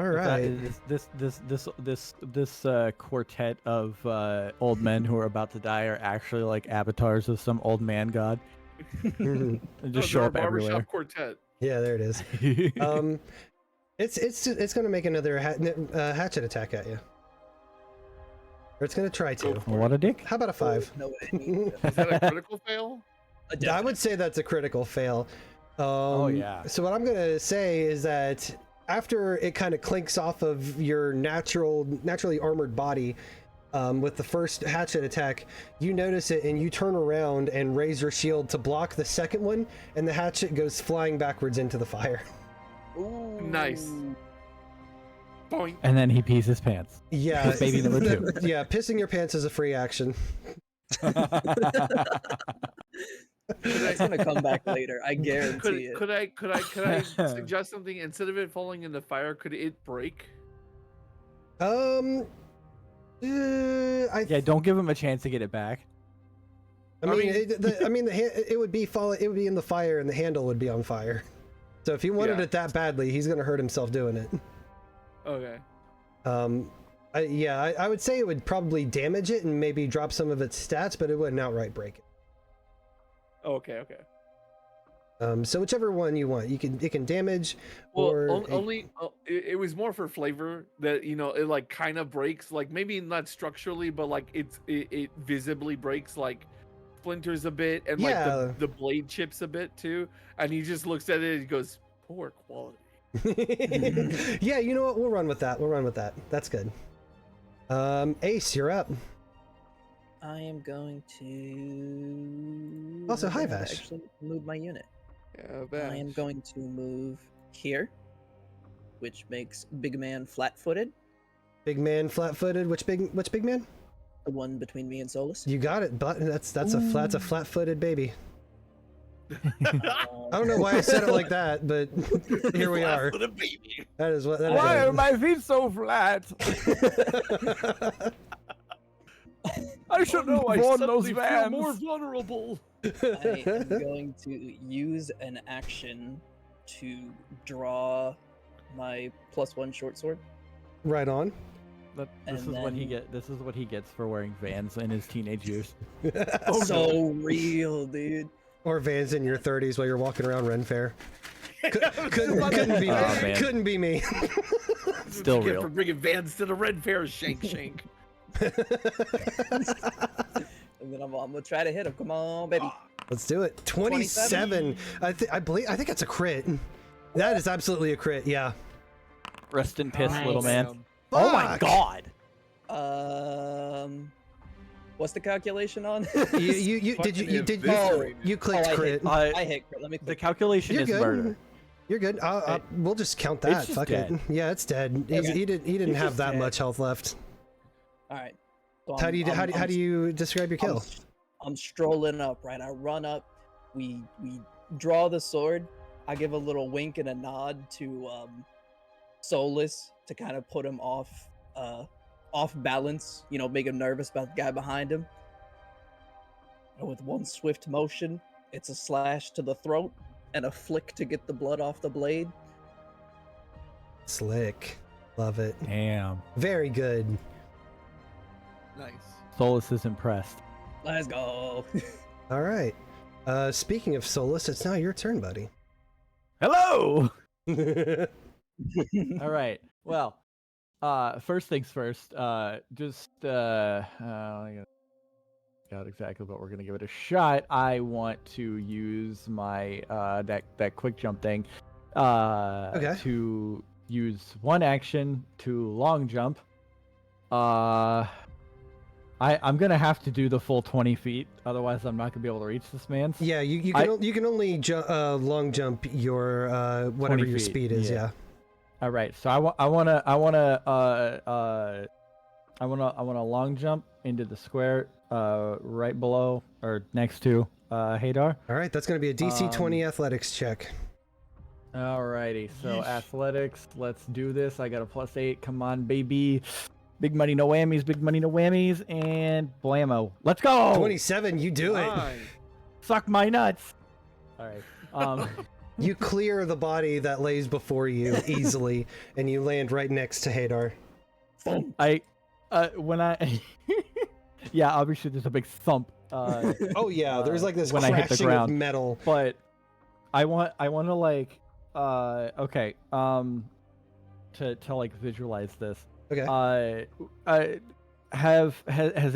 right. This quartet of old men who are about to die are actually like avatars of some old man god. Mhm. They No, just they're show a up barbershop everywhere. quartet. Yeah, there it is. It's going to make another hatchet attack at you, or it's going to try to. Go for What a dick. How about a 5? No, it ain't. Is that a critical fail? I would say that's a critical fail. Oh, yeah. So what I'm gonna say is that after it kind of clinks off of your naturally armored body with the first hatchet attack, you notice it and you turn around and raise your shield to block the second one, and the hatchet goes flying backwards into the fire. Ooh. Nice. Boink. And then he pees his pants. Yeah. Baby number 2. Yeah, pissing your pants is a free action. It's gonna come back later. I guarantee it. Could I suggest something? Instead of it falling in the fire, could it break? Yeah, Don't give him a chance to get it back. I mean, it would be it would be in the fire, and the handle would be on fire. So if he wanted Yeah. it that badly, he's gonna hurt himself doing it. Okay. I would say it would probably damage it and maybe drop some of its stats, but it wouldn't outright break it. Okay. So whichever one you want, it can damage Well, or it was more for flavor that it like kind of breaks, like maybe not structurally, but like it visibly breaks, like splinters a bit, and like Yeah. the blade chips a bit too. And he just looks at it and he goes, "Poor quality." Yeah, you know what? We'll run with that. We'll run with that. That's good. Ace, you're up. I am going to. Also, hi, I'm gonna Vash. Actually, move my unit. Yeah, I am going to move here, which makes big man flat-footed. Big man, flat-footed. Which big man? The one between me and Solus. You got it. But that's a flat-footed baby. I Um, don't know why I said it like that, but here we are. Baby. That is what. That Why is are my feet so flat? I shouldn't have worn those Vans. More vulnerable. I am going to use an action to draw my +1 short sword. Right on. This And is what he then- get. This is what he gets for wearing Vans in his teenage years. So real, dude. Or Vans in your 30s while you're walking around Ren Fair. Couldn't be me. Oh, man. Couldn't be me. Still What you get real. for bringing Vans to the Red Fair, shank. And then I'm gonna try to hit him. Come on, baby. Let's do it. 27. I think that's a crit. That is absolutely a crit. Yeah. Rest in piss, Nice. little man. Oh my Fuck. god. What's the calculation on? You clicked I crit. hit, I hit crit. Let me The click. calculation You're is good. murder. You're good. We'll just count that. just Fuck dead. it. Yeah, it's dead. Okay. He didn't It's have just that dead. much health left. All right. So How do you describe your kill? I'm strolling up, right? I run up. We draw the sword. I give a little wink and a nod to Solus to kind of put him off balance. Make him nervous about the guy behind him. And with one swift motion, it's a slash to the throat and a flick to get the blood off the blade. Slick. Love it. Damn. Very good. Nice. Solus is impressed. Let's go. All right. Speaking of Solus, it's now your turn, buddy. Hello. All right. Well, first things first. Got exactly what we're gonna give it a shot. I want to use my that quick jump thing. Okay. To use one action to long jump. I'm gonna have to do the full 20 feet, otherwise I'm not gonna be able to reach this man. Yeah, you can only long jump your whatever 20 your feet, speed is. yeah. Yeah. All right, so I want to long jump into the square right below or next to Hadar. All right, that's gonna be a DC 20 athletics check. Alrighty, so athletics, let's do this. I got a +8. Come on, baby. Big money, no whammies. Big money, no whammies. And blammo. Let's go. 27. You do it. Nice. Suck my nuts. All right. You clear the body that lays before you easily, and you land right next to Hadar. Yeah, obviously there's a big thump. Oh yeah, there's like this when I hit the crashing of ground. metal. But I want to like, okay, to like visualize this. Okay. Has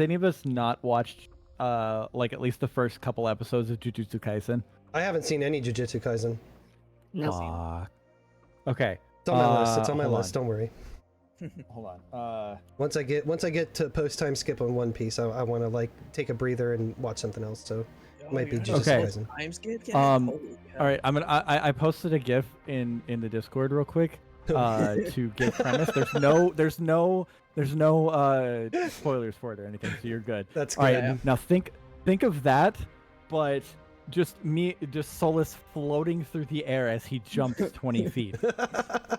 any of us not watched like at least the first couple episodes of Jujutsu Kaisen? I haven't seen any Jujutsu Kaisen. No. Fuck. Okay. It's on my list. It's on my hold list. Don't worry. Hold on. Once I get to post time skip on One Piece, I want to like take a breather and watch something else. So it might be Jujutsu Okay. Kaisen. Time skip. All right. I posted a GIF in the Discord real quick to give premise. There's no spoilers for it or anything, so you're good. That's All good. right. Now think of that, but just Solus floating through the air as he jumps 20 feet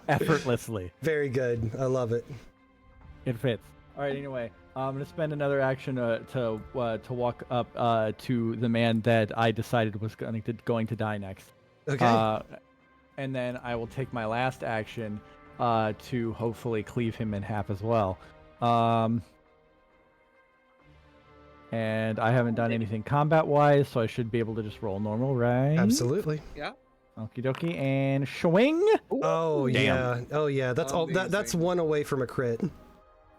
effortlessly. Very good. I love it. It fits. All right. Anyway, I'm gonna spend another action to walk up to the man that I decided was going to die next. Okay. And then I will take my last action to hopefully cleave him in half as well. And I haven't done anything combat-wise, so I should be able to just roll normal, right? Absolutely. Yeah. Okie dokie, and swing. Oh Damn. yeah. Oh yeah. That's all. That's Amazing. one away from a crit.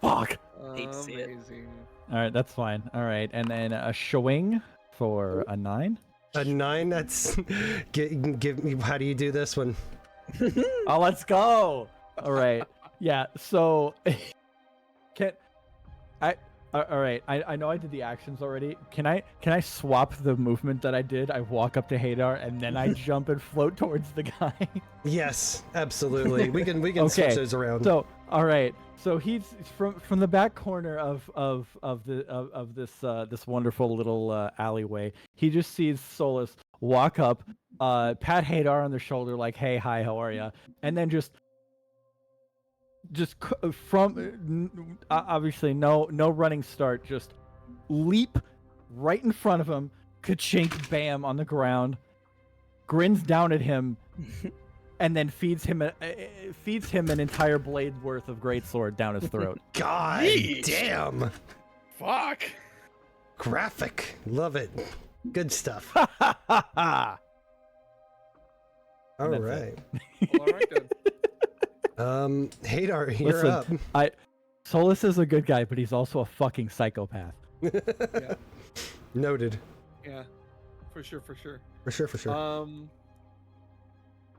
Fuck. Hate to see it. Amazing. All right, that's fine. All right, and then a swing for a 9. A 9. That's. Give me. How do you do this one? Oh, let's go. All right. Yeah. So, all right. I know I did the actions already. Can I swap the movement that I did? I walk up to Hadar and then I jump and float towards the guy. Yes, absolutely. We can Okay, switch those around. So, all right. So he's from the back corner of this wonderful little alleyway. He just sees Solus walk up, pat Hadar on the shoulder like, "Hey, hi, how are ya?" And then just from obviously no running start, just leap right in front of him, ka-chink, bam, on the ground, grins down at him, and then feeds him an entire blade worth of greatsword down his throat. God Yeesh. damn. Fuck. Graphic. Love it. Good stuff. All All That's right. All right then. Hadar, you're up. Solus is a good guy, but he's also a fucking psychopath. Yeah. Noted. Yeah. For sure. For sure.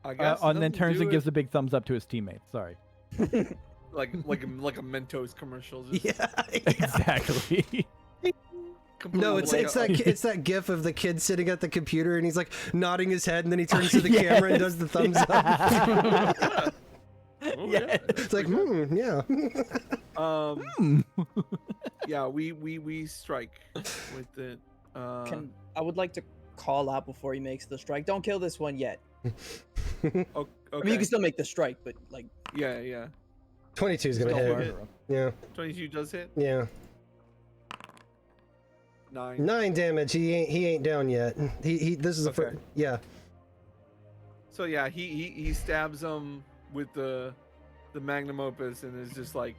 I guess. And then nothing turns to and it. gives a big thumbs up to his teammates. Sorry. like a Mentos commercial. Just Yeah. Exactly. No, it's that gif of the kid sitting at the computer and he's like nodding his head and then he turns to the camera and does the thumbs up. Oh, Yes. It's like, yeah. Yeah, we strike with it. I would like to call out before he makes the strike. Don't kill this one yet. Okay. I mean, you can still make the strike, but like, Yeah. 22 is gonna Don't hit. hit. Yeah. 22 does hit. Yeah. 9. 9 damage. He ain't down yet. He this is the Okay. first. Yeah. So yeah, he stabs him with the magnum opus and is just like,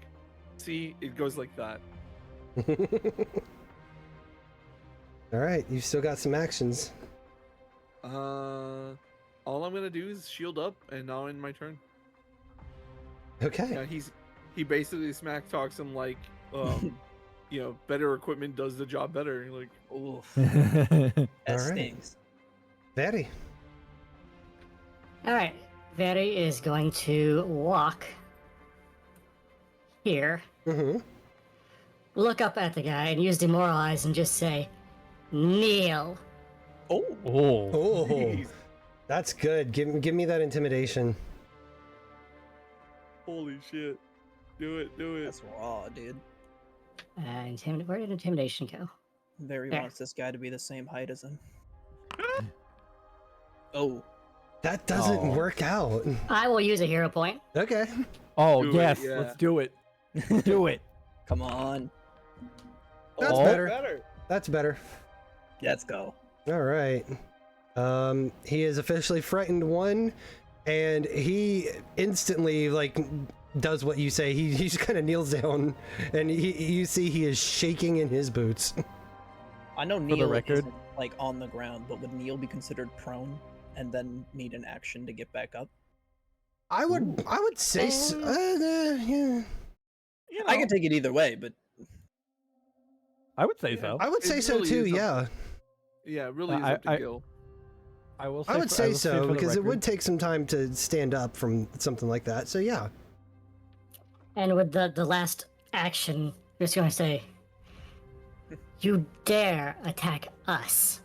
see, it goes like that. All right, you've still got some actions. All I'm gonna do is shield up, and now in my turn. Okay. Yeah, he basically smack talks him like, better equipment does the job better. Like, oof, All that right. stings. Vaeri. All right, Vaeri is going to walk here, Mm-hmm. look up at the guy, and use Demoralize and just say, "Kneel." Oh, Oh, jeez. that's good. Give me that intimidation. Holy shit. Do it. that's raw, dude. Where did intimidation go? Vaeri There. wants this guy to be the same height as him. Oh, That doesn't Oh. work out. I will use a hero point. Okay. Oh Do it, yes, yeah. let's do it. Do it. come on. That's Oh. better. That's better. Let's go. All right. He is officially frightened 1, and he instantly does what you say. He just kind of kneels down, and you see he is shaking in his boots. I know the Neil record- isn't like on the ground, but would Neil be considered prone and then need an action to get back up? I would say so. Yeah. I can take it either way, but I would say Yeah. so. I would say It so really too. is up- Yeah. Yeah, it really is I- up to Gil. I will. Say I would say will so for the because it record. would take some time to stand up from something like that. So yeah. And with the last action, I'm just going to say, "You dare attack us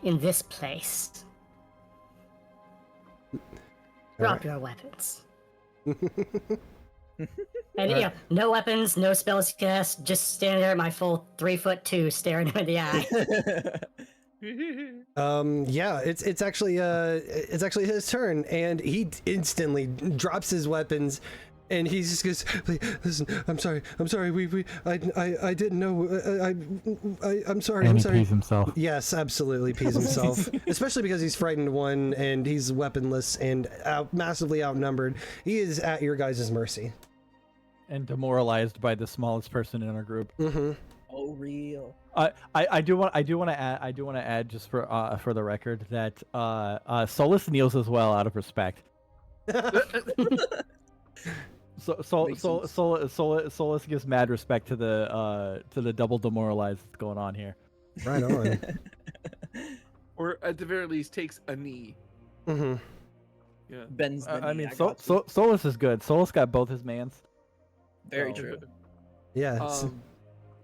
in this place. Drop your weapons." And yeah, no weapons, no spells cast, just standing there at my full 3'2", staring him in the eye. Yeah, it's actually his turn, and he instantly drops his weapons, and he just goes, "Please, listen, I'm sorry, I didn't know, I'm sorry, And I'm he sorry." pees himself. Yes, absolutely pees himself, especially because he's frightened 1 and he's weaponless and massively outnumbered. He is at your guys' mercy. And demoralized by the smallest person in our group. Mm-hmm. so real. I do want to add just for the record that Solus kneels as well out of respect. Solus gives mad respect to the double demoralize that's going on here. Right on. Or at the very least, takes a knee. Mm-hmm. Yeah. Bends the knee. I mean, got you. Solus is good. Solus got both his mans. Very So, true. Yeah.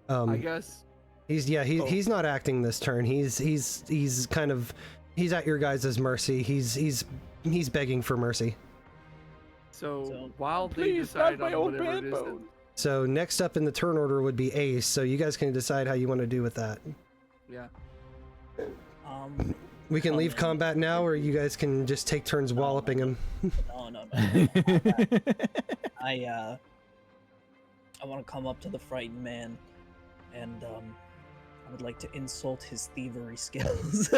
I guess. He's not acting this turn. He's at your guys' mercy. He's begging for mercy. So while they Please, decide not my on old whatever it is, backbone. So next up in the turn order would be Ace. So you guys can decide how you want to do with that. yeah. We can Oh, leave man. combat now, or you guys can just take turns walloping him. No. I want to come up to the frightened man, and I would like to insult his thievery skills.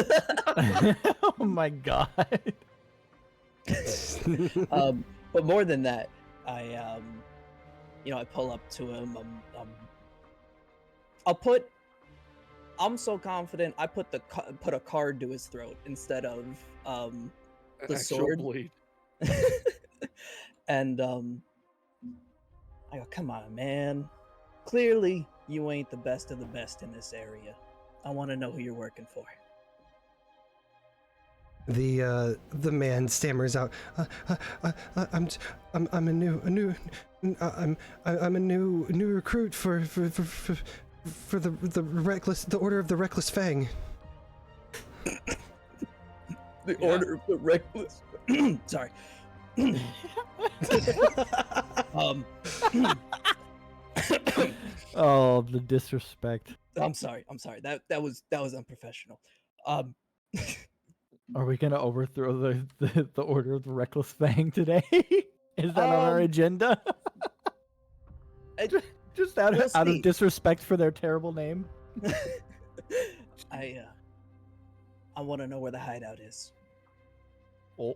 Oh my god. But more than that, I pull up to him. I'm so confident. I put a card to his throat instead of the Actual sword. blade. And I go, come on, man. Clearly, you ain't the best of the best in this area. I want to know who you're working for. The man stammers out. I'm a new recruit for the Order of the Reckless Fang. The Order of the Reckless. Sorry. Oh, the disrespect. I'm sorry. That was unprofessional. Are we gonna overthrow the Order of the Reckless Fang today? Is that on our agenda? Just out we'll of see. disrespect for their terrible name. I want to know where the hideout is. Oh.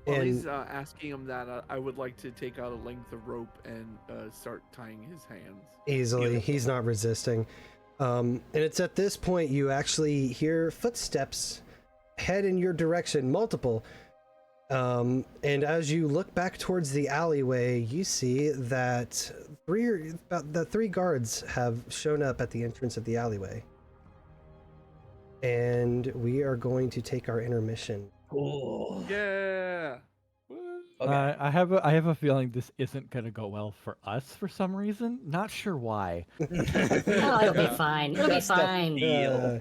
While And- he's asking him that, I would like to take out a length of rope and start tying his hands. Easily. Beautiful. He's not resisting. And it's at this point you actually hear footsteps head in your direction, multiple. And as you look back towards the alleyway, you see that three guards have shown up at the entrance of the alleyway. And we are going to take our intermission. Oh. Yeah. Okay. I have a feeling this isn't gonna go well for us for some reason. Not sure why. Oh, it'll be fine. It'll be That's the fine. deal.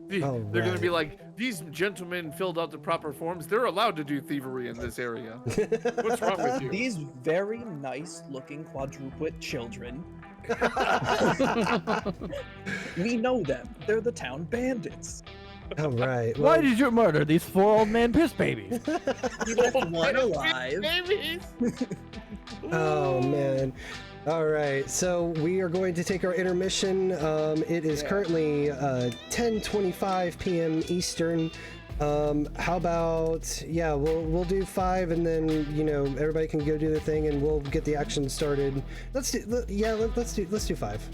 They're All going to right. be like, these gentlemen filled out the proper forms. They're allowed to do thievery in this area. What's wrong with you? These very nice-looking quadruplet children. We know them. They're the town bandits. All right. Why Well, did you murder these 4 old man piss babies? We left one alive. oh man. All right. So we are going to take our intermission. It is currently 10:25 p.m. Eastern. How about we'll do 5 and then everybody can go do their thing and we'll get the action started. Let's do 5.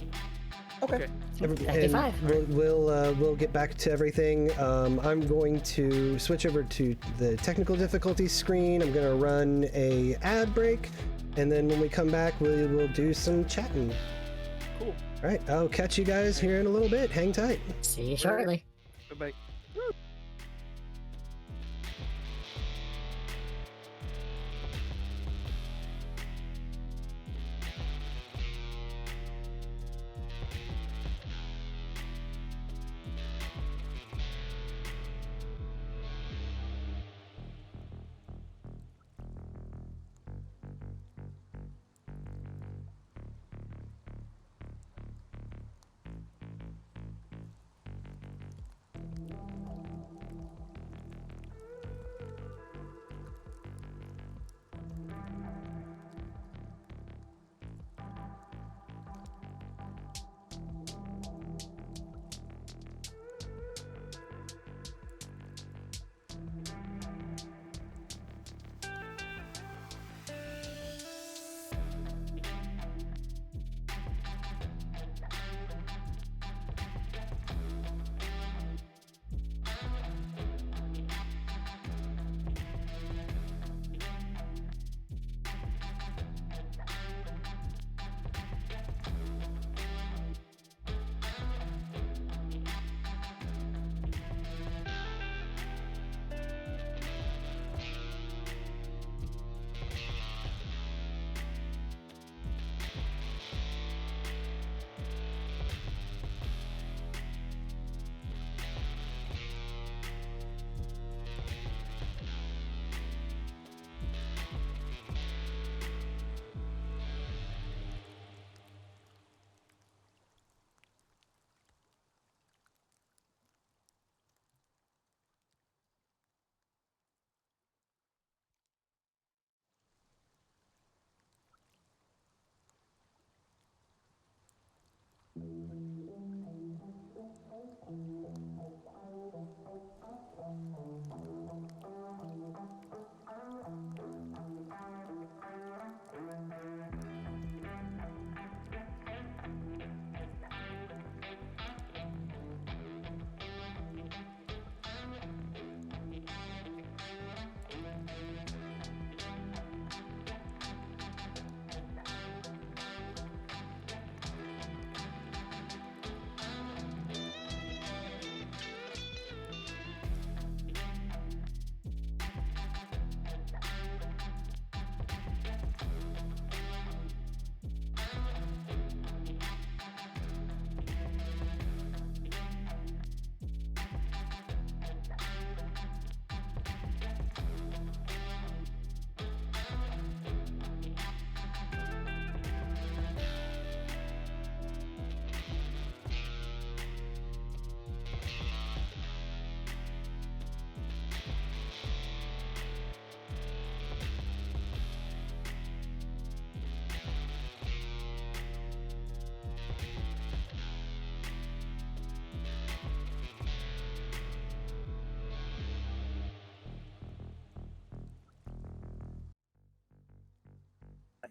Okay. And 55. we'll get back to everything. I'm going to switch over to the technical difficulty screen. I'm going to run a ad break, and then when we come back, we'll do some chatting. Cool. All right, I'll catch you guys here in a little bit. Hang tight. See you shortly. Bye-bye.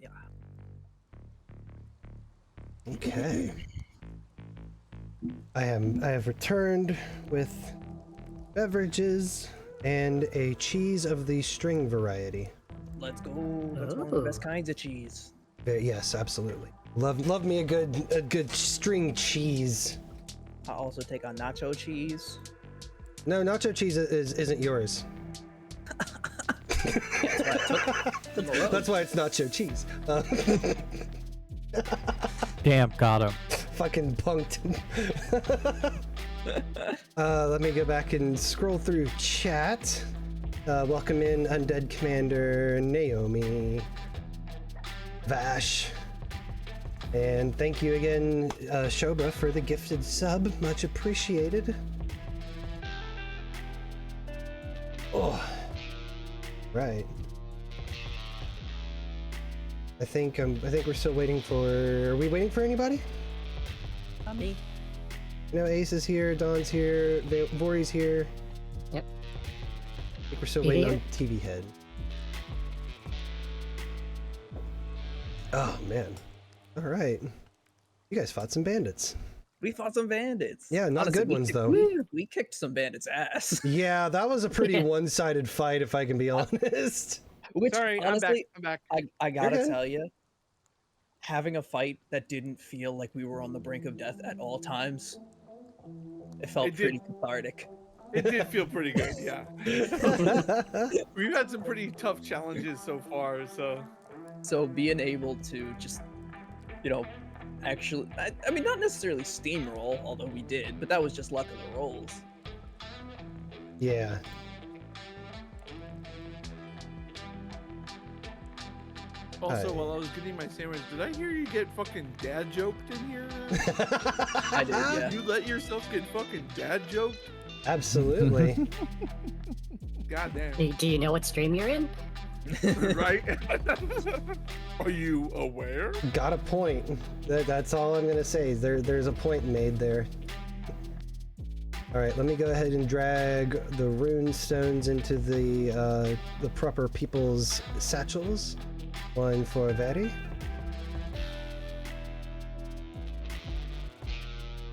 Yeah. Okay. I have returned with beverages and a cheese of the string variety. Let's go. That's one of the best kinds of cheese. Yes, absolutely. Love me a good string cheese. I also take on nacho cheese. No, nacho cheese isn't yours. That's why it's nacho cheese. Damn, got him. Fucking punked. Let me go back and scroll through chat. Welcome in Undead Commander Naomi, Vash, and thank you again, Shobra, for the gifted sub. Much appreciated. Oh, right. I think we're still waiting for. Are we waiting for anybody? Me. No, Ace is here. Dawn's here. Vori's here. Yep. I think we're still waiting on TVHEADD. Oh man. All right. You guys fought some bandits. We fought some bandits. Yeah, not Honestly, good we ones kicked- though. We kicked some bandits' ass. Yeah, that was a pretty one-sided fight, if I can be honest. Which Sorry, honestly, I'm back. I gotta good. tell you, having a fight that didn't feel like we were on the brink of death at all times, it felt It did. pretty cathartic. It did feel pretty good, yeah. We've had some pretty tough challenges so far, so So being able to just, actually, I mean, not necessarily steamroll, although we did, but that was just luck of the rolls. Yeah. also Alright. while I was getting my sandwich, did I hear you get fucking dad joked in here? I did, yeah. You let yourself get fucking dad joked? Absolutely. God damn. Do you know what stream you're in? Right? Are you aware? Got a point. That's all I'm gonna say. There's a point made there. All right, let me go ahead and drag the rune stones into the proper people's satchels. One for Vaeri.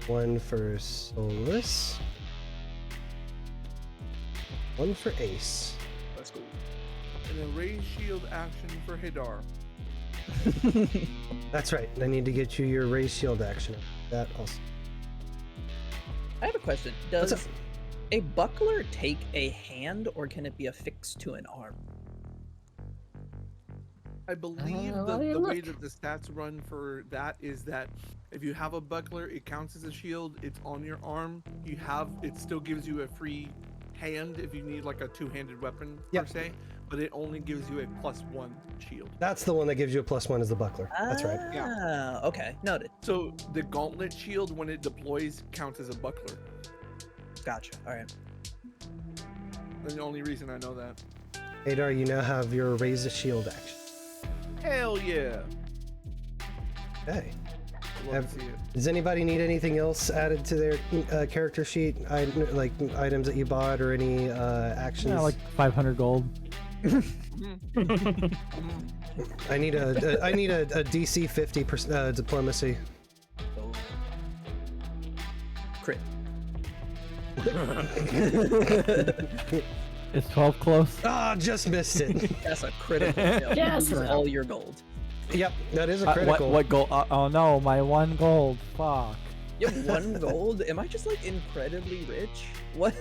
One for Solus. One for Ace. Let's go. And a raise shield action for Hadar. That's right. I need to get you your raise shield action. That also. I have a question. What's Does a buckler take a hand, or can it be affixed to an arm? I believe let me the way look. that the stats run for that is that if you have a buckler, it counts as a shield. It's on your arm. It still gives you a free hand if you need like a two-handed weapon Yep. per se, but it only gives you a +1 shield. That's the one that gives you a +1 as the buckler. That's right. Ah, okay. Noted. So the gauntlet shield, when it deploys, counts as a buckler. Gotcha. All right. That's the only reason I know that. Hadar, you now have your raise a shield action. Hell yeah! Okay. love to see it. Does anybody need anything else added to their character sheet? Like items that you bought or any actions? Yeah, like 500 gold. I need a DC 50 diplomacy. Oh. Crit. Is 12 close? Ah, just missed it. That's a critical fail. Yes, Lose well. all your gold. Yep, that is a critical. What gold? Oh no, my 1 gold. Fuck. You have 1 gold? Am I just like incredibly rich? What?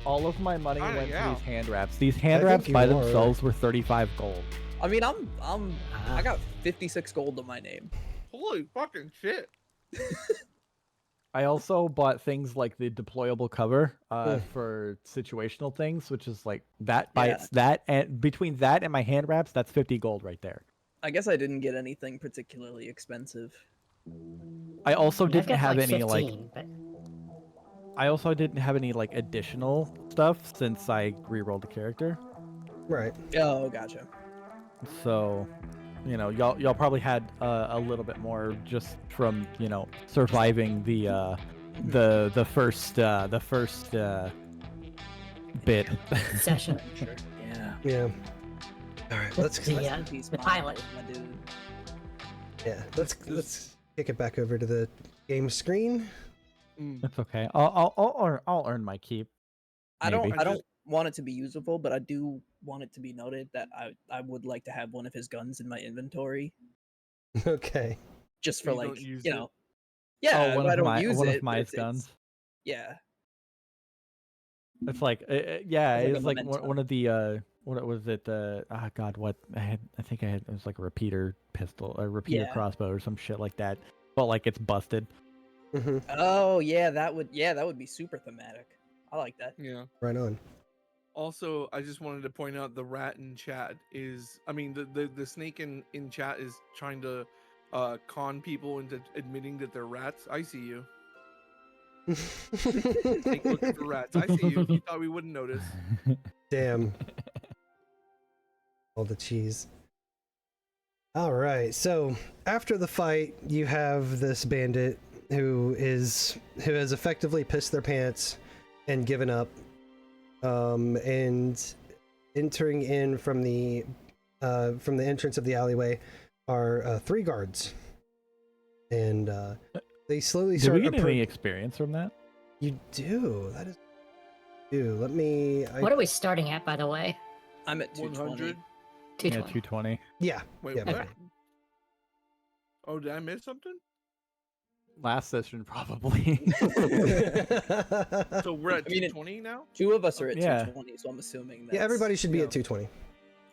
All of my money Kinda, went yeah. to these hand wraps. These hand I think wraps you by are. themselves were 35 gold. I mean, I got 56 gold to my name. Holy fucking shit! I also bought things like the deployable cover for situational things, which is like that by Yeah. that, and between that and my hand wraps, that's 50 gold right there. I guess I didn't get anything particularly expensive. I also I've didn't got have like any 15, like additional stuff since I re-rolled the character. Right. Oh, gotcha. So, y'all probably had a little bit more just from surviving the first bit. session. Sure. Yeah. Yeah. All right. Let's The pilot. My dude. let's kick it back over to the game screen. That's okay. I'll earn my keep. I don't Maybe. want it to be usable, but I do want it to be noted that I would like to have one of his guns in my inventory Okay. just for You like don't use you it? know. Yeah, one I of don't my use one it. of my but it's- guns. Yeah. It's like As like it's a like memento. one of the what was it? God, what I think I had it was like a repeater pistol, a repeater Yeah. crossbow, or some shit like that. But like it's busted. Hmm. Oh yeah, that would be super thematic. I like that. Yeah. Right on. Also, I just wanted to point out the rat in chat is, I mean, the snake in chat is trying to con people into admitting that they're rats. I see you. Snake looking for rats. I see you. You thought we wouldn't notice. Damn. All the cheese. All right. So after the fight, you have this bandit who has effectively pissed their pants and given up. And entering in from the entrance of the alleyway are 3 guards, and they slowly Did start. we get any experience from that? You do. That is. Do let me. What are we starting at, by the way? I'm at 220. 100. Yeah, 220. 220. Yeah. Wait, Yeah, what? okay. Oh, did I miss something? Last session probably. So we're at I mean, 220 now? 2 of us are at Yeah. 220, so I'm assuming Yeah. Everybody should be yeah. at 220.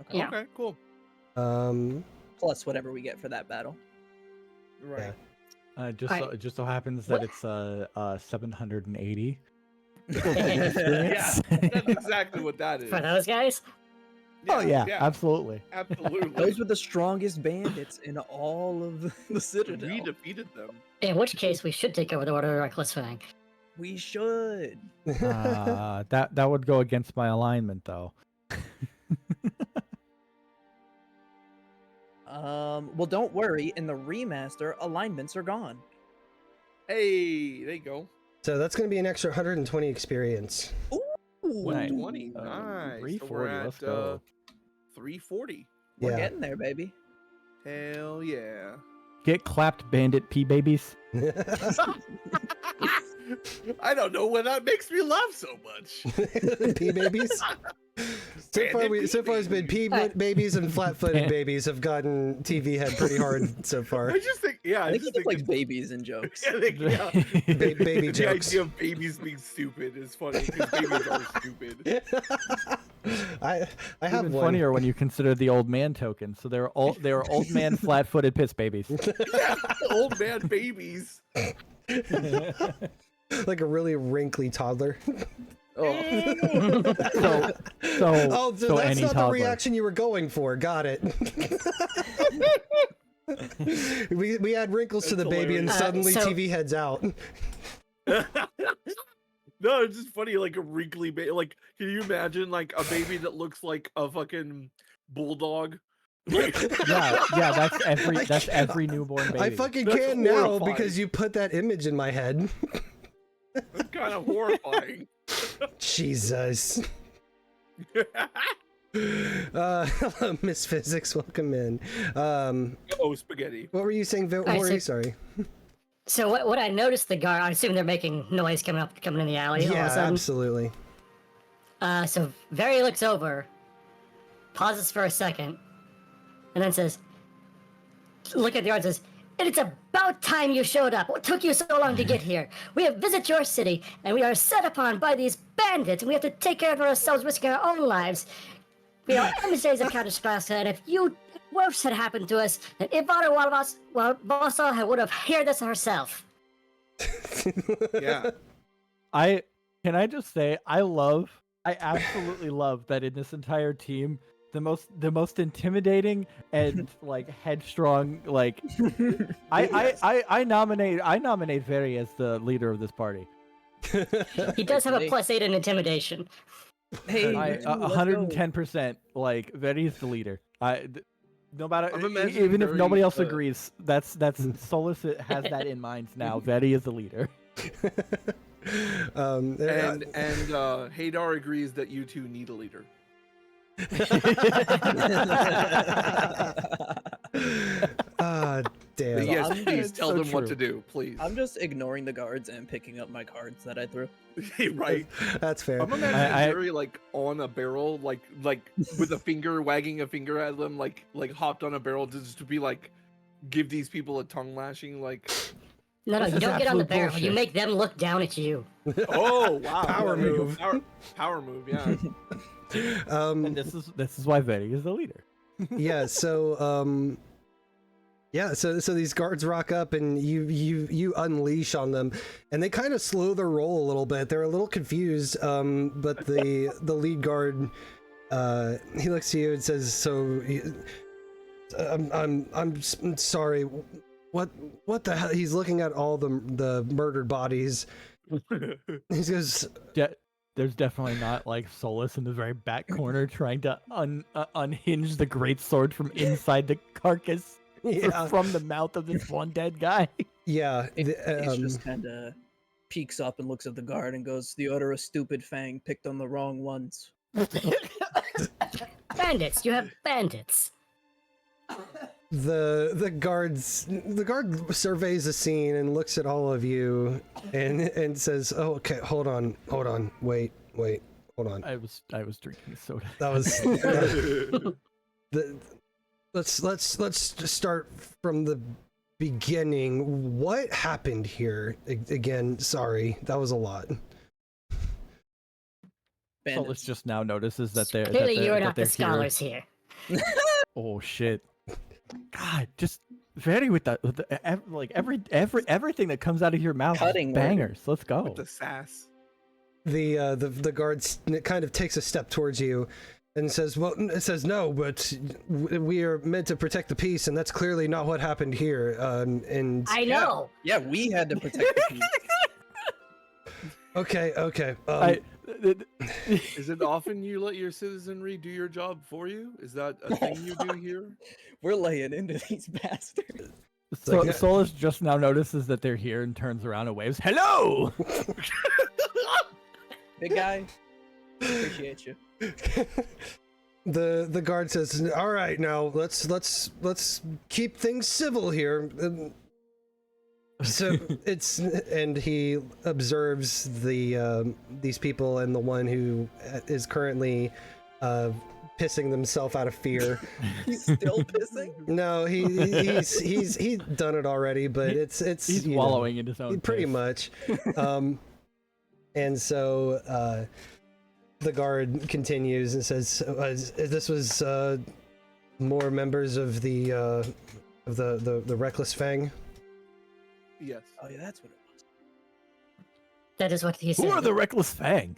Okay. Yeah. Okay, cool. Plus whatever we get for that battle. Right. Just so happens that What? it's 780. Yeah, experience. that's exactly what that is. For those guys? Oh yeah, absolutely. absolutely. Those were the strongest bandits in all of the Citadel. We defeated them. In which case, we should take over the Order of Reckless Fang. We should. That would go against my alignment though. Well, don't worry. In the remaster, alignments are gone. Hey, there you go. So that's going to be an extra 120 experience. Ooh. 120. Uh, Nice. 340, So we're at let's go. 340. We're Yeah. getting there, baby. Hell yeah. Get clapped, bandit pea babies. I don't know why that makes me laugh so much. Pea babies. So far it's been pea babies and flat-footed babies have gotten TV head pretty hard so far. I just think, yeah, I think just it's like it's- babies and jokes. yeah. Baby The jokes. idea of babies being stupid is funny because babies are stupid. I have Even one. funnier when you consider the old man token. So they were old man flat-footed piss babies. Yeah, old man babies. Like a really wrinkly toddler. Oh. So Oh, so so that's any not the toddler. reaction you were going for. Got it. we add wrinkles to That's the baby and hilarious. suddenly So- TV heads out. No, it's just funny, like a wrinkly baby. Like, can you imagine like a baby that looks like a fucking bulldog, Yeah, that's every newborn baby. I fucking That's can now horrifying. because you put that image in my head. That's kind of horrifying. Jesus. Hello, Miss Physics. Welcome in. Oh, spaghetti. What were you saying, I Vori? said- Sorry. So what I noticed the guard. I assume they're making noise coming in the alley. all of Yeah, a sudden. absolutely. So Vaeri looks over, pauses for a second, and then says, "Look at the guard." And says, "It's about time you showed up. What took you so long to get here? We have visited your city, and we are set upon by these bandits, and we have to take care of ourselves, risking our own lives. We are emissaries of Countess Strauss, and if worse had happened to us, then Ivana Vossa would have heard this herself." Yeah. Can I just say I absolutely love that in this entire team the most intimidating and like headstrong like I nominate Vaeri as the leader of this party. He does have a Hey. +8 in intimidation. Hey, I let's go. 110% like Vaeri's the leader. No matter I'm imagining even if Vaeri, nobody else agrees, that's Solus has that in mind now. Vaeri is the leader. And Hadar agrees that you two need a leader. Damn. But yes, I'm- please it's tell so them what true. to do, please. I'm just ignoring the guards and picking up my cards that I threw. Right. That's fair. I'm imagining I- Jerry like on a barrel, like with a finger wagging a finger at them, like hopped on a barrel just to be like, give these people a tongue lashing, like. No, This you is don't get on the absolute barrel. You bullshit. make them look down at you. Oh wow! Power There you go. move. Power move. Yeah. And this is why Vaeri is the leader. Yeah, so so these guards rock up and you unleash on them, and they kind of slow their roll a little bit. They're a little confused, but the lead guard he looks at you and says, "So, I'm sorry. What the hell?" He's looking at all the murdered bodies. He goes, There's definitely not like Solus in the very back corner trying to unhinge the great sword from inside the carcass "Yeah, from the mouth of this one dead guy. yeah." He just kind of peeks up and looks at the guard and goes, "The order of stupid Fang picked on the wrong ones." Bandits. You have bandits. The guard surveys the scene and looks at all of you and says, "Oh, okay, hold on, wait, hold on. I was drinking soda. That was let's just start from the beginning. What happened here? Again, sorry, that was a lot." Solus Bandits. just now notices that they're Clearly, you're that not the they're here. scholars here. Oh shit! God, just Vaeri with like everything that comes out of your mouth. is Cutting word. bangers. Let's go. With the sass. The guard kind of takes a step towards you and says, "Well, it says no, but we are meant to protect the peace, and that's clearly not what happened here." And I know. Yeah, we had to protect the peace. okay. Is it often you let your citizenry do your job for you? Is that a thing you do here? We're laying into these bastards. So like- Solus just now notices that they're here and turns around and waves, "Hello!" Big guy, appreciate you. The guard says, "All right, now let's keep things civil here." So and he observes these people and the one who is currently pissing themselves out of fear. He's still pissing? No, he's done it already, but it's He's you know, wallowing in his own. pretty piss. much. And so the guard continues and says, "This was more members of the Reckless Fang." Yes. Oh yeah, that's what it was. That is what he said. Who are the Reckless Fang?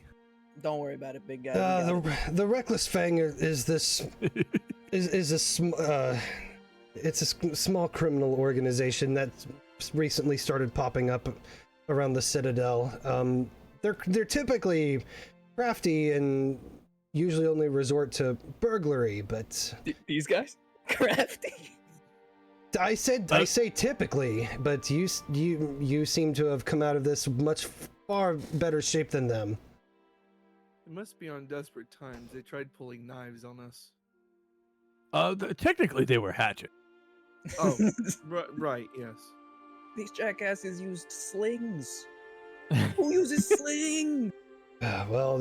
Don't worry about it, big guy. We got it. The Reckless Fang is it's a small criminal organization that's recently started popping up around the Citadel. They're typically crafty and usually only resort to burglary, but These guys? Crafty. I say typically, but you seem to have come out of this much far better shape than them. It must be on desperate times. They tried pulling knives on us. Technically they were hatchet. Oh, right, yes. These jackasses used slings. Who uses slings? Well,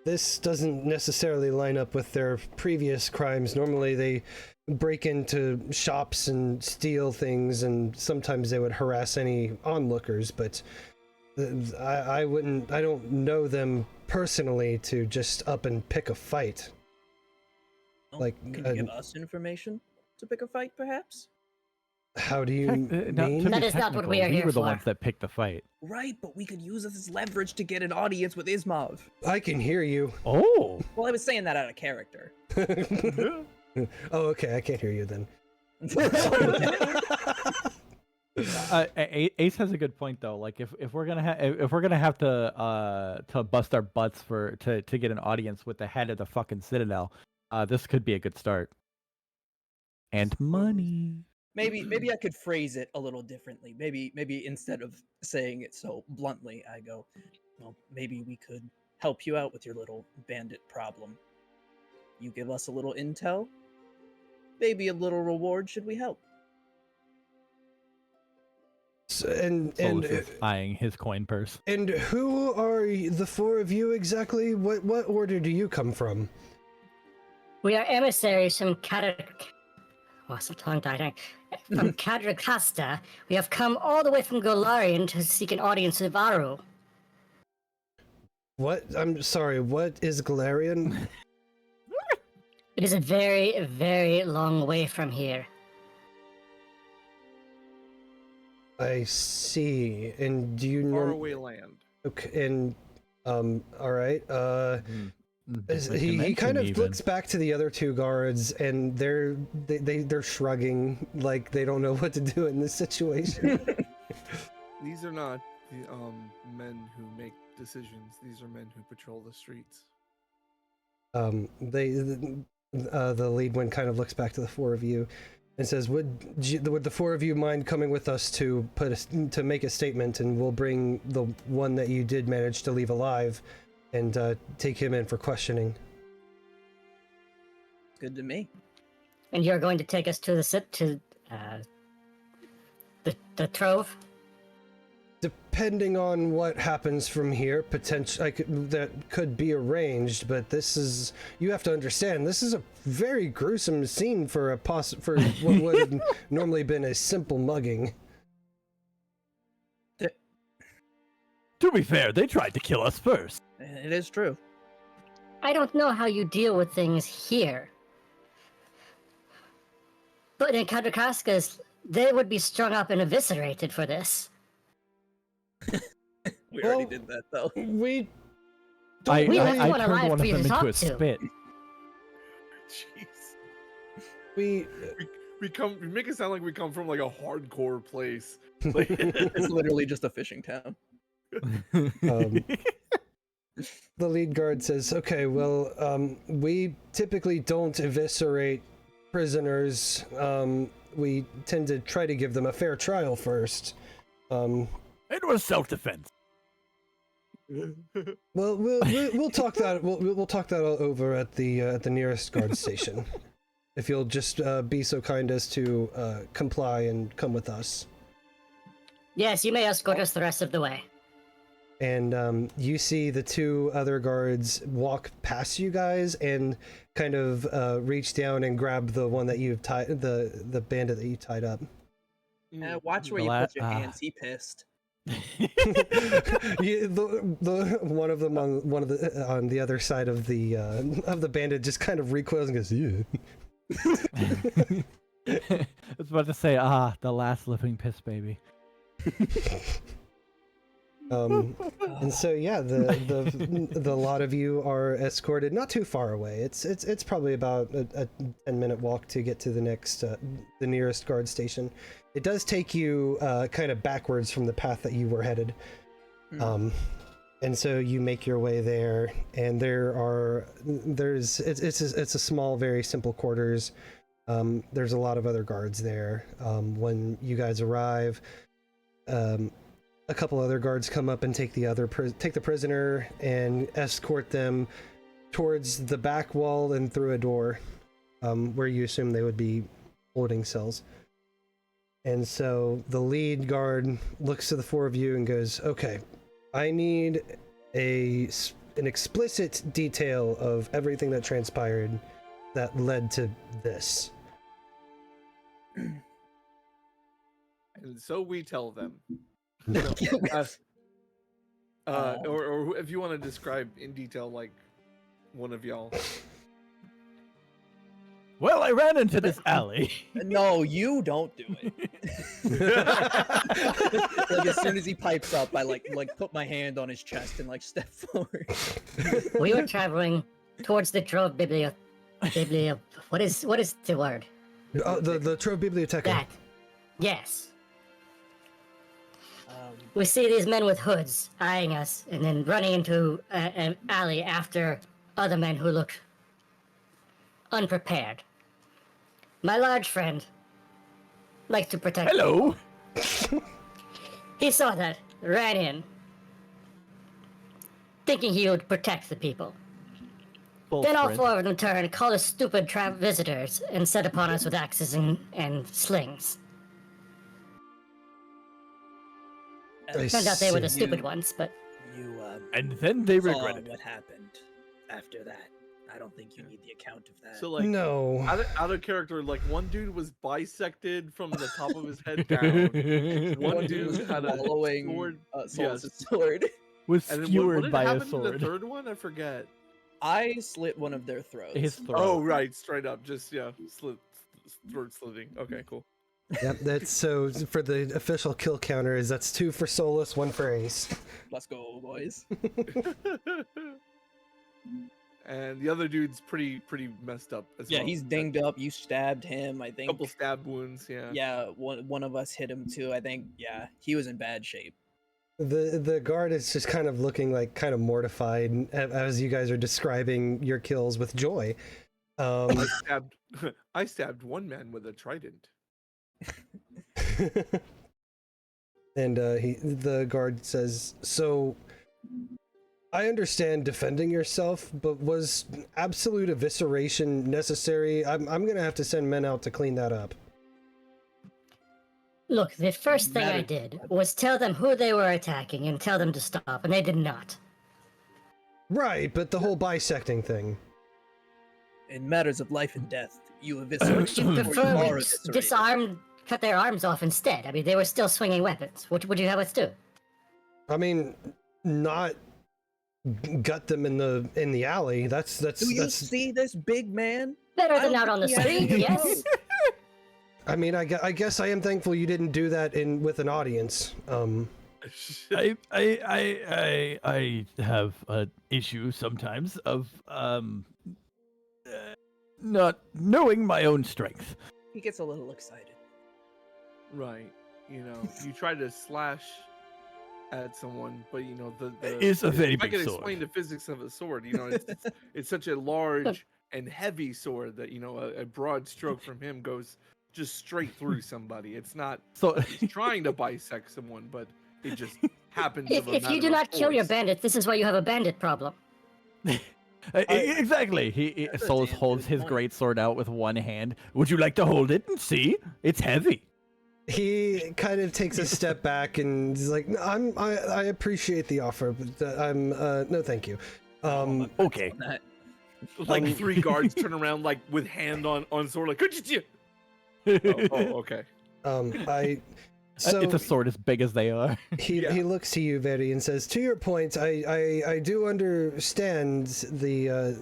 this doesn't necessarily line up with their previous crimes. Normally they break into shops and steal things, and sometimes they would harass any onlookers, but I don't know them personally to just up and pick a fight. Well, Like, can you give us information to pick a fight, perhaps? How do you mean? That is not what we are We here were the for. ones that picked the fight. Right, but we could use this as leverage to get an audience with Ismav. I can hear you. Oh. Well, I was saying that out of character. Oh, okay, I can't hear you then. Ace has a good point though. Like if we're gonna have to bust our butts to get an audience with the head of the fucking Citadel, this could be a good start. And money. Maybe I could phrase it a little differently. Maybe instead of saying it so bluntly, I go, well, maybe we could help you out with your little bandit problem. You give us a little intel, maybe a little reward should we help. And Solus is eyeing his coin purse. And who are the four of you exactly? What order do you come from? We are emissaries from some tongue tied. From Kadrakasta. We have come all the way from Golarion to seek an audience with Varu. What? I'm sorry, what is Golarion? It is a very, very long way from here. I see. And do you know? Faraway land. Okay, and all right. He kind of looks back to the other two guards, and they're shrugging like they don't know what to do in this situation. These are not the men who make decisions. These are men who patrol the streets. The lead one kind of looks back to the four of you and says, would the four of you mind coming with us to make a statement, and we'll bring the one that you did manage to leave alive and take him in for questioning. Good to me. And you're going to take us to the Trove? Depending on what happens from here, that could be arranged, but you have to understand, this is a very gruesome scene for for what would have normally been a simple mugging. To be fair, they tried to kill us first. It is true. I don't know how you deal with things here. But in Kadrakaska's, they would be strung up and eviscerated for this. We already did that, though. We I left one turned alive one for of you them to into talk a to. spit. Jeez. we We make it sound like we come from like a hardcore place. It's literally just a fishing town. The lead guard says, okay, well, we typically don't eviscerate prisoners. We tend to try to give them a fair trial first. It was self-defense. Well, we'll talk that we'll talk that all over at the nearest guard station. If you'll just be so kind as to comply and come with us. Yes, you may escort us the rest of the way. And you see the two other guards walk past you guys and kind of reach down and grab the one that you've tied, the bandit that you tied up. Watch where you put your hands. He pissed. The one of them on the other side of the bandit just kind of recoils and goes, yeah. I was about to say, the last living piss baby. And so yeah, the lot of you are escorted not too far away. It's probably about a 10-minute walk to get to the nearest guard station. It does take you kind of backwards from the path that you were headed. And so you make your way there, and it's a small, very simple quarters. There's a lot of other guards there. When you guys arrive, a couple other guards come up and take the prisoner and escort them towards the back wall and through a door, where you assume they would be holding cells. And so the lead guard looks to the four of you and goes, "Okay, I need an explicit detail of everything that transpired that led to this." And so we tell them. Or if you want to describe in detail, like one of y'all. Well, I ran into this alley. No, you don't do it. Like as soon as he pipes up, I like put my hand on his chest and like step forward. We were traveling towards the Trove what is the word? The Trove Bibliotheca. That. Yes. We see these men with hoods eyeing us and then running into an alley after other men who looked unprepared. My large friend likes to protect. Hello. He saw that, ran in, thinking he would protect the people. Full Then all sprint. four of them turned, called us stupid visitors, and set upon us with axes and slings. Turned out they were the stupid ones, but You And then they saw regretted it. what happened after that. I don't think you need the account of that. So like No. out of character, like one dude was bisected from the top of his head down. One dude had a swallowing sword. Solus' sword. Was And then what skewered did by a happen to sword. the third one? I forget. I slit one of their throats. His throat. Oh right, straight up, just throat slitting. Okay, cool. Yep, that's so for the official kill counter is that's 2 for Solus, 1 for Ace. Let's go, boys. And the other dude's pretty messed up as Yeah, well. he's dinged up. You stabbed him, I think. Couple stab wounds, yeah. Yeah, one of us hit him too. I think. Yeah, he was in bad shape. The guard is just kind of looking like kind of mortified as you guys are describing your kills with joy. I stabbed one man with a trident. And the guard says, "So I understand defending yourself, but was absolute evisceration necessary? I'm gonna have to send men out to clean that up." look, the first thing I did was tell them who they were attacking and tell them to stop, and they did not. Right, but the whole bisecting thing. In matters of life and death, you eviscerate. You or you prefer are we eviscerated. disarm, cut their arms off instead. I mean, they were still swinging weapons. What would you have us do? I mean, not gut them in the alley. That's Do you see this big man? Better I than don't out on the think he has street, any yes. clothes. I mean, I guess I am thankful you didn't do that with an audience. I have an issue sometimes of not knowing my own strength. He gets a little excited. Right. You know, you try to slash at someone, but you know the It's a very if I big can sword. explain the physics of a sword. You know, it's such a large and heavy sword that you know a broad stroke from him goes just straight through somebody. It's not So he's trying to bisect someone, but it just happens. If you do not kill your bandits, this is why you have a bandit problem. exactly. That's a Solus damn holds good his point. great sword out with one hand. Would you like to hold it and see? It's heavy. He kind of takes a step back and he's like, "No, I appreciate the offer, but I'm no, thank you." Okay. That- Like three guards turn around like with hand on sword, like could you? Okay. So It's a sword as big as they are. he looks to you, Vaeri, and says, "To your point, I do understand the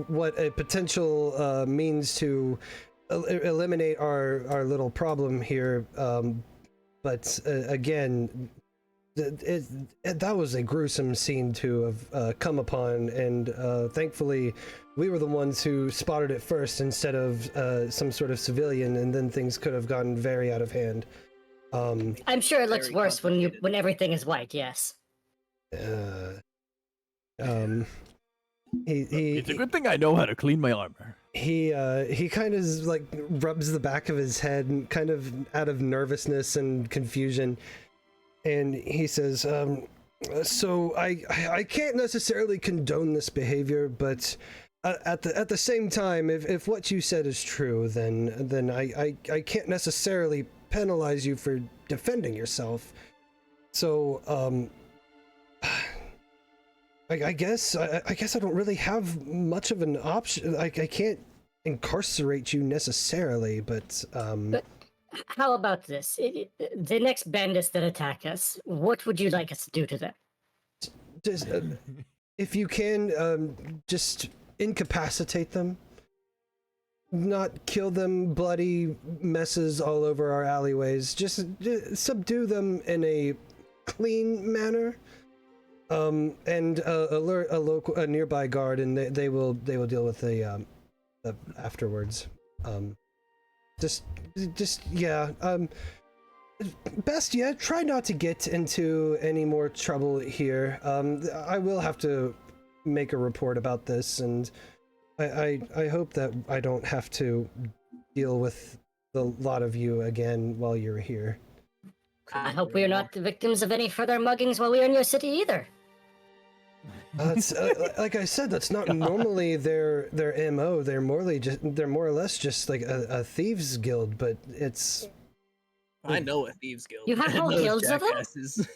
what a potential means to eliminate our little problem here, but again, that was a gruesome scene to have come upon, and thankfully we were the ones who spotted it first instead of some sort of civilian, and then things could have gotten very out of hand." I'm sure it looks Very worse when complicated. everything is white. Yes. It's a good thing I know how to clean my armor. He kind of like rubs the back of his head, kind of out of nervousness and confusion, and he says, "So I can't necessarily condone this behavior, but at the same time, if what you said is true, then I can't necessarily penalize you for defending yourself. So I guess I don't really have much of an option. I can't incarcerate you necessarily, but how about this? The next bandits that attack us, what would you like us to do to them? just if you can, just incapacitate them, not kill them, bloody messes all over our alleyways. Just subdue them in a clean manner. And alert a nearby guard, and they will deal with the afterwards. Yeah. Best yet, try not to get into any more trouble here. I will have to make a report about this, and I hope that I don't have to deal with the lot of you again while you're here. I hope we are not the victims of any further muggings while we are in your city either. That's like I said, that's not normally their MO. They're more or less just like a thieves guild, but it's. I know a thieves guild. You have whole Those guilds of them? jackasses.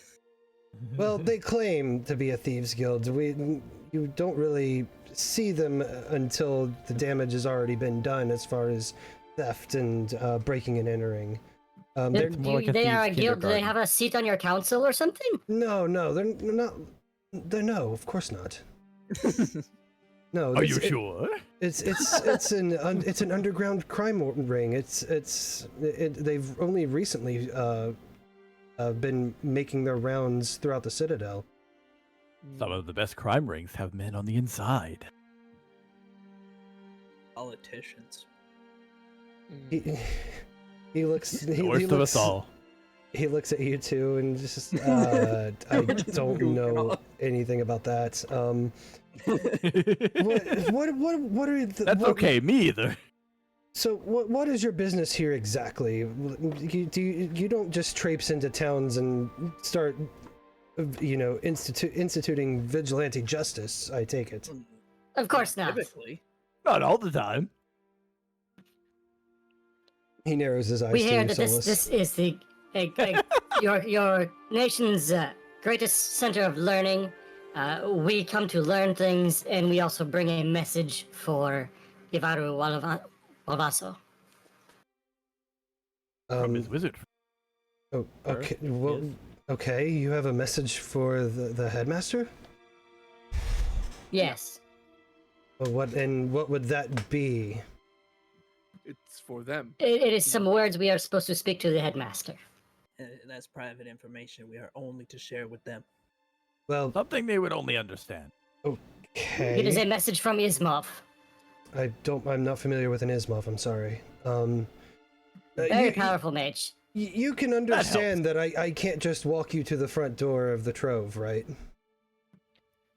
Well, they claim to be a thieves guild. You don't really see them until the damage has already been done, as far as theft and breaking and entering. They're more like a they are a thieves' guild. Do they kindergarten. have a seat on your council or something? No, they're not. No, of course not. No. Are you sure? It's an underground crime ring. They've only recently been making their rounds throughout the Citadel. Some of the best crime rings have men on the inside. Politicians. He looks. The worst of us all. He looks at you two and just, I don't know anything about that. What are the... That's okay, me either. So what is your business here exactly? You don't just traipse into towns and start, instituting vigilante justice, I take it. Of course not. Typically. Not all the time. He narrows his eyes We to hear you, that Solus. this is the your nation's greatest center of learning. We come to learn things, and we also bring a message for Ivaru Walvaso. From his wizard. Oh, okay. Well, okay. You have a message for the headmaster? Yes. Well, what would that be? It's for them. It is some words we are supposed to speak to the headmaster. That's private information. We are only to share with them. Well, Something they would only understand. okay. It is a message from Ismov. I'm not familiar with an Ismov, I'm sorry. Very powerful mage. You can understand that I can't just walk you to the front door of the Trove, right?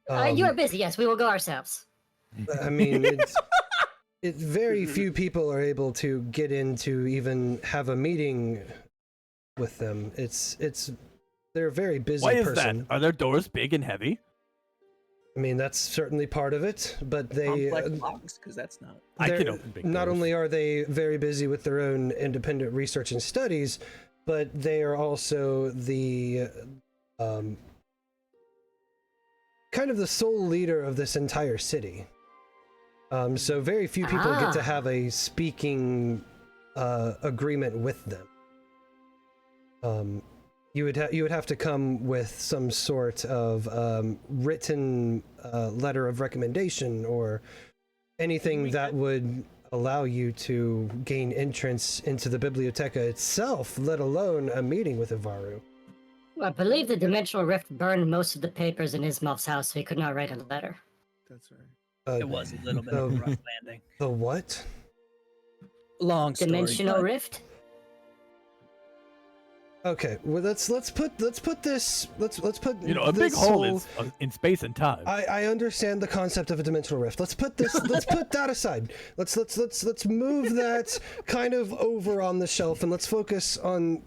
You are busy, yes, we will go ourselves. I mean, it's very few people are able to get in to even have a meeting with them. They're a very busy Why is person. that? Are their doors big and heavy? I mean, that's certainly part of it, but they Complex locks, because that's not. I can they're- open big not doors. only are they very busy with their own independent research and studies, but they are also the kind of the sole leader of this entire city. So very few people get to have a speaking agreement with them. You would have to come with some sort of written letter of recommendation or anything that would allow you to gain entrance into the Biblioteca itself, let alone a meeting with Ivaru. I believe the Dimensional Rift burned most of the papers in Ismov's house, so he could not write a letter. That's right. It was a little bit of a rough landing. The what? Long story. Dimensional but Rift? Okay, well let's put this You know, a this big hole whole- is in space and time. I understand the concept of a dimensional rift. Let's put that aside. Let's move that kind of over on the shelf and let's focus on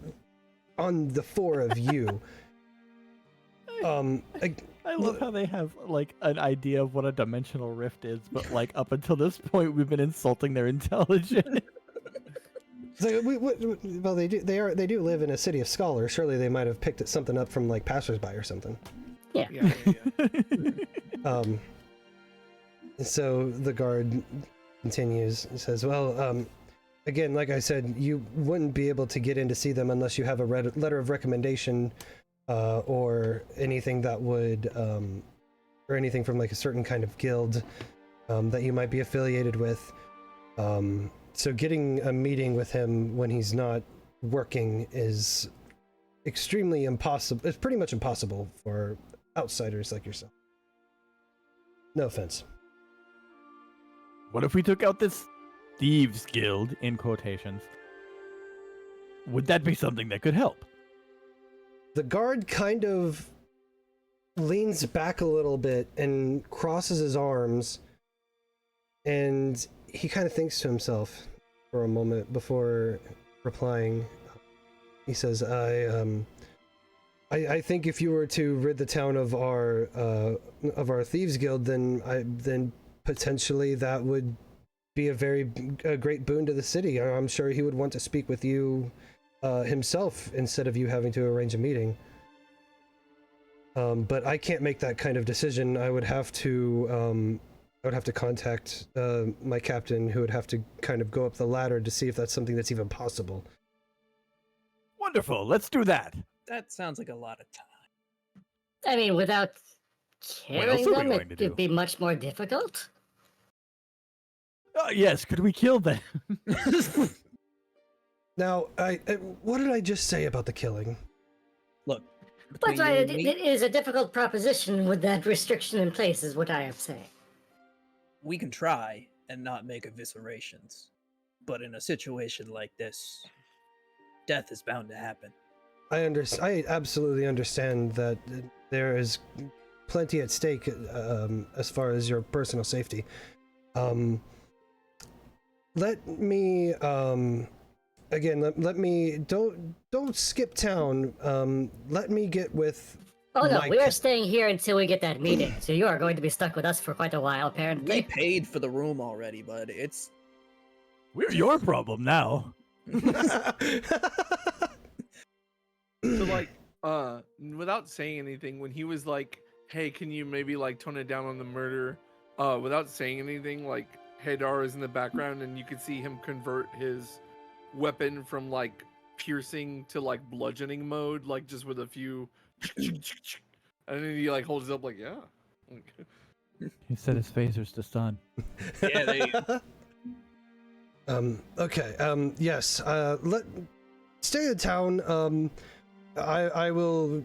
the four of you. I love how they have like an idea of what a dimensional rift is, but like up until this point, we've been insulting their intelligence. Well, they do live in a city of scholars. Surely they might have picked something up from like passersby or something. Yeah. So the guard continues and says, well, again, like I said, you wouldn't be able to get in to see them unless you have a letter of recommendation or anything that would, or anything from like a certain kind of guild that you might be affiliated with. So getting a meeting with him when he's not working is extremely impossible. It's pretty much impossible for outsiders like yourself. No offense. What if we took out this thieves guild in quotations? Would that be something that could help? The guard kind of leans back a little bit and crosses his arms, and he kind of thinks to himself for a moment before replying. He says, I think if you were to rid the town of our thieves guild, then potentially that would be a great boon to the city. I'm sure he would want to speak with you himself instead of you having to arrange a meeting. But I can't make that kind of decision. I would have to contact my captain, who would have to kind of go up the ladder to see if that's something that's even possible. Wonderful. Let's do that. That sounds like a lot of time. I mean, without What else killing are we them, going to do? it'd be much more difficult. Yes, could we kill them? Now, what did I just say about the killing? Look, But between you and me, it is a difficult proposition with that restriction in place, is what I am saying. we can try and not make eviscerations, but in a situation like this, death is bound to happen. I absolutely understand that there is plenty at stake as far as your personal safety. Let me don't skip town. Let me get with. Oh no, my we are ca- staying here until we get that meeting, so you are going to be stuck with us for quite a while, We apparently. paid for the room already, bud. It's We're your problem now. So like, without saying anything, when he was like, "Hey, can you maybe like tone it down on the murder?" Without saying anything, like Hadar is in the background, and you can see him convert his weapon from like piercing to like bludgeoning mode, like just with a few, and then he like holds it up like, yeah. He set his phasers to stun. yeah. They, Okay. Yes. Stay in town. I will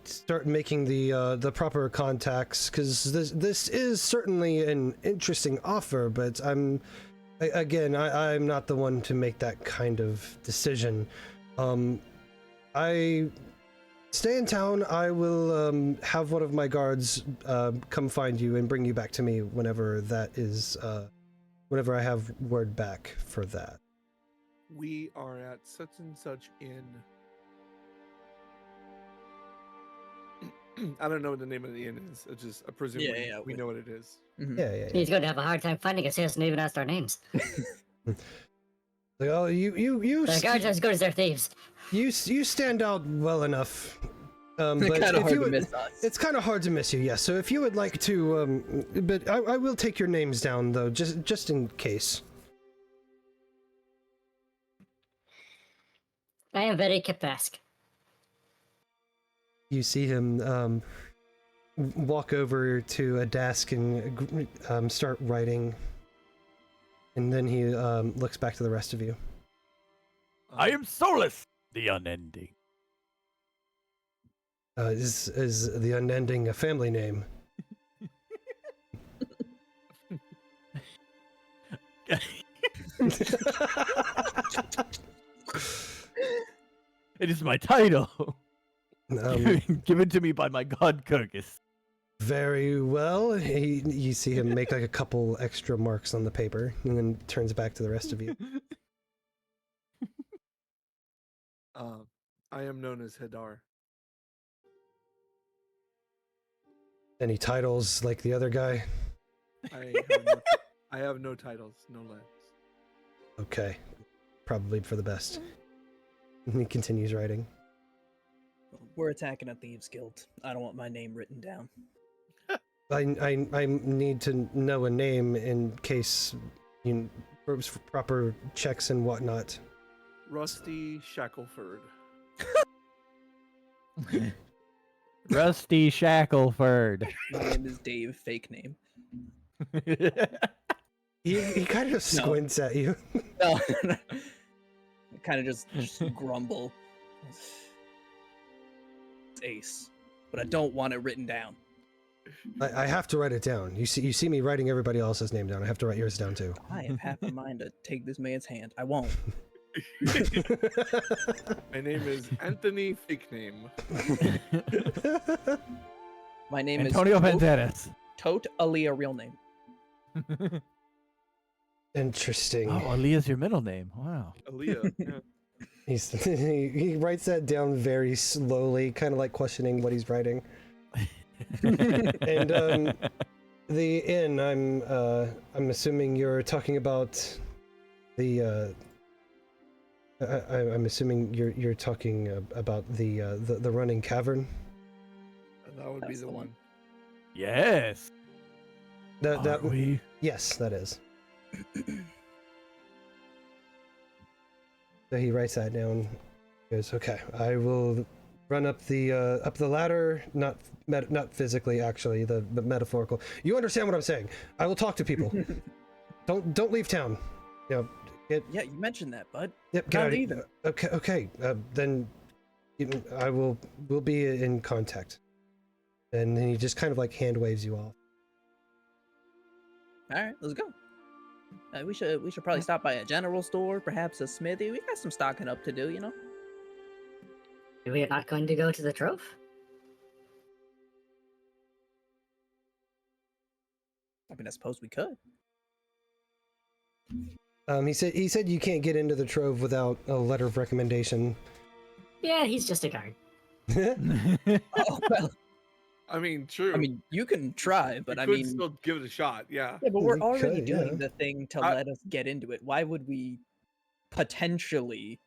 start making the proper contacts, because this is certainly an interesting offer, but I'm not the one to make that kind of decision. I stay in town. I will have one of my guards come find you and bring you back to me whenever that is. Whenever I have word back for that. We are at such and such inn. I don't know what the name of the inn is. It's just, I presume we know what it is. Mhm. Yeah. He's going to have a hard time finding us. He hasn't even asked our names. Like, oh, you The guards are as good as their thieves. you stand out well enough. But kind of if hard you to would, miss us. it's kind of hard to miss you. Yes. So if you would like to, but I will take your names down though, just in case. I am very Kapesk. You see him walk over to a desk and start writing, and then he looks back to the rest of you. I am Solus, the Unending. Is the Unending a family name? It is my title. Given to me by my god Kirkus. Very well. You see him make like a couple extra marks on the paper, and then turns back to the rest of you. I am known as Hadar. Any titles like the other guy? I have no titles, no lands. Okay, probably for the best. And he continues writing. We're attacking a thieves guild. I don't want my name written down. I need to know a name in case proper checks and whatnot. Rusty Shackleford. Rusty Shackleford. My name is Dave, fake name. He kind of squints at you. No, I kind of just grumble. It's Ace, but I don't want it written down. I have to write it down. You see me writing everybody else's name down. I have to write yours down too. I have half a mind to take this man's hand. I won't. My name is Anthony Fake Name. My name Antonio is Banderas. Tote Aaliyah, real name. Interesting. Oh, Aaliyah's your middle name. Wow. Aaliyah. Yeah. He writes that down very slowly, kind of like questioning what he's writing. And the inn, I'm assuming you're talking about the I'm assuming you're talking about the running cavern. That would be the one. Yes. That we? Yes, that is. So he writes that down. He goes, okay, I will run up the ladder, not physically, actually, but metaphorical. You understand what I'm saying? I will talk to people. Don't leave town. You know, Yeah, you mentioned that, bud. Yep, get Not out. leaving. Okay. Then we'll be in contact. And then he just kind of like hand waves you off. All right, let's go. We should probably stop by a general store, perhaps a smithy. We got some stocking up to do, you know. We are not going to go to the Trove? I mean, I suppose we could. He said you can't get into the Trove without a letter of recommendation. Yeah, he's just a guard. Oh, well, I mean, true. I mean, you can try, but you I could mean, still give it a shot. Yeah. yeah, but we're We already could, doing yeah. the thing to let us get into it. Why would we potentially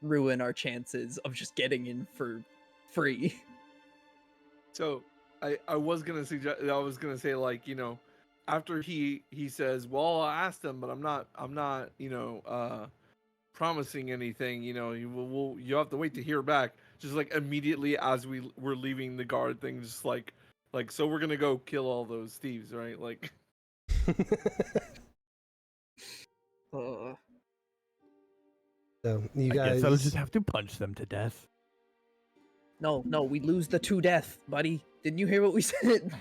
ruin our chances of just getting in for free? So I was gonna suggest. I was gonna say, like, you know, after he says, well, I asked him, but I'm not you know promising anything. You know, you have to wait to hear back. Just like immediately as we're leaving the guard thing, just like so we're gonna go kill all those thieves, right? Like. So you I guys. guess I'll just have to punch them to death. No, we lose the to death, buddy. Didn't you hear what we said?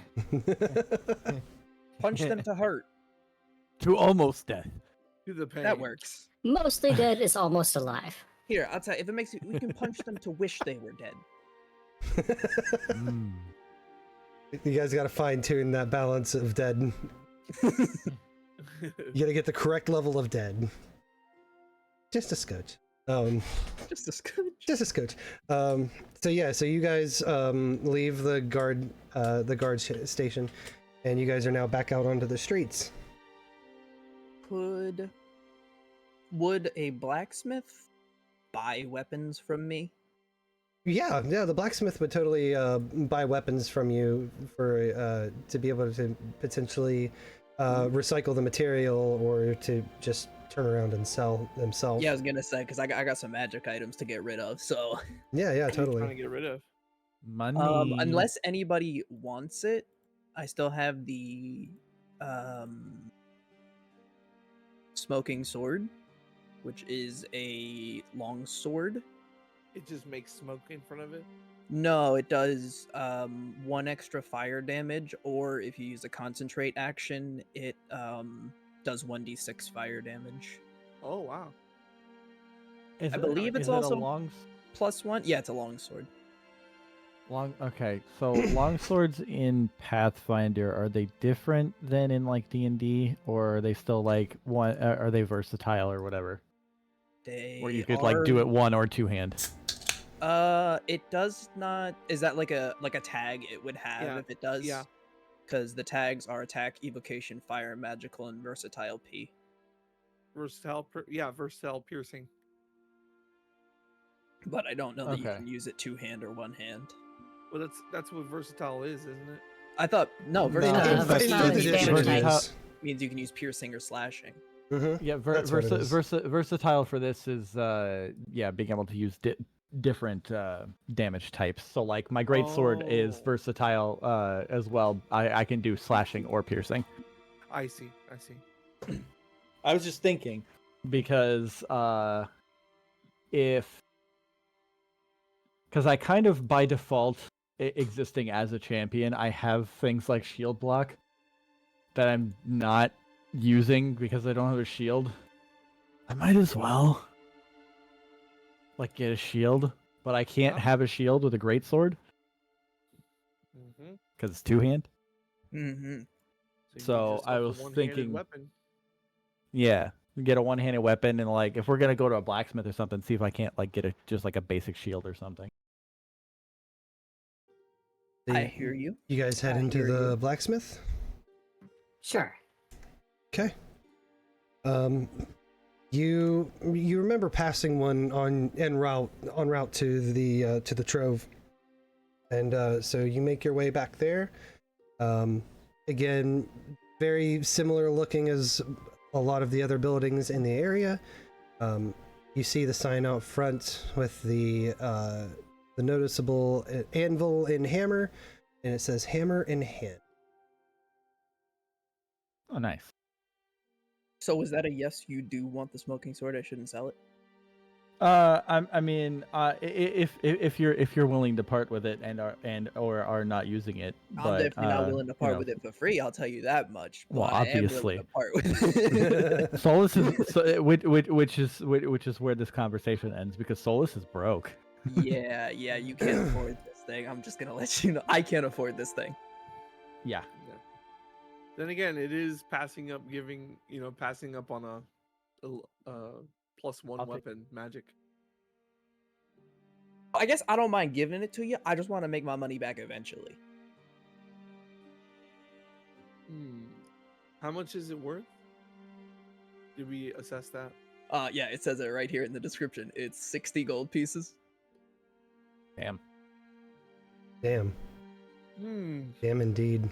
Punch them to hurt. To almost death. To the pain. That works. Mostly dead is almost alive. Here, I'll tell you, if it makes you, we can punch them to wish they were dead. Mm. You guys got to fine tune that balance of dead. You got to get the correct level of dead. Just a scotch. Just a scooch. Just a scotch. So you guys leave the guard station, and you guys are now back out onto the streets. Would a blacksmith buy weapons from me? Yeah, the blacksmith would totally buy weapons from you for to be able to potentially recycle the material or to just turn around and sell themselves. Yeah, I was gonna say, because I got some magic items to get rid of, so Yeah, Trying to totally. get rid of. Money. unless anybody wants it, I still have the smoking sword, which is a long sword. It just makes smoke in front of it. No, it does 1 extra fire damage, or if you use a concentrate action, it does 1d6 fire damage. Oh wow. I believe it's is also- it a long. +1. Yeah, it's a longsword. Okay, so longswords in Pathfinder, are they different than in like D&D, or are they still like one? Are they versatile or whatever? They Or you could like do it one or two hand. It does not. Is that like a tag it would have Yeah, if it does? yeah. Because the tags are attack, evocation, fire, magical, and versatile P. Versatile piercing. But I don't know that you Okay. can use it two hand or one hand. Well, that's what versatile is, isn't it? I thought no, In versatile versatile fifth is edition, damage it type. is. means you can use piercing or slashing. Yeah, That's what it is. versatile for this is being able to use different damage types. So like my greatsword is Oh. versatile as well. I can do slashing or piercing. I see. I was just thinking because because I kind of by default existing as a champion, I have things like shield block that I'm not using because I don't have a shield. I might as well like get a shield, but I can't Yeah. have a shield with a greatsword Mm-hmm. because it's two hand. Mm-hmm. So I was thinking- weapon. Yeah, get a one-handed weapon, and like if we're gonna go to a blacksmith or something, see if I can't like get just like a basic shield or something. I hear you. You guys head I into hear the you. blacksmith. Sure. Okay. You remember passing one en route to the trove, and so you make your way back there. Again, very similar looking as a lot of the other buildings in the area. You see the sign out front with the noticeable anvil and hammer, and it says hammer in hand. Oh, nice. So was that a yes? You do want the smoking sword? I shouldn't sell it. I mean, if you're willing to part with it and are not using it, I'm but definitely not willing to part know. with it for free. I'll tell you that much. Well, but I am obviously. willing to part with it. Solus is which is where this conversation ends because Solus is broke. yeah, you can't afford this thing. I'm just gonna let you know. I can't afford this thing. Yeah. Then again, it is passing up on a +1 I'll take- weapon magic. I guess I don't mind giving it to you. I just want to make my money back eventually. How much is it worth? Did we assess that? Yeah, it says it right here in the description. It's 60 gold pieces. Damn. Damn indeed.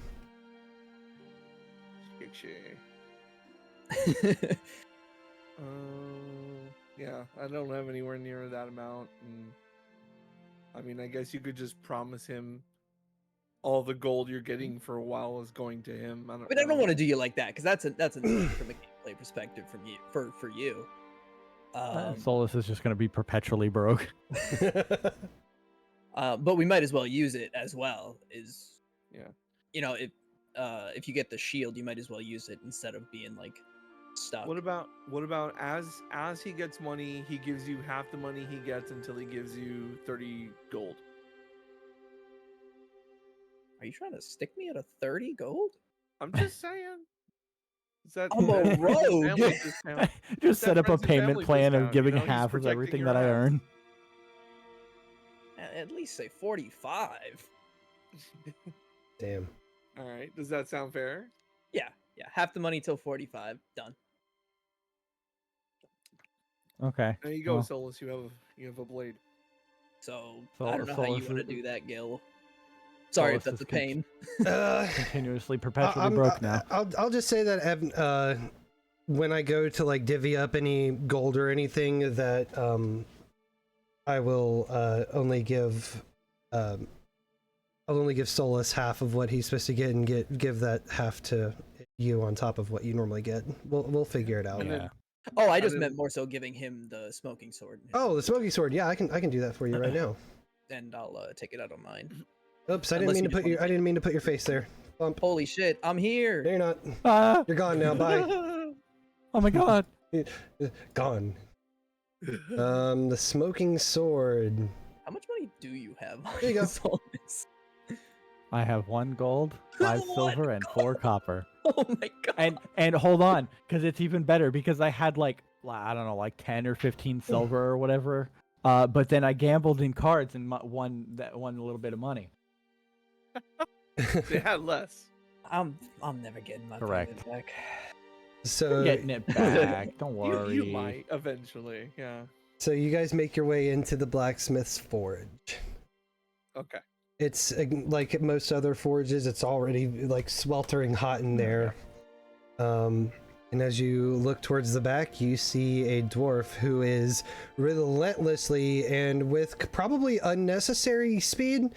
Yeah, I don't have anywhere near that amount. And I mean, I guess you could just promise him all the gold you're getting for a while is going to him. But I don't want to do you like that because that's a need from a gameplay perspective from you for you. Solus is just gonna be perpetually broke. But we might as well use it as well. Yeah. If you get the shield, you might as well use it instead of being like stuck. What about as he gets money, he gives you half the money he gets until he gives you 30 gold. Are you trying to stick me at a 30 gold? I'm just saying. Is that I'm a that friends and rogue. family discount? Just That set up a friends and payment family plan of discount, giving he's half of protecting everything your that I ass. earn. At least say 45. Damn. All right. Does that sound fair? Yeah, half the money till 45. Done. Okay. There you go, well, Solus. You have a blade. So So- I don't know how you Solus want to is- do that, Gil. Sorry if Solus that's a is con- pain. Continuously perpetually broke now. I'll just say that when I go to like divvy up any gold or anything, that I will only give I'll only give Solus half of what he's supposed to get, and give that half to you on top of what you normally get. We'll figure it out. And then- Yeah. Oh, I just then- meant more so giving him the smoking sword. Oh, the smoking sword. Yeah, I can do that for you right now. And I'll take it out of mine. Oops, I Unless didn't you mean to just put your want I didn't mean to put your face there. Bump. Holy shit, I'm No, here. you're not. Ah! You're gone now. Bye. Oh my god. Gone. The smoking sword. How much money do you have? There you go. Solus? I have 1 gold, 5 1 silver, and 4 copper. Oh my god. And hold on, because it's even better because I had like I don't know, like 10 or 15 silver or whatever. But then I gambled in cards and won a little bit of money. They had less. I'm never getting my Correct. payment back. So Getting it back. Don't worry. You might eventually, yeah. So you guys make your way into the blacksmith's forge. Okay. It's like most other forges, it's already like sweltering hot in there. And as you look towards the back, you see a dwarf who is relentlessly and with probably unnecessary speed,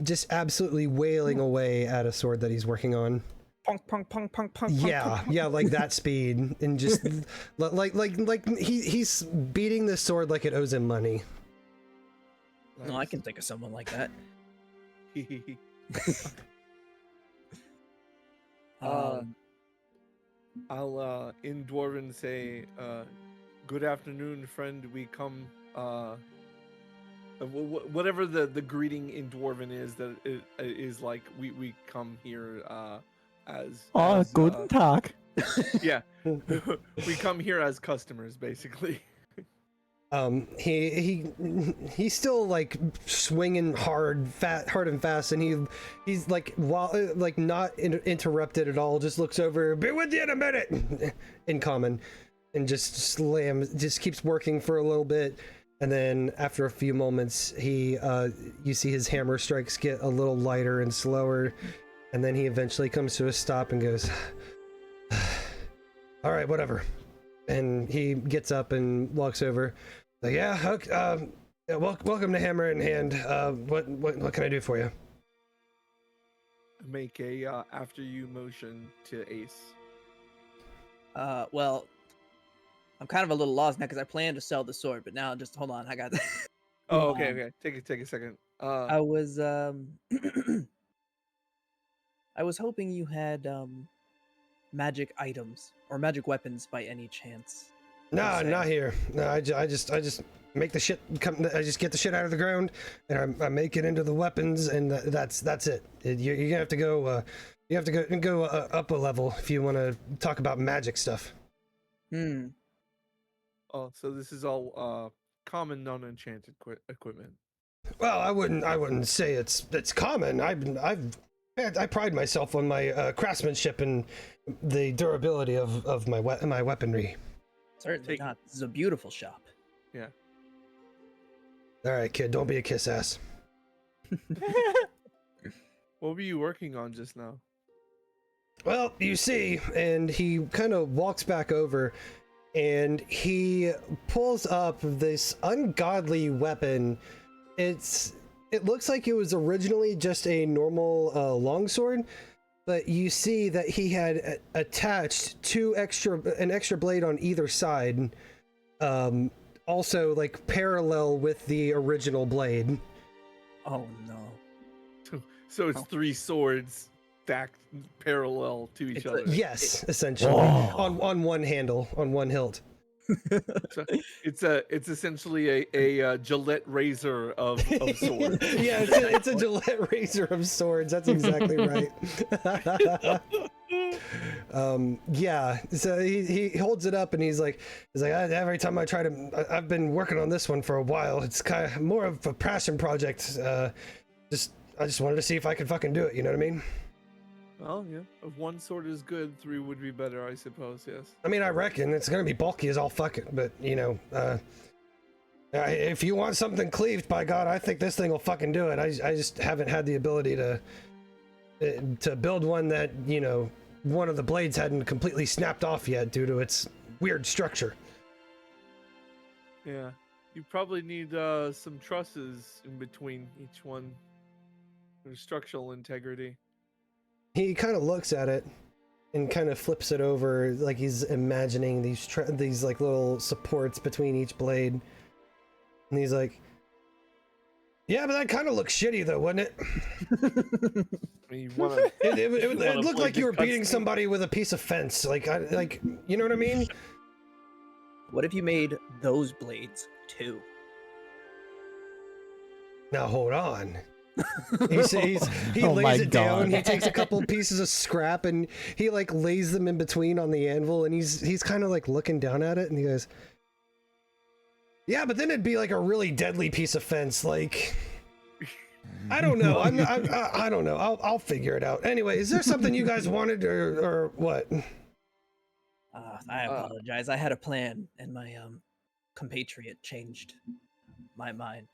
just absolutely wailing away at a sword that he's working on. Punk, punk, punk, punk, punk. Yeah, yeah, like that speed, and just like he's beating the sword like it owes him money. No, I can think of someone like that. I'll in Dwarven say, good afternoon, friend. We come, whatever the greeting in Dwarven is, that it is like we come here as guten Tag. yeah, we come here as customers, basically. He's still like swinging hard and fast, and he's like not interrupted at all. Just looks over, be with you in a minute, in common, and just keeps working for a little bit, and then after a few moments, you see his hammer strikes get a little lighter and slower, and then he eventually comes to a stop and goes, "All right, whatever." And he gets up and walks over. Like, yeah, okay, welcome to Hammer in Hand. What can I do for you? Make a after you motion to Ace. Well, I'm kind of a little lost now because I planned to sell the sword, but now just hold on, I got. Oh, okay. Take a second. I was I was hoping you had magic items or magic weapons by any chance. No, not here. No, I just make the shit come. I just get the shit out of the ground, and I make it into the weapons, and that's it. You're gonna have to go. You have to go up a level if you want to talk about magic stuff. Oh, so this is all common, non-enchanted equipment. Well, I wouldn't say it's common. I pride myself on my craftsmanship and the durability of my weaponry. Certainly not. This is a beautiful shop. Yeah. All right, kid, don't be a kiss ass. What were you working on just now? Well, you see, and he kind of walks back over, and he pulls up this ungodly weapon. It looks like it was originally just a normal longsword, but you see that he had attached an extra blade on either side, also like parallel with the original blade. Oh no. So it's 3 swords stacked parallel to each other. Yes, essentially. On one handle, on one hilt. So it's essentially a Gillette razor of swords. Yeah, it's a Gillette razor of swords. That's exactly right. Yeah. So he holds it up and he's like, every time I've been working on this one for a while. It's kind of more of a passion project. I just wanted to see if I could fucking do it. You know what I mean? Well, yeah. If 1 sword is good, 3 would be better, I suppose. Yes. I mean, I reckon it's gonna be bulky as all fucking, but you know, if you want something cleaved, by God, I think this thing will fucking do it. I just haven't had the ability to build one that, you know, one of the blades hadn't completely snapped off yet due to its weird structure. Yeah. You probably need some trusses in between each one for structural integrity. He kind of looks at it and kind of flips it over like he's imagining these like little supports between each blade. And he's like, yeah, but that kind of looks shitty though, wouldn't it? It looked like you were beating somebody with a piece of fence. Like you know what I mean? What if you made those blades too? Now hold on. He Oh my lays it down. God. He takes a couple pieces of scrap and he like lays them in between on the anvil, and he's kind of like looking down at it, and he goes, "Yeah, but then it'd be like a really deadly piece of fence. Like, I don't know. I don't know. I'll figure it out. Anyway, is there something you guys wanted or what?" I apologize. I had a plan, and my compatriot changed my mind.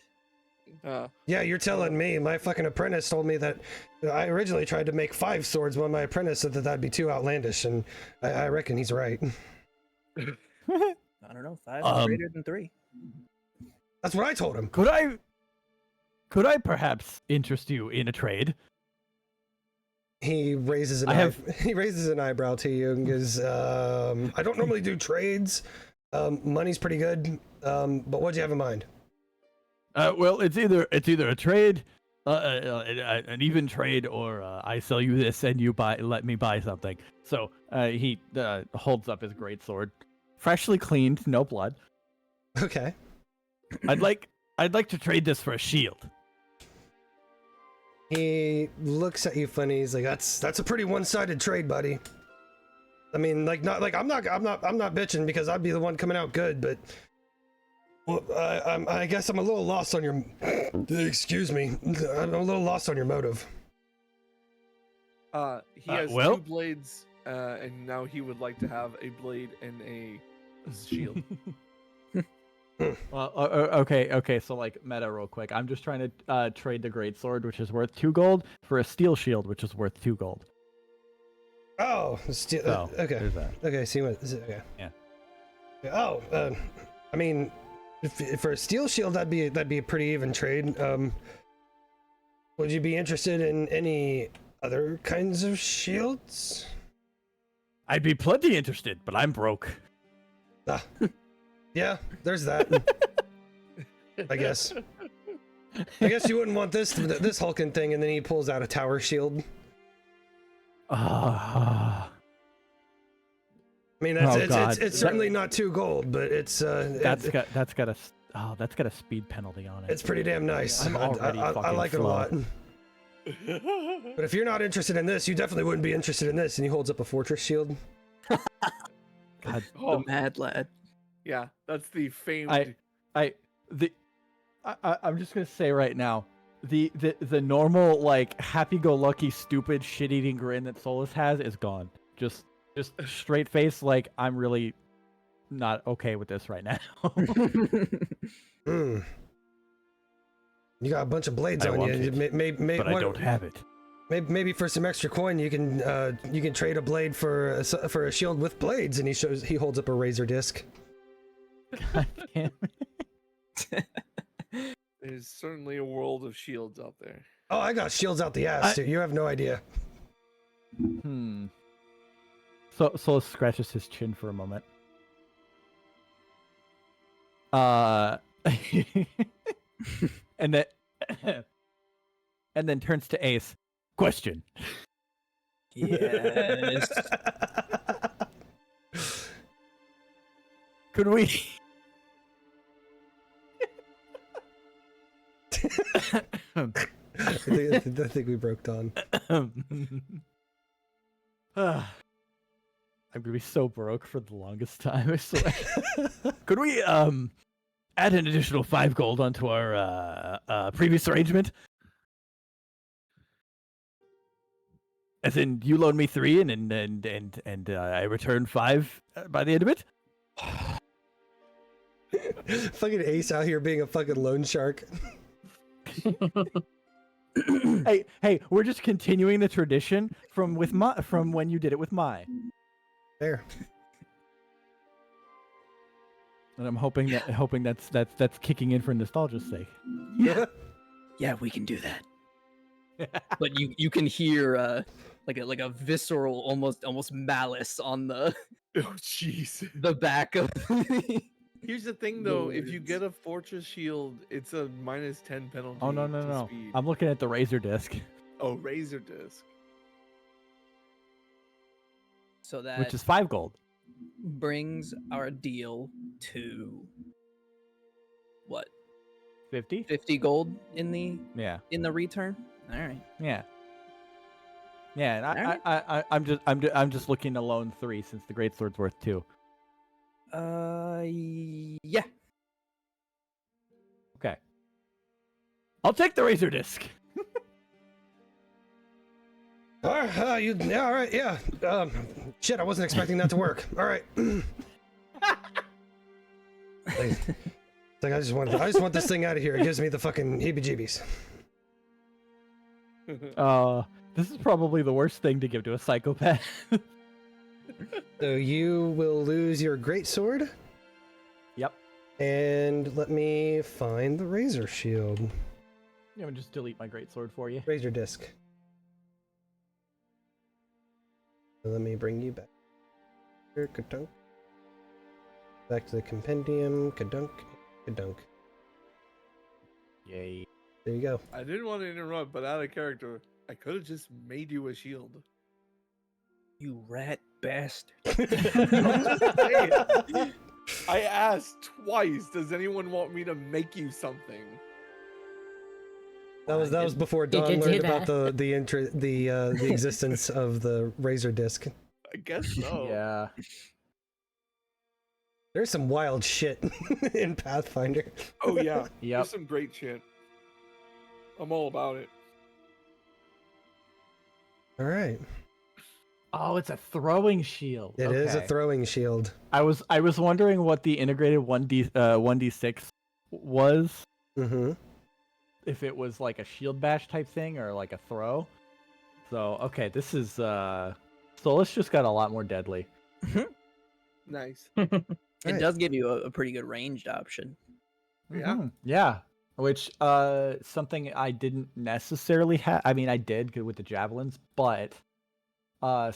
Yeah, you're telling me. My fucking apprentice told me that I originally tried to make 5 swords, but my apprentice said that that'd be too outlandish, and I reckon he's right. I don't know. 5 is greater than 3. That's what I told him. Could I perhaps interest you in a trade? He raises an eyebrow to you and goes, "I don't normally do trades. Money's pretty good. But what'd you have in mind?" Well, it's either a trade, an even trade, or I sell you this and you let me buy something. So he holds up his greatsword, freshly cleaned, no blood. Okay. I'd like to trade this for a shield. He looks at you funny. He's like, "That's a pretty one-sided trade, buddy. I mean, I'm not bitching because I'd be the one coming out good, but well, I guess I'm a little lost on your. Excuse me. I'm a little lost on your motive." He has well- 2 blades, and now he would like to have a blade and a shield. Well, okay. So like meta, real quick. I'm just trying to trade the greatsword, which is worth 2 gold, for a steel shield, which is worth 2 gold. Oh, So, okay. there's that. Okay, see what is it? Okay. Yeah. Oh, I mean, if for a steel shield, that'd be a pretty even trade. Would you be interested in any other kinds of shields? I'd be plenty interested, but I'm broke. Yeah, there's that. I guess you wouldn't want this hulking thing, and then he pulls out a tower shield. I mean, it's certainly not 2 gold, but it's that's got a speed penalty on it. it's pretty damn nice. I'm already I fucking like it a slow. lot. But if you're not interested in this, you definitely wouldn't be interested in this. And he holds up a fortress shield. God, The mad lad. Yeah, that's the famed. I'm just gonna say right now, the normal like happy-go-lucky, stupid, shit-eating grin that Solus has is gone. Just straight face, like I'm really not okay with this right now. You got a bunch of blades I on want you. it, but I don't have it. Maybe for some extra coin, you can trade a blade for a shield with blades. And he holds up a razor disc. God damn it. There's certainly a world of shields out there. Oh, I got shields out the ass, dude. You have no idea. So Solus scratches his chin for a moment. And then turns to Ace. Question. Yes. Could we? I think we broke Dawn. I'm gonna be so broke for the longest time, I swear. Could we add an additional 5 gold onto our previous arrangement? As in, you loan me 3 and I return 5 by the end of it? Fucking Ace out here being a fucking loan shark. Hey, we're just continuing the tradition from when you did it with Mai. There. And I'm hoping that's kicking in for nostalgia's sake. Yeah, we can do that. But you can hear like a visceral, almost malice on the Oh, jeez. the back of. Here's the thing, though. If you get a fortress shield, it's a -10 penalty. Oh no! to speed. I'm looking at the razor disc, Oh, razor disc. So that which is 5 gold. brings our deal to what? 50? 50 gold in the Yeah. return. All right. Yeah. Yeah, and Alright. I'm just looking to loan 3 since the greatsword's worth 2. Yeah. Okay. I'll take the razor disc. All right, yeah. Shit, I wasn't expecting that to work. All right. It's like I just want this thing out of here. It gives me the fucking heebie-jeebies. This is probably the worst thing to give to a psychopath. So you will lose your greatsword. Yep. And let me find the razor shield. I'm gonna just delete my greatsword for you. Razor disc. So let me bring you back. Here, kadunk. Back to the compendium. Kadunk. Kadunk. Yay. There you go. I didn't want to interrupt, but out of character, I could have just made you a shield. You rat bastard. I asked twice, does anyone want me to make you something? That was before Dawn did do learned about that. the existence of the razor disc. I guess so. Yeah. There's some wild shit in Pathfinder. Oh yeah. Yep. There's some great shit. I'm all about it. All right. Oh, it's a throwing shield. It is a Okay. throwing shield. I was wondering what the integrated 1d6 was. Mm-hmm. If it was like a shield bash type thing or like a throw. So okay, this is Solus just got a lot more deadly. Nice. It Right. does give you a pretty good ranged option. Yeah. Mhm. Yeah. Which something I didn't necessarily have. I mean, I did with the javelins, but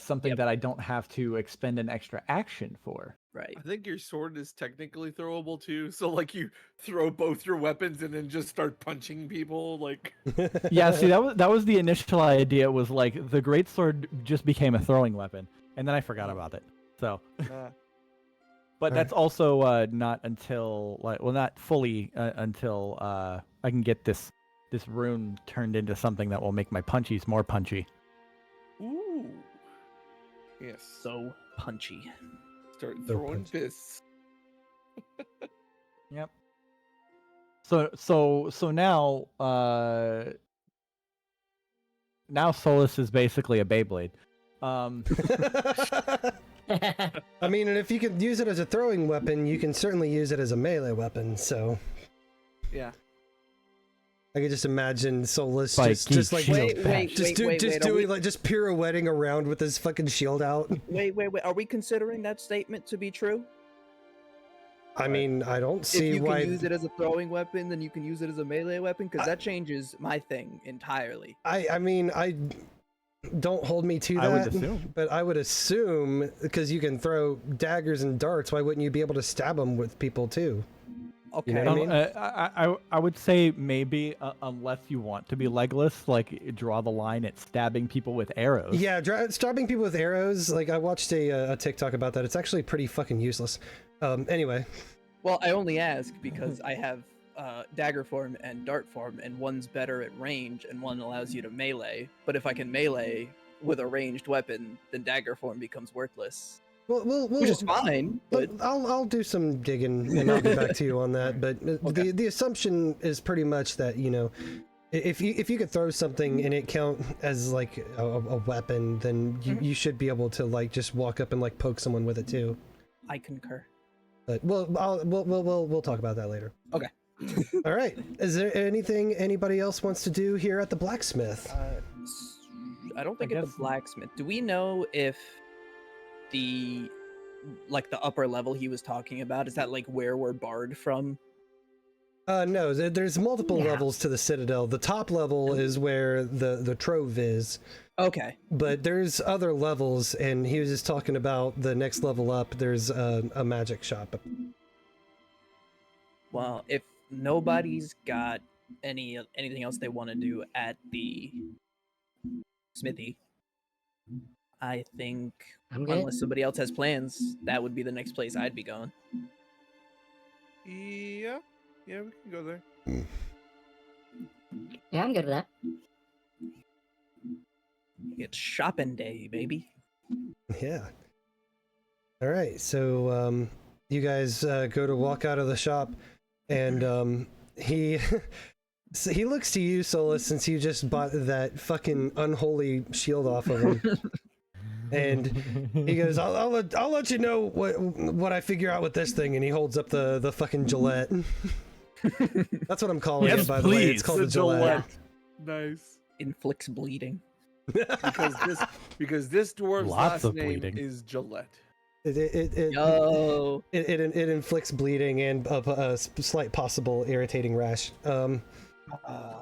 something Yep. that I don't have to expend an extra action for. Right. I think your sword is technically throwable too. So like you throw both your weapons and then just start punching people. Like Yeah, see that was the initial idea, was like the greatsword just became a throwing weapon, and then I forgot about it. So, but that's also not until not fully until I can get this rune turned into something that will make my punchies more punchy. ooh. Yes. So punchy. Start So throwing punchy. fists. Yep. So now Solus is basically a Beyblade. I mean, and if you can use it as a throwing weapon, you can certainly use it as a melee weapon. So Yeah. I could just imagine Solus By just like geek Wait, shield wait, bash. just are doing we- like just pirouetting around with his fucking shield out. Wait. Are we considering that statement to be true? I mean, I don't see If you why. can use it as a throwing weapon, then you can use it as a melee weapon, because that changes my thing entirely. I mean, I don't hold me to that. I would assume. But I would assume, because you can throw daggers and darts, why wouldn't you be able to stab them with people too? Okay. know what I mean? I would say maybe unless you want to be legless, like draw the line at stabbing people with arrows. Yeah, stabbing people with arrows. Like I watched a TikTok about that. It's actually pretty fucking useless. Anyway. Well, I only ask because I have dagger form and dart form, and one's better at range, and one allows you to melee. But if I can melee with a ranged weapon, then dagger form becomes worthless, We'll which is fine. But I'll do some digging and I'll get back to you on that. But Okay. the assumption is pretty much that, you know, if you could throw something and it count as like a weapon, then you should be able to like just walk up and like poke someone with it too. I concur. But we'll talk about that later. Okay. All right. Is there anything anybody else wants to do here at the blacksmith? I don't think I it's guess- the blacksmith. Do we know if the upper level he was talking about, is that like where we're barred from? No, there's multiple Yeah. levels to the Citadel. The top level is where the trove is. Okay. But there's other levels, and he was just talking about the next level up. There's a magic shop. Well, if nobody's got anything else they want to do at the smithy, I think, I'm good. unless somebody else has plans, that would be the next place I'd be going. Yeah, we can go there. Yeah, I'm good with that. It's shopping day, baby. Yeah. All right, so you guys go to walk out of the shop, and he so he looks to you, Solus, since you just bought that fucking unholy shield off of him, and he goes, "I'll let you know what I figure out with this thing," and he holds up the fucking Gillette. That's what I'm calling Yes, it, by the way. It's please. called The the Gillette. Nice. Inflicts bleeding. Because this dwarf's Lots last of name bleeding. is Gillette. Yo. It inflicts bleeding and a slight possible irritating rash. Oh,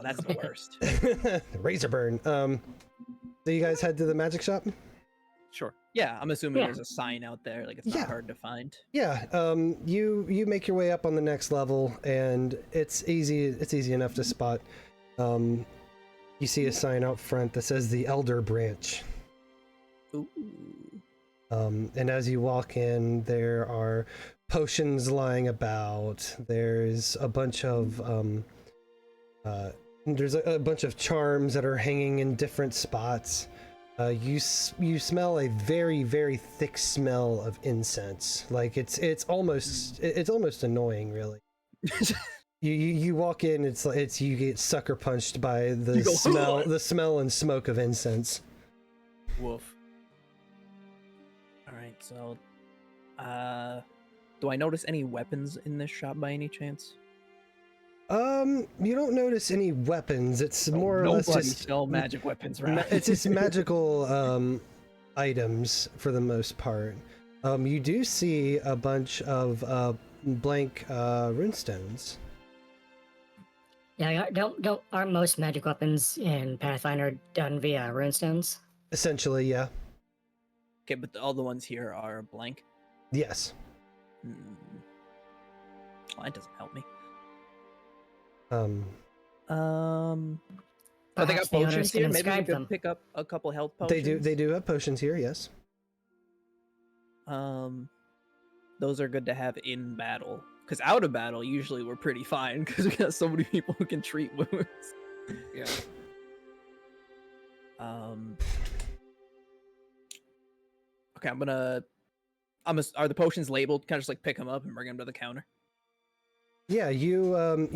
that's the worst. Razor burn. So you guys head to the magic shop? Sure. Yeah, I'm assuming Yeah. there's a sign out there. Like, it's not Yeah. hard to find. Yeah. You make your way up on the next level, and it's easy enough to spot. You see a sign out front that says the Elder Branch. Ooh. And as you walk in, there are potions lying about. There's a bunch of there's a bunch of charms that are hanging in different spots. You smell a very, very thick smell of incense. Like it's almost annoying, really. You walk in, it's you get sucker punched by the smell and smoke of incense. Woof. All right, so, do I notice any weapons in this shop by any chance? You don't notice any weapons. It's more or less Nobody just sell magic weapons, right? it's just magical items for the most part. You do see a bunch of blank runestones. Yeah, aren't most magic weapons in Pathfinder done via runestones? Essentially, yeah. Okay, but all the ones here are blank. Yes. Hmm. Well, that doesn't help me. Um, But they got Perhaps the owners potions can here. Maybe we inscribe could them. pick up a couple health potions. they do have potions here, yes. Those are good to have in battle. Because out of battle, usually we're pretty fine because we got so many people who can treat wounds. Yeah. Okay, are the potions labeled? Can I just like pick them up and bring them to the counter? Yeah, you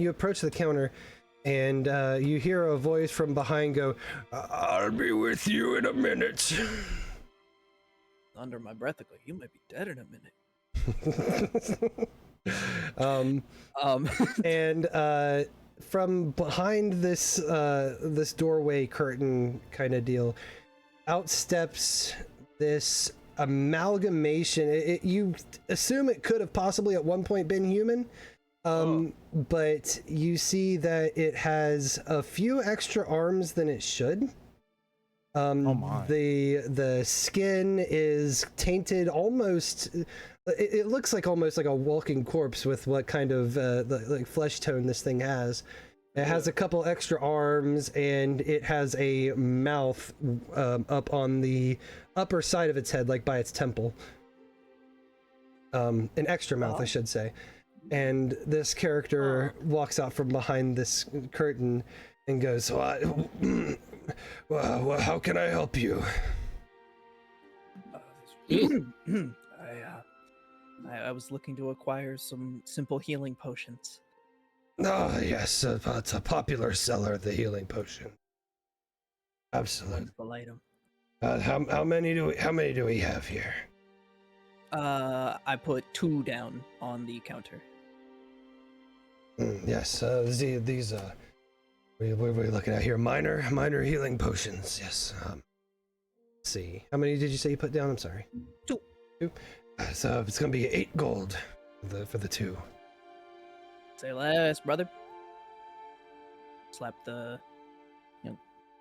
approach the counter, and you hear a voice from behind go, "I'll be with you in a minute." Under my breath, I go, "You might be dead in a minute." And from behind this doorway curtain kind of deal, out steps this amalgamation. You assume it could have possibly at one point been human, but you see that it has a few extra arms than it should. Oh my. The skin is tainted almost. It looks like almost like a walking corpse with what kind of like flesh tone this thing has. It has a couple extra arms, and it has a mouth up on the upper side of its head, like by its temple. An extra mouth, I should say. And this character walks out from behind this curtain and goes, well, how can I help you? I was looking to acquire some simple healing potions. Oh, yes, it's a popular seller, the healing potion. Absolutely. Wonderful item. How many do we have here? I put 2 down on the counter. Yes, these what are we looking at here? Minor healing potions. Yes. Let's see. How many did you say you put down? I'm sorry. 2. So it's gonna be 8 gold for the 2. Say less, brother. Slap the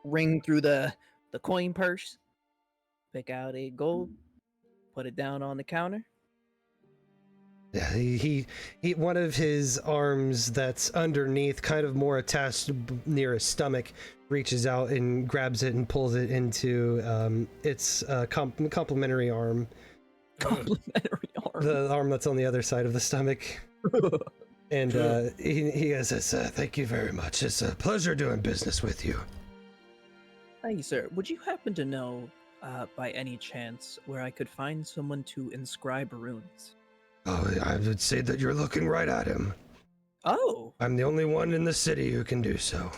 ring through the coin purse. Pick out 8 gold. Put it down on the counter. Yeah, he one of his arms that's underneath, kind of more attached near his stomach, reaches out and grabs it and pulls it into its complementary arm. Complimentary arm. The arm that's on the other side of the stomach. And he says, thank you very much. It's a pleasure doing business with you. Thank you, sir. Would you happen to know, by any chance, where I could find someone to inscribe runes? Oh, I would say that you're looking right at him. Oh, I'm the only one in the city who can do so.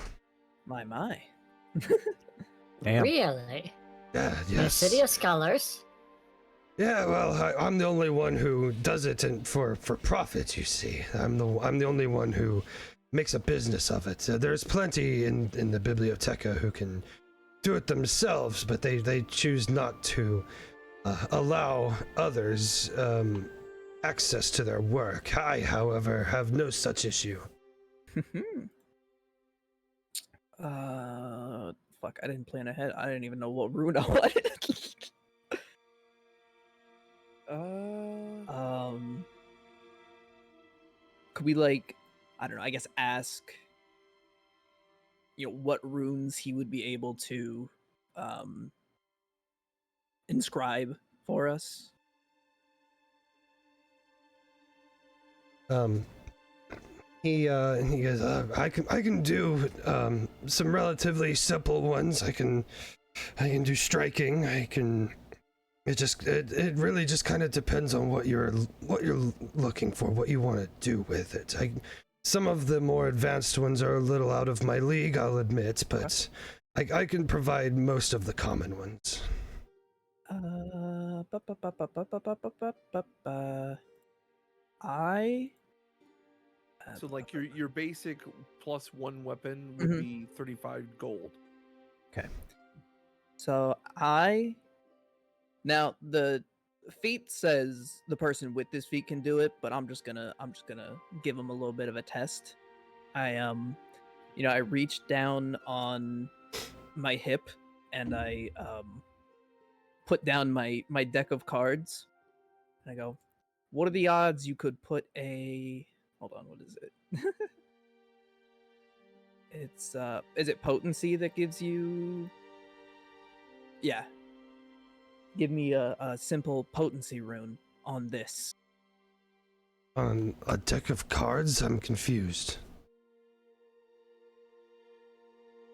my. Damn. Really? Yeah, In a yes. city of scholars? Yeah, well, I'm the only one who does it for profit, you see. I'm the only one who makes a business of it. There's plenty in the Biblioteca who can do it themselves, but they choose not to allow others access to their work. I, however, have no such issue. Fuck, I didn't plan ahead. I didn't even know what rune I wanted. Could we, like, I don't know, I guess ask, what runes he would be able to inscribe for us? He goes, I can do some relatively simple ones. I can do striking. It really just kind of depends on what you're looking for, what you want to do with it. Some of the more advanced ones are a little out of my league, I'll admit, but I can provide most of the common ones. So like your basic +1 weapon would be 35 gold. Okay. So now the feat says the person with this feat can do it, but I'm just gonna give him a little bit of a test. I reach down on my hip and I put down my deck of cards and I go, what are the odds you could put a hold on, what is it? It's is it potency that gives you? Yeah. Give me a simple potency rune on this. On a deck of cards? I'm confused.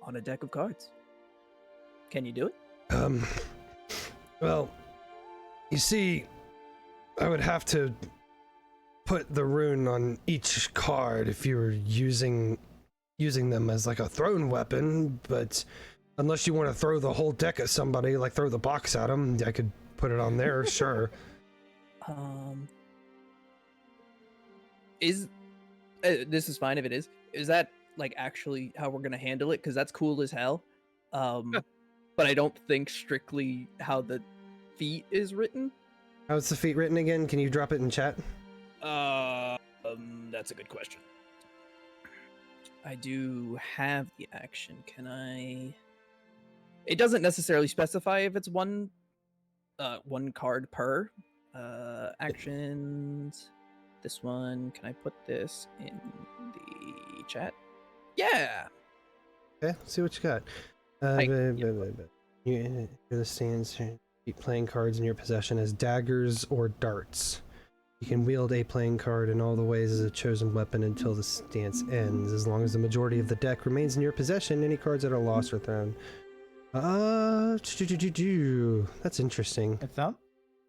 On a deck of cards. Can you do it? Well, you see, I would have to put the rune on each card if you were using them as like a thrown weapon, but unless you want to throw the whole deck at somebody, like throw the box at them, I could put it on there, sure. This is fine if it is. Is that like actually how we're gonna handle it? Because that's cool as hell. But I don't think strictly how the feat is written. How's the feat written again? Can you drop it in chat? That's a good question. I do have the action. Can I? It doesn't necessarily specify if it's one card per actions. This one, can I put this in the chat? Yeah. Okay, let's see what you got. You the stands keep playing cards in your possession as daggers or darts. You can wield a playing card in all the ways as a chosen weapon until the stance ends. As long as the majority of the deck remains in your possession, any cards that are lost or thrown. That's interesting.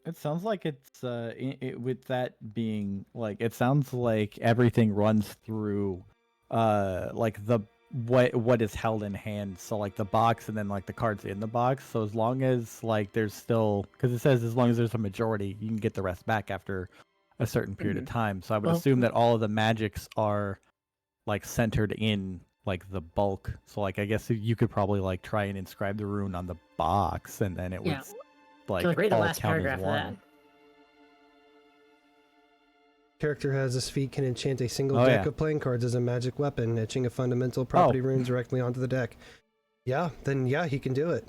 It sounds like it's with that being like, it sounds like everything runs through like the what is held in hand, so like the box and then like the cards in the box. So as long as like there's still, because it says as long as there's a majority, you can get the rest back after a certain period of time. So I would assume that all of the magics are like centered in like the bulk. So like I guess you could probably like try and inscribe the rune on the box, and then it would like read the all last count paragraph as of one. that. Character has this feat can enchant a single deck of playing cards as a magic weapon, etching a fundamental property rune directly onto the deck. Yeah, then yeah, he can do it.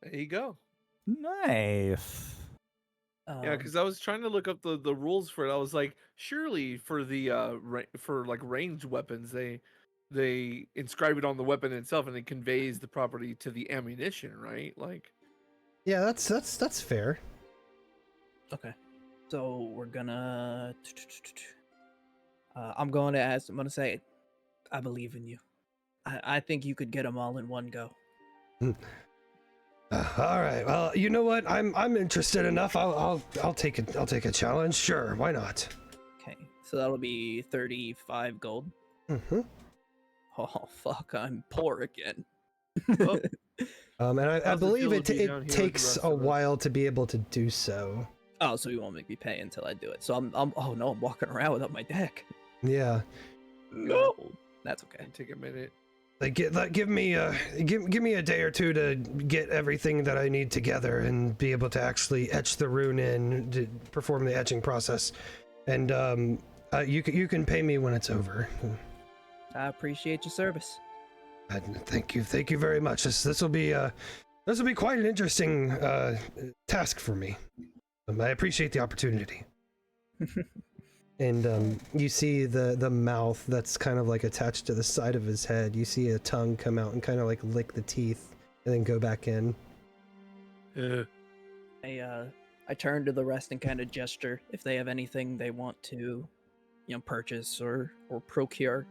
There you go. Nice. Yeah, because I was trying to look up the rules for it. I was like, surely for the for like ranged weapons, they inscribe it on the weapon itself, and it conveys the property to the ammunition, right? Like, Yeah, that's fair. Okay. So we're gonna. I'm going to ask. I'm going to say, I believe in you. I think you could get them all in one go. All right. Well, you know what? I'm interested enough. I'll take it. I'll take a challenge. Sure. Why not? Okay. So that'll be 35 gold. Mm-hmm. Oh fuck! I'm poor again. oh, And I How's it believe feel it to be down here with the takes rest a of us? while to be able to do so. Oh, so you won't make me pay until I do it. So I'm oh no, I'm walking around without my deck. Yeah. No, that's okay. take a minute. Like, give me a day or two to get everything that I need together and be able to actually etch the rune in, to perform the etching process, and you can pay me when it's over. I appreciate your service. Thank you very much. This will be quite an interesting task for me. I appreciate the opportunity. And you see the mouth that's kind of like attached to the side of his head. You see a tongue come out and kind of like lick the teeth and then go back in. I turn to the rest and kind of gesture if they have anything they want to, purchase or procure.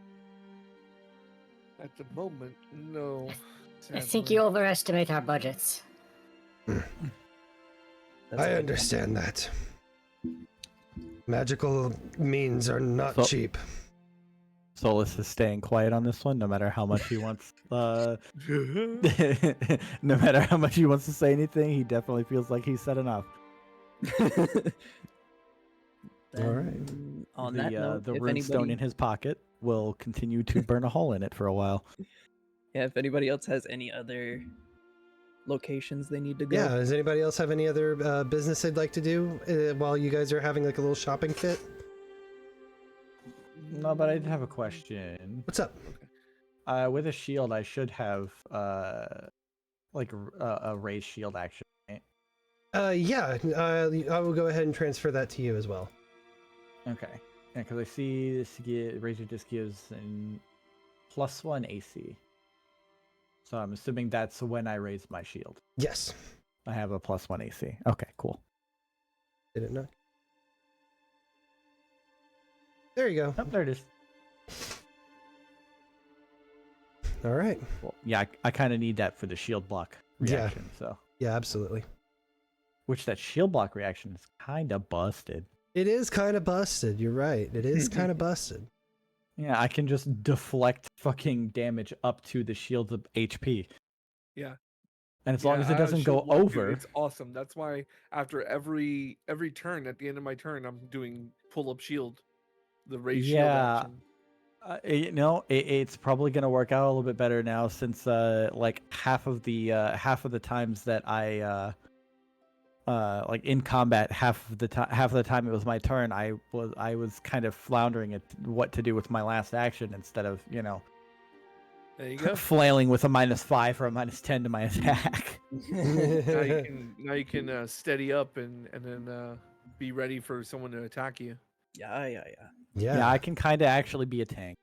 At the moment, no. I think sadly. you overestimate our budgets. That's I okay. understand that. Magical means are not So- cheap. Solus is staying quiet on this one, no matter how much he wants. No matter how much he wants to say anything, he definitely feels like he's said enough. All right. Then, on that note, The if rune stone anybody, in his pocket will continue to burn a hole in it for a while. if anybody else has any other locations they need to go. Yeah. Does anybody else have any other business they'd like to do while you guys are having like a little shopping fit? No, but I did have a question. What's up? With a shield, I should have like a raised shield action. Right? Yeah. I will go ahead and transfer that to you as well. Okay. Yeah, because I see this razor disc gives an +1 AC. So I'm assuming that's when I raise my shield. Yes. I have a +1 AC. Okay, cool. Did it not? There you go. Oh, there it is. All right. Well, yeah, I kind of need that for the shield block Yeah. reaction. So, Yeah, absolutely. which that shield block reaction is kind of busted. It is kind of busted. You're right. It is kind of busted. Yeah, I can just deflect fucking damage up to the shield's HP. Yeah. And as long as it I doesn't should go look, dude, over, it's awesome. That's why after every turn, at the end of my turn, I'm doing pull up shield, the raise shield Yeah. action. It's probably gonna work out a little bit better now since like half of the times that I like in combat, half of the time it was my turn, I was kind of floundering at what to do with my last action instead of There you go. flailing with a -5 or a -10 to my attack. now you can steady up and then be ready for someone to attack you. Yeah. Yeah, I can kind of actually be a tank.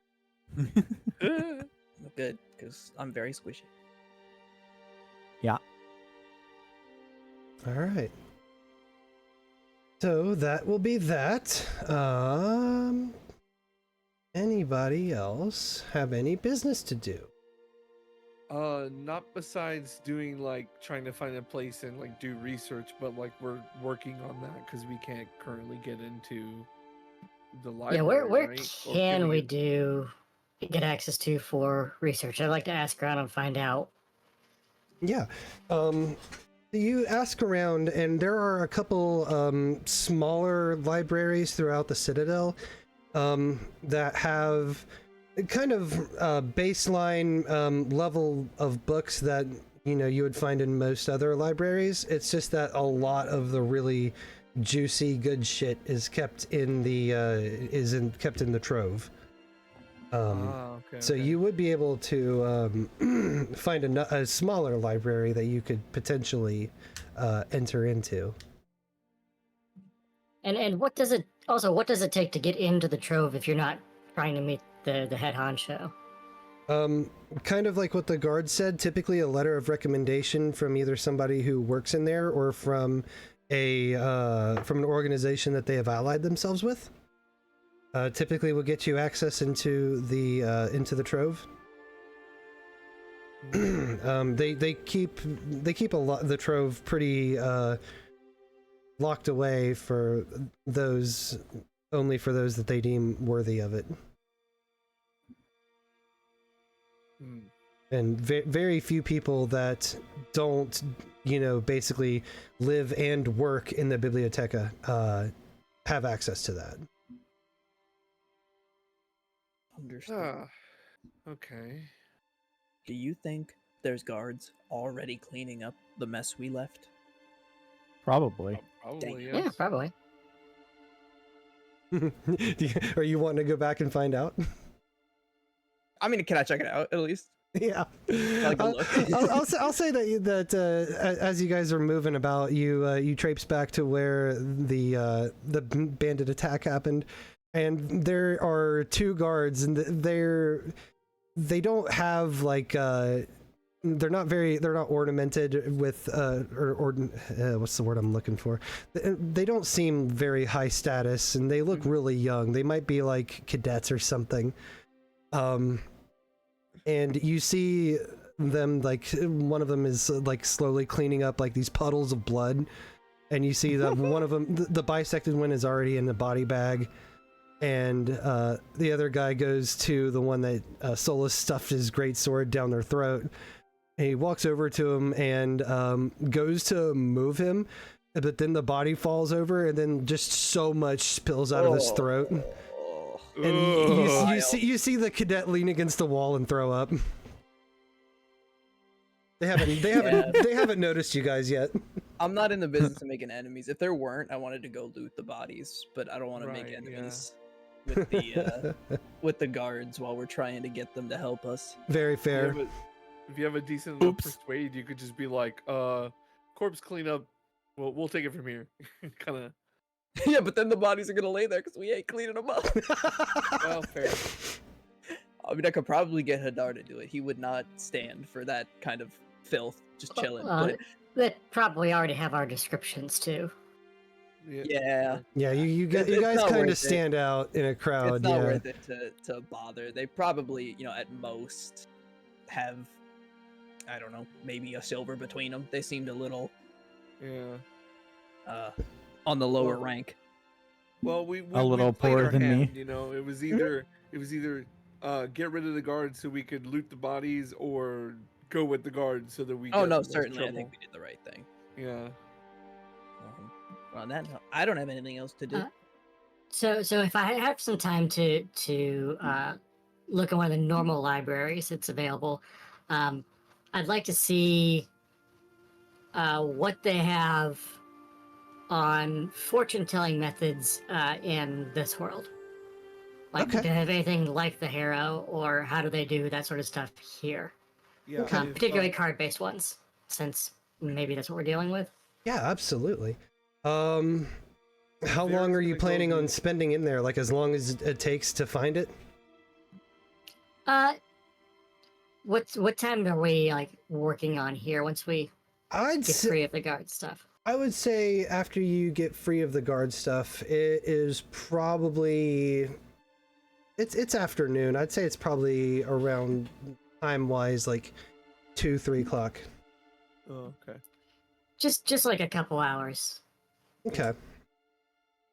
Good, because I'm very squishy. All right. So that will be that. Anybody else have any business to do? Not besides doing like trying to find a place and like do research, but like we're working on that because we can't currently get into the library. Yeah, where right? Or can we get- get access to for research? I'd like to ask around and find out. Yeah. You ask around, and there are a couple smaller libraries throughout the Citadel that have kind of baseline level of books that you would find in most other libraries. It's just that a lot of the really juicy good shit is kept in the kept in the trove. okay. So you would be able to find a smaller library that you could potentially enter into. And what does it what does it take to get into the trove if you're not trying to meet the head honcho? Kind of like what the guard said, typically a letter of recommendation from either somebody who works in there or from an organization that they have allied themselves with. Typically will get you access into the trove. They keep the trove pretty locked away for those that they deem worthy of it. And very few people that don't, basically live and work in the biblioteca have access to that. Understood. Okay. Do you think there's guards already cleaning up the mess we left? Probably. Probably, Yeah, yes. probably. Are you wanting to go back and find out? I mean, can I check it out at least? Yeah. Like a look. I'll say that as you guys are moving about, you traipse back to where the bandit attack happened, and there are two guards, and they don't have like they're not ornamented with what's the word I'm looking for? They don't seem very high status, and they look really young. They might be like cadets or something. And you see them, like, one of them is like slowly cleaning up like these puddles of blood, and you see that one of them, the bisected one, is already in the body bag, and the other guy goes to the one that Solus stuffed his greatsword down their throat, and he walks over to him and goes to move him, but then the body falls over, and then just so much spills out of his throat. And you see the cadet lean against the wall and throw up. They haven't noticed you guys yet. I'm not in the business of making enemies. If there weren't, I wanted to go loot the bodies, but I don't want to make enemies with the with the guards while we're trying to get them to help us. Very fair. If you have a decent enough persuade, you could just be like, corpse cleanup. Well, we'll take it from here. Kind of. Yeah, but then the bodies are gonna lay there because we ain't cleaning them up. Well, fair. I mean, I could probably get Hadar to do it. He would not stand for that kind of filth, just chilling. But They probably already have our descriptions too. yeah, you It's guys not kind worth of stand out in a crowd. it's not worth it to bother. They probably, at most have, I don't know, maybe a silver between them. They seemed a little, on the lower rank. Well, we A little played poorer our than hand, me. It was either get rid of the guards so we could loot the bodies, or go with the guards so that we. Oh get no, less certainly, I trouble. think we did the right thing. Yeah. On that note, I don't have anything else to do. So if I have some time to look at one of the normal libraries that's available, I'd like to see what they have on fortune-telling methods in this world. Like, do they have anything like the Harrow, or how do they do that sort of stuff here? Yeah. Particularly card-based ones, since maybe that's what we're dealing with. Yeah, absolutely. How long are you planning on spending in there? Like, as long as it takes to find it? What time are we like working on here once we I'd get free of the guard stuff? I would say after you get free of the guard stuff, it is probably it's afternoon. I'd say it's probably around time-wise like 2-3 o'clock. Oh, okay. Just like a couple hours. Okay.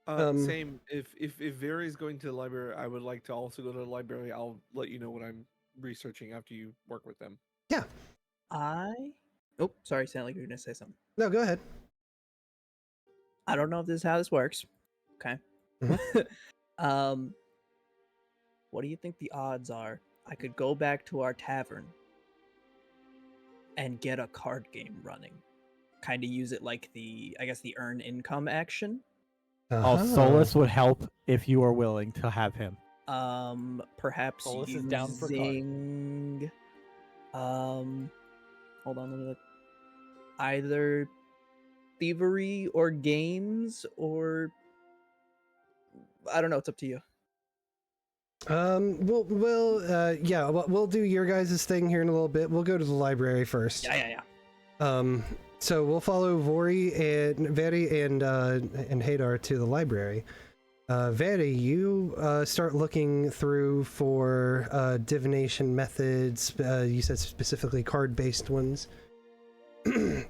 Same. If Vaeri's going to the library, I would like to also go to the library. I'll let you know what I'm researching after you work with them. Yeah. Oh, sorry, sound like you were gonna say something. No, go ahead. I don't know if this is how this works. Okay. What do you think the odds are I could go back to our tavern and get a card game running? Kind of use it like the earn income action. Solus would help if you are willing to have him. Perhaps Solus is using down for hold on, let me look. Either thievery or games or I don't know. It's up to you. We'll do your guys' thing here in a little bit. We'll go to the library first. Yeah. So we'll follow Vori and Vaeri and Hadar to the library. Vaeri, you start looking through for divination methods. You said specifically card-based ones.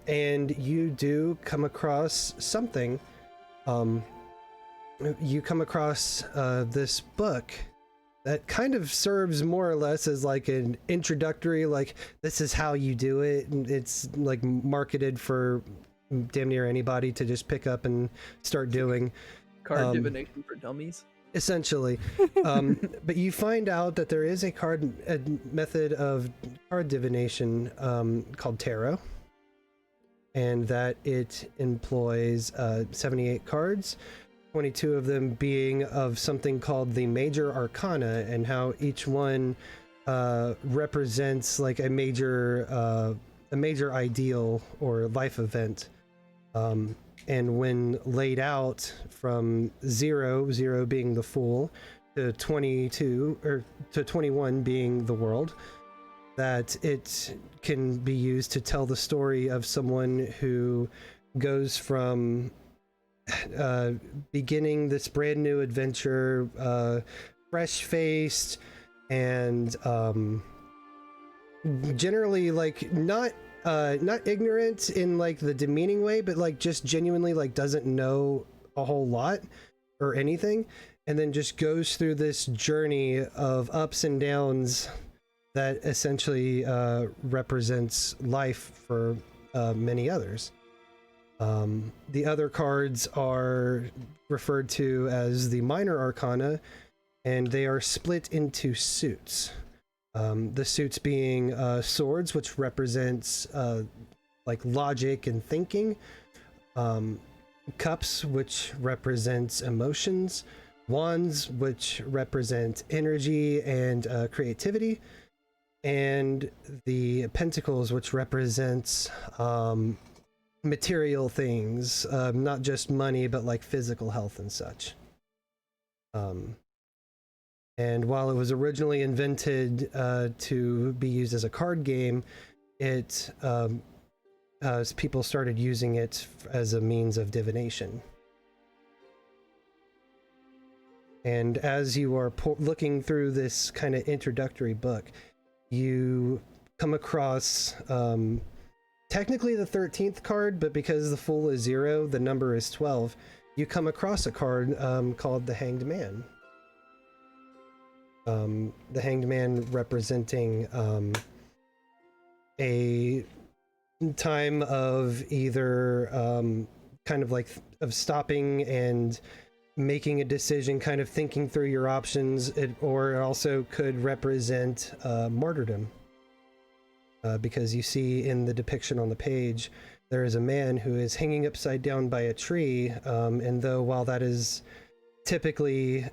And you do come across something. You come across this book that kind of serves more or less as like an introductory, like, this is how you do it. And it's like marketed for damn near anybody to just pick up and start doing. Card divination for dummies. Essentially. But you find out that there is a method of card divination called tarot, and that it employs 78 cards, 22 of them being of something called the Major Arcana, and how each one represents like a major ideal or life event. And when laid out from 0 being the Fool, to 22 or to 21 being the World, that it can be used to tell the story of someone who goes from beginning this brand new adventure, fresh-faced and generally like not ignorant in like the demeaning way, but like just genuinely like doesn't know a whole lot or anything, and then just goes through this journey of ups and downs that essentially represents life for many others. The other cards are referred to as the Minor Arcana, and they are split into suits. The suits being swords, which represents like logic and thinking, cups, which represents emotions, wands, which represent energy and creativity, and the pentacles, which represents material things, not just money, but like physical health and such. And while it was originally invented to be used as a card game, it people started using it as a means of divination. And as you are looking through this kind of introductory book, you come across technically the 13th card, but because the Fool is 0, the number is 12. You come across a card called the Hanged Man. The Hanged Man representing a time of either kind of like of stopping and making a decision, kind of thinking through your options, or it also could represent martyrdom. Because you see in the depiction on the page, there is a man who is hanging upside down by a tree, and though while that is typically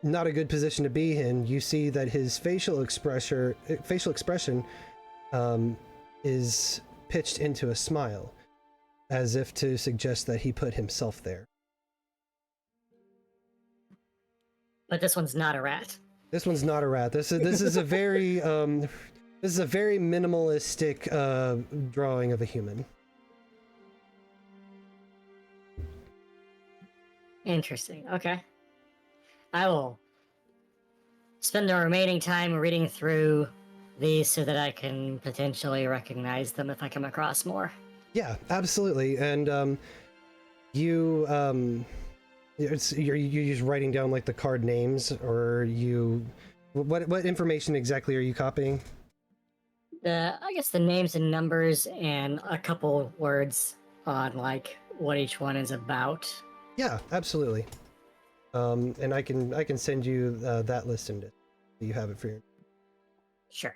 not a good position to be in, you see that his facial expression is pitched into a smile, as if to suggest that he put himself there. But this one's not a rat. This one's not a rat. This is a very this is a very minimalistic drawing of a human. Interesting. Okay. I will spend the remaining time reading through these so that I can potentially recognize them if I come across more. Yeah, absolutely. And you're just writing down like the card names, or what information exactly are you copying? I guess the names and numbers and a couple words on like what each one is about. Yeah, absolutely. And I can send you that list, and you have it for your. Sure.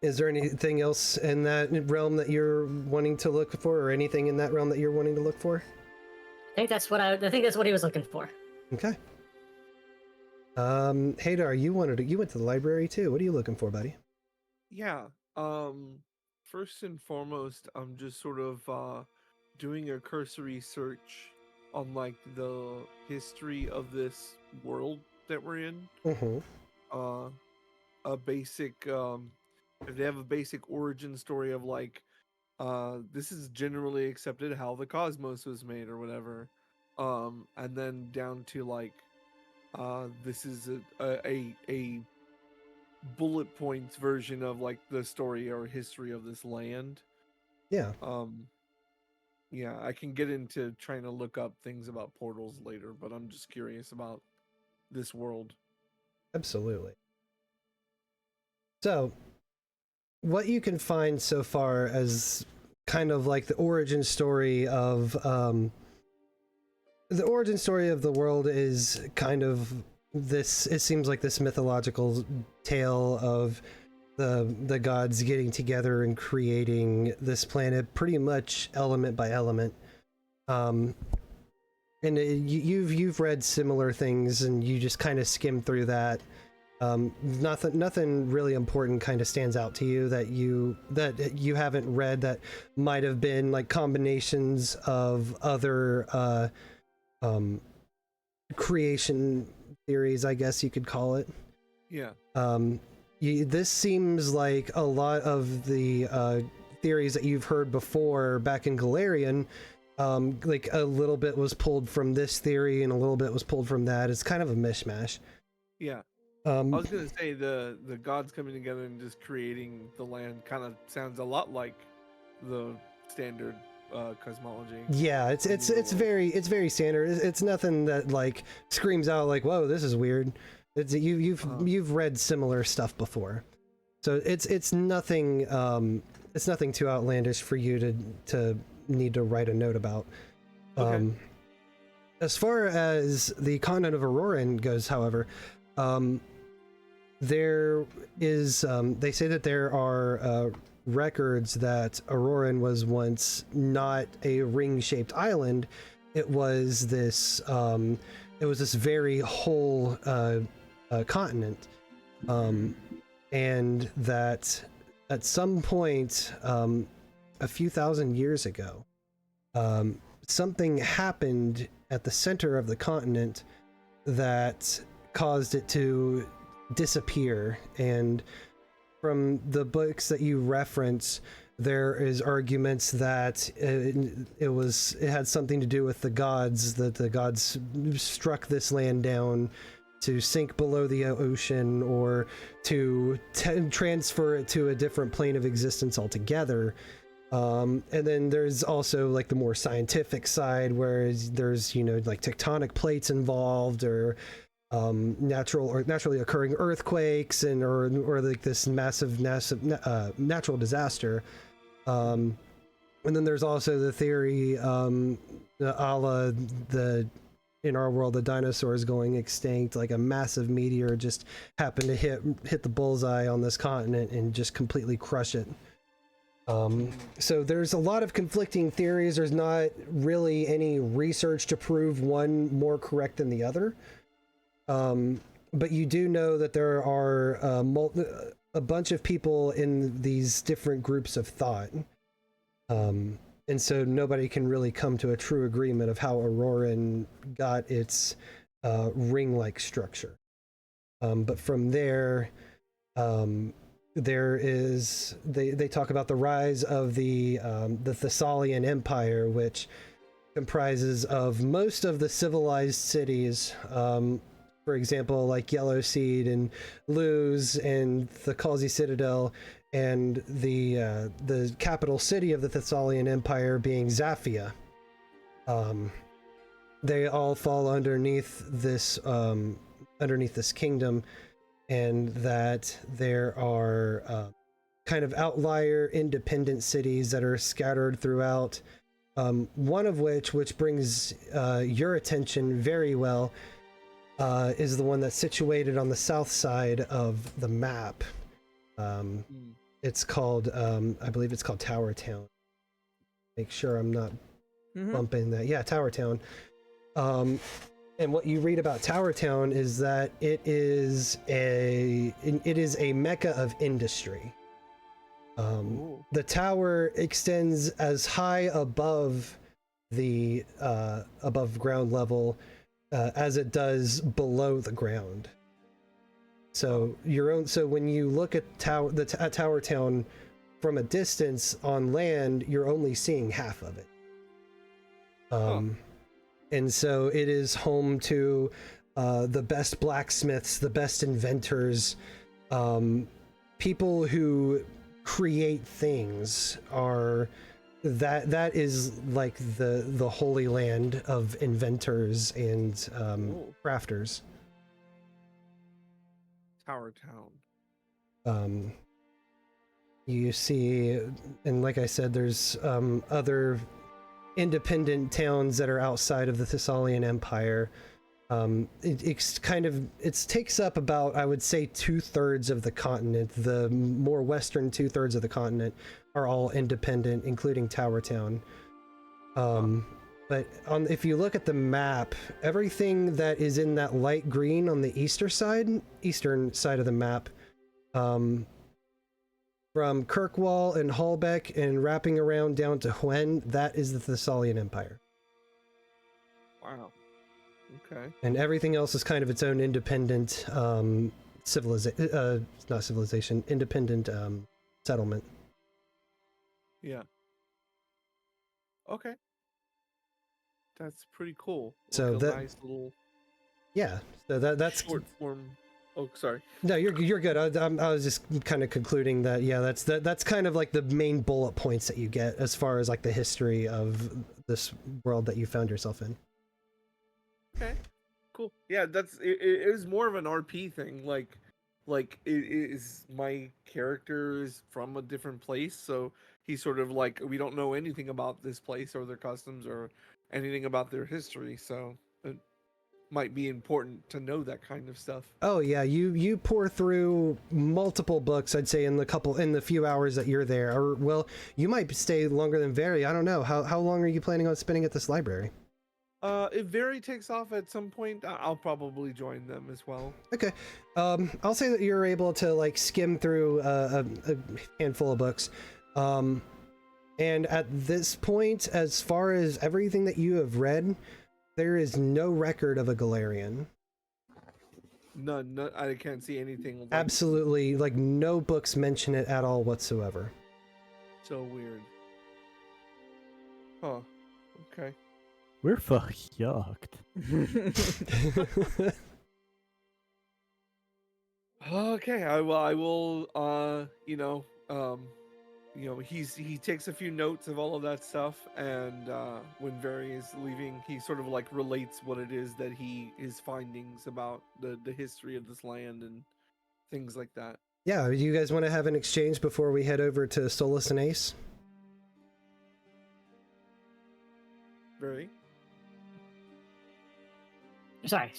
Is there anything else in that realm that you're wanting to look for, or anything in that realm that you're wanting to look for? I think that's what he was looking for. Okay. Hadar, you went to the library too. What are you looking for, buddy? Yeah. First and foremost, I'm just sort of doing a cursory search on like the history of this world that we're in. A basic if they have a basic origin story of like this is generally accepted how the cosmos was made or whatever, and then down to like this is a bullet points version of like the story or history of this land. Yeah. Yeah, I can get into trying to look up things about portals later, but I'm just curious about this world. Absolutely. So, what you can find so far as kind of like the origin story of the world is kind of this. It seems like this mythological tale of the gods getting together and creating this planet, pretty much element by element. And you've read similar things, and you just kind of skim through that. Nothing really important kind of stands out to you that you haven't read that might have been like combinations of other creation theories, I guess you could call it. Yeah. This seems like a lot of the theories that you've heard before back in Galarian. Like a little bit was pulled from this theory and a little bit was pulled from that. It's kind of a mishmash. Yeah. I was gonna say the gods coming together and just creating the land kind of sounds a lot like the standard cosmology. Yeah, it's very standard. It's nothing that like screams out like, "Whoa, this is weird." You've read similar stuff before, so it's nothing too outlandish for you to need to write a note about. Okay. As far as the continent of Arorynn goes, however, there is they say that there are records that Arorynn was once not a ring-shaped island. It was this very whole continent, and that at some point a few thousand years ago something happened at the center of the continent that caused it to disappear. And from the books that you reference, there is arguments that it had something to do with the gods, that the gods struck this land down to sink below the ocean or to transfer it to a different plane of existence altogether. And then there's also like the more scientific side where there's, like tectonic plates involved, or naturally occurring earthquakes or like this massive natural disaster. And then there's also the theory in our world, the dinosaurs going extinct, like a massive meteor just happened to hit the bullseye on this continent and just completely crush it. So there's a lot of conflicting theories. There's not really any research to prove one more correct than the other. But you do know that there are a bunch of people in these different groups of thought. And so nobody can really come to a true agreement of how Arorynn got its ring-like structure. But from there, they talk about the rise of the Thessalian Empire, which comprises of most of the civilized cities. For example, like Yellowseed and Luz and the Calsey Citadel, and the capital city of the Thessalian Empire being Zafia. They all fall underneath this kingdom, and that there are kind of outlier independent cities that are scattered throughout. One of which brings your attention very well, is the one that's situated on the south side of the map. It's called, I believe it's called Tower Town. Make sure I'm not bumping that. Yeah, Tower Town. And what you read about Tower Town is that it is a mecca of industry. The tower extends as high above the above ground level as it does below the ground. So so when you look at Tower Town from a distance on land, you're only seeing half of it. And so it is home to the best blacksmiths, the best inventors, people who create things. That is like the holy land of inventors and crafters. Tower Town. You see, and like I said, there's other independent towns that are outside of the Thessalian Empire. It takes up about, I would say, 2/3 of the continent. The more western 2/3 of the continent are all independent, including Tower Town. But if you look at the map, everything that is in that light green on the eastern side of the map, from Kirkwall and Hallbeck and wrapping around down to Huen, that is the Thessalian Empire. Wow. Okay. And everything else is kind of its own independent independent settlement. Yeah. Okay. That's pretty cool. So like a nice little that's short form. Oh, sorry. No, you're good. I was just kind of concluding that that's kind of like the main bullet points that you get as far as like the history of this world that you found yourself in. Okay, cool. Yeah, it was more of an RP thing. Like it is my character is from a different place, so he's sort of like, we don't know anything about this place or their customs or anything about their history, so it might be important to know that kind of stuff. Oh yeah, you pour through multiple books, I'd say, in the few hours that you're there. Or well, you might stay longer than Vaeri. I don't know. How long are you planning on spending at this library? If Vaeri takes off at some point, I'll probably join them as well. Okay. I'll say that you're able to like skim through a handful of books. And at this point, as far as everything that you have read, there is no record of a Galarian. None. I can't see anything. Absolutely, like no books mention it at all whatsoever. So weird. Huh. Okay. We're yucked. Okay. I will. He takes a few notes of all of that stuff, and when Vaeri is leaving, he sort of like relates what it is that his findings about the history of this land and things like that. Yeah, you guys want to have an exchange before we head over to Solus and Ace? Vaeri? Sorry.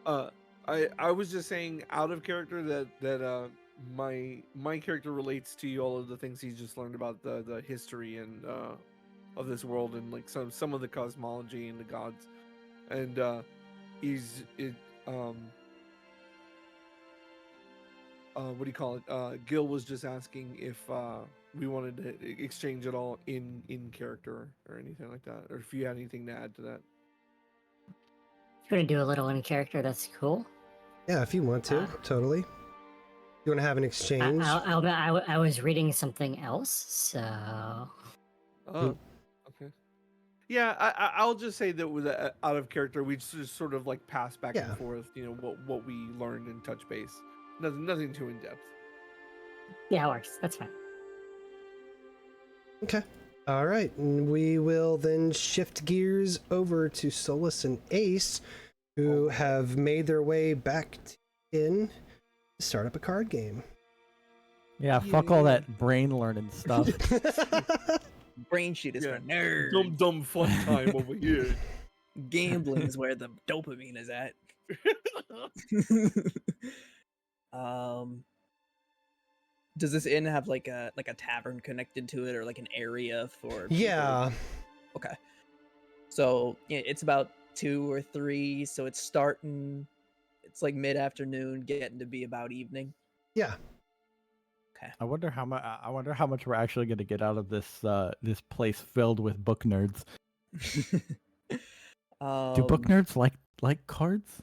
I was just saying out of character that my character relates to all of the things he's just learned about the history and of this world and like some of the cosmology and the gods, and what do you call it? Gil was just asking if we wanted to exchange at all in character or anything like that, or if you had anything to add to that. If you want to do a little in character, that's cool. Yeah, if you want to, totally. You want to have an exchange? I was reading something else, so. Oh, okay. Yeah, I'll just say that with out of character, we just sort of like pass back and forth. You know what we learned and touch base. Nothing too in depth. Yeah, it works. That's fine. Okay. All right, and we will then shift gears over to Solus and Ace, who have made their way back in to start up a card game. Yeah, fuck all that brain learning stuff. Brain sheet is for nerds. Dumb fun time over here. Gambling is where the dopamine is at. Does this inn have like a tavern connected to it, or like an area for people? Yeah. Okay. So yeah, it's about 2 or 3, so it's starting. It's like mid-afternoon, getting to be about evening. Yeah. Okay. I wonder how much. I wonder how much we're actually going to get out of this this place filled with book nerds. Do book nerds like cards?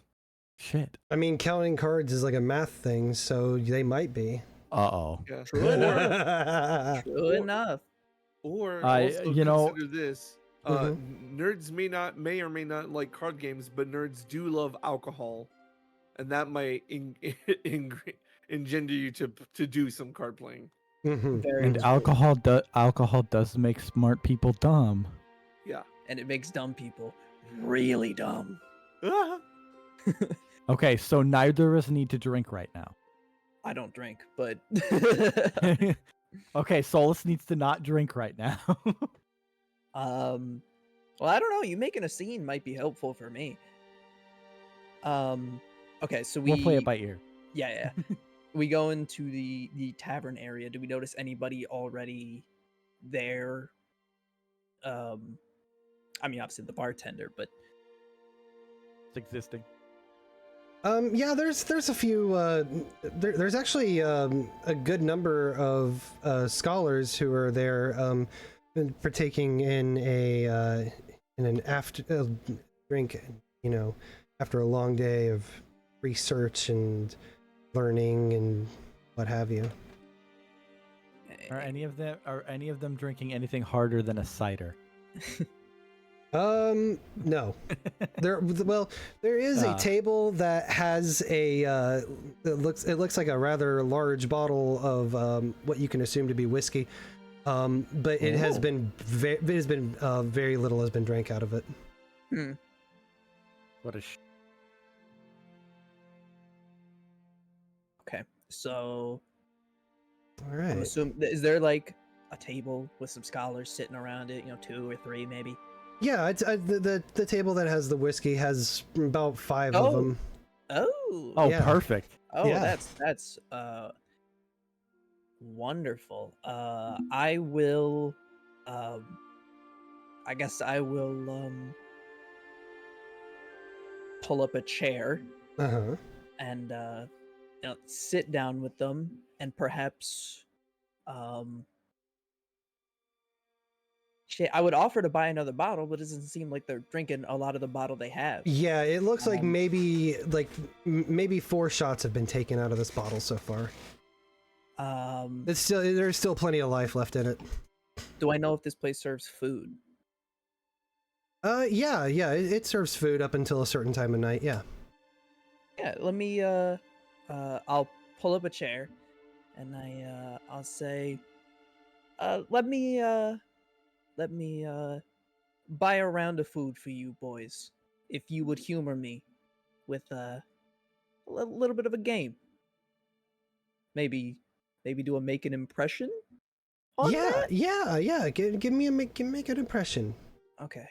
Shit. I mean, counting cards is like a math thing, so they might be. Uh-oh. Yeah. True enough. True Or- enough. Or I- also you know- consider this: Mhm. nerds may or may not like card games, but nerds do love alcohol, and that might engender you to do some card playing. Mhm. Very And true. alcohol does make smart people dumb. Yeah. And it makes dumb people really dumb. Okay, so neither of us need to drink right now. I don't drink, but Okay, Solus needs to not drink right now. well, I don't know. You making a scene might be helpful for me. Okay, so We'll play it by ear. Yeah. We go into the tavern area. Do we notice anybody already there? I mean, obviously the bartender, but It's existing. Yeah, there's a few. There's actually a good number of scholars who are there, partaking in an after drink. You know, after a long day of research and learning and what have you. Are any of them drinking anything harder than a cider? No. There is a table that has a it looks like a rather large bottle of what you can assume to be whiskey. But it has been very little has been drank out of it. What a okay. So All I'm right. assuming, is there like a table with some scholars sitting around it? 2 or 3 maybe. Yeah, it's the table that has the whiskey has about 5 of them. Oh, yeah. Perfect. oh, yeah. that's wonderful. I will, I guess I will pull up a chair Uh-huh. and sit down with them, and perhaps I would offer to buy another bottle, but it doesn't seem like they're drinking a lot of the bottle they have. Yeah, it looks like maybe 4 shots have been taken out of this bottle so far. There's still plenty of life left in it. Do I know if this place serves food? Yeah, it serves food up until a certain time of night. Yeah. Yeah, let me I'll pull up a chair and I'll say let me buy a round of food for you boys, if you would humor me with a little bit of a game. Maybe do a make an impression on that? Yeah. Give me make an impression. Okay.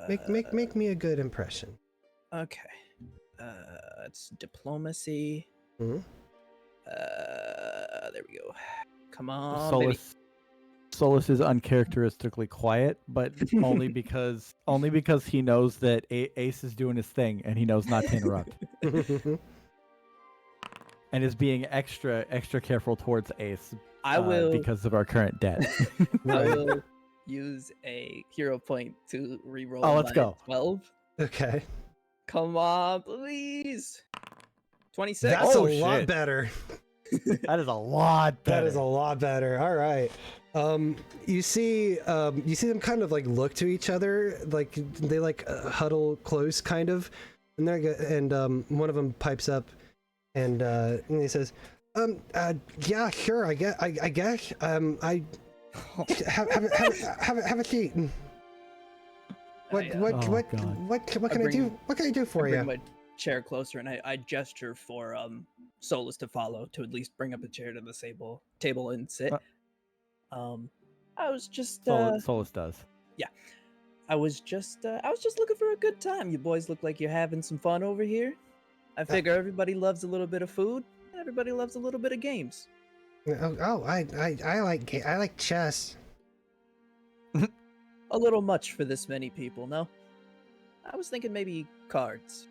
Make me a good impression. Okay. It's diplomacy. Mhm. There we go. Come on, baby. Solus is uncharacteristically quiet, but only because he knows that Ace is doing his thing and he knows not to interrupt, and is being extra careful towards Ace. I will because of our current debt. I will use a hero point to reroll. Oh, let's my go. 12. Okay. Come on, please. 26. That's Oh, a lot shit. better. That is a lot better. That is a lot better. All right. You see them kind of like look to each other, like they huddle close, kind of, and one of them pipes up, and he says, yeah, sure, I guess, I have a seat. What can I do? What can I do for I bring you? my chair closer and I gesture for Solus to follow, to at least bring up a chair to the table and sit. I was just Solus does. Yeah. I was just looking for a good time. You boys look like you're having some fun over here. I figure everybody loves a little bit of food. Everybody loves a little bit of games. I like chess. A little much for this many people, no? I was thinking maybe cards.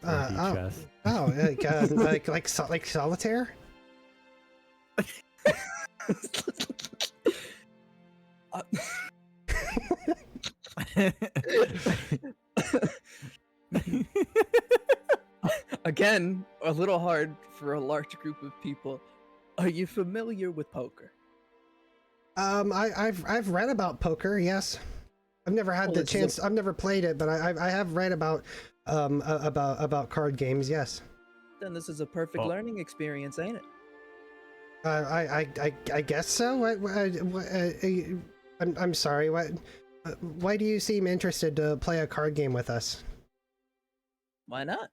Chess. Like solitaire. Uh, Again, a little hard for a large group of people. Are you familiar with poker? I've read about poker. Yes, I've never had the chance. I've never played it, but I have read about card games. Yes. Then this is a perfect learning experience, ain't it? I guess so. I'm sorry. Why do you seem interested to play a card game with us? Why not?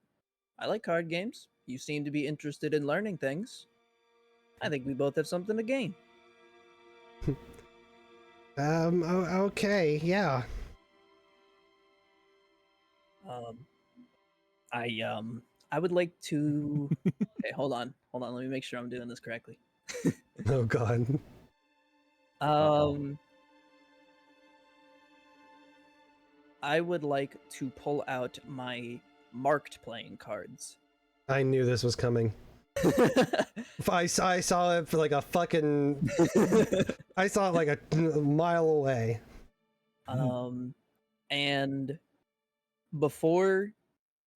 I like card games. You seem to be interested in learning things. I think we both have something to gain. Okay, yeah. I would like to. Hey, hold on. Let me make sure I'm doing this correctly. Oh God. I would like to pull out my marked playing cards. I knew this was coming. I saw it for like a fucking. I saw it like a mile away. And before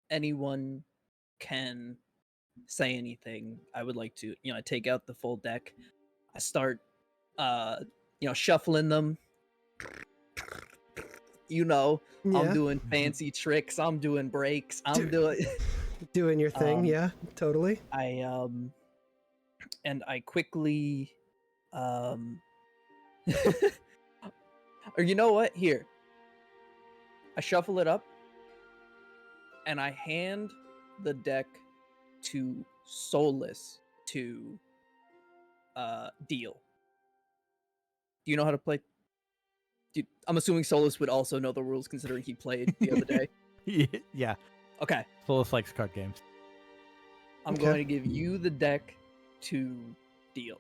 anyone can say anything, I would like to, take out the full deck. I start, shuffling them. Yeah. I'm doing fancy tricks. I'm doing breaks. I'm doing your thing. Yeah, totally. And I quickly, or you know what? Here, I shuffle it up, and I hand the deck to Solus to deal. Do you know how to play? I'm assuming Solus would also know the rules, considering he played the other day. Yeah. Okay. Solus likes card games. I'm going to give you the deck to deal.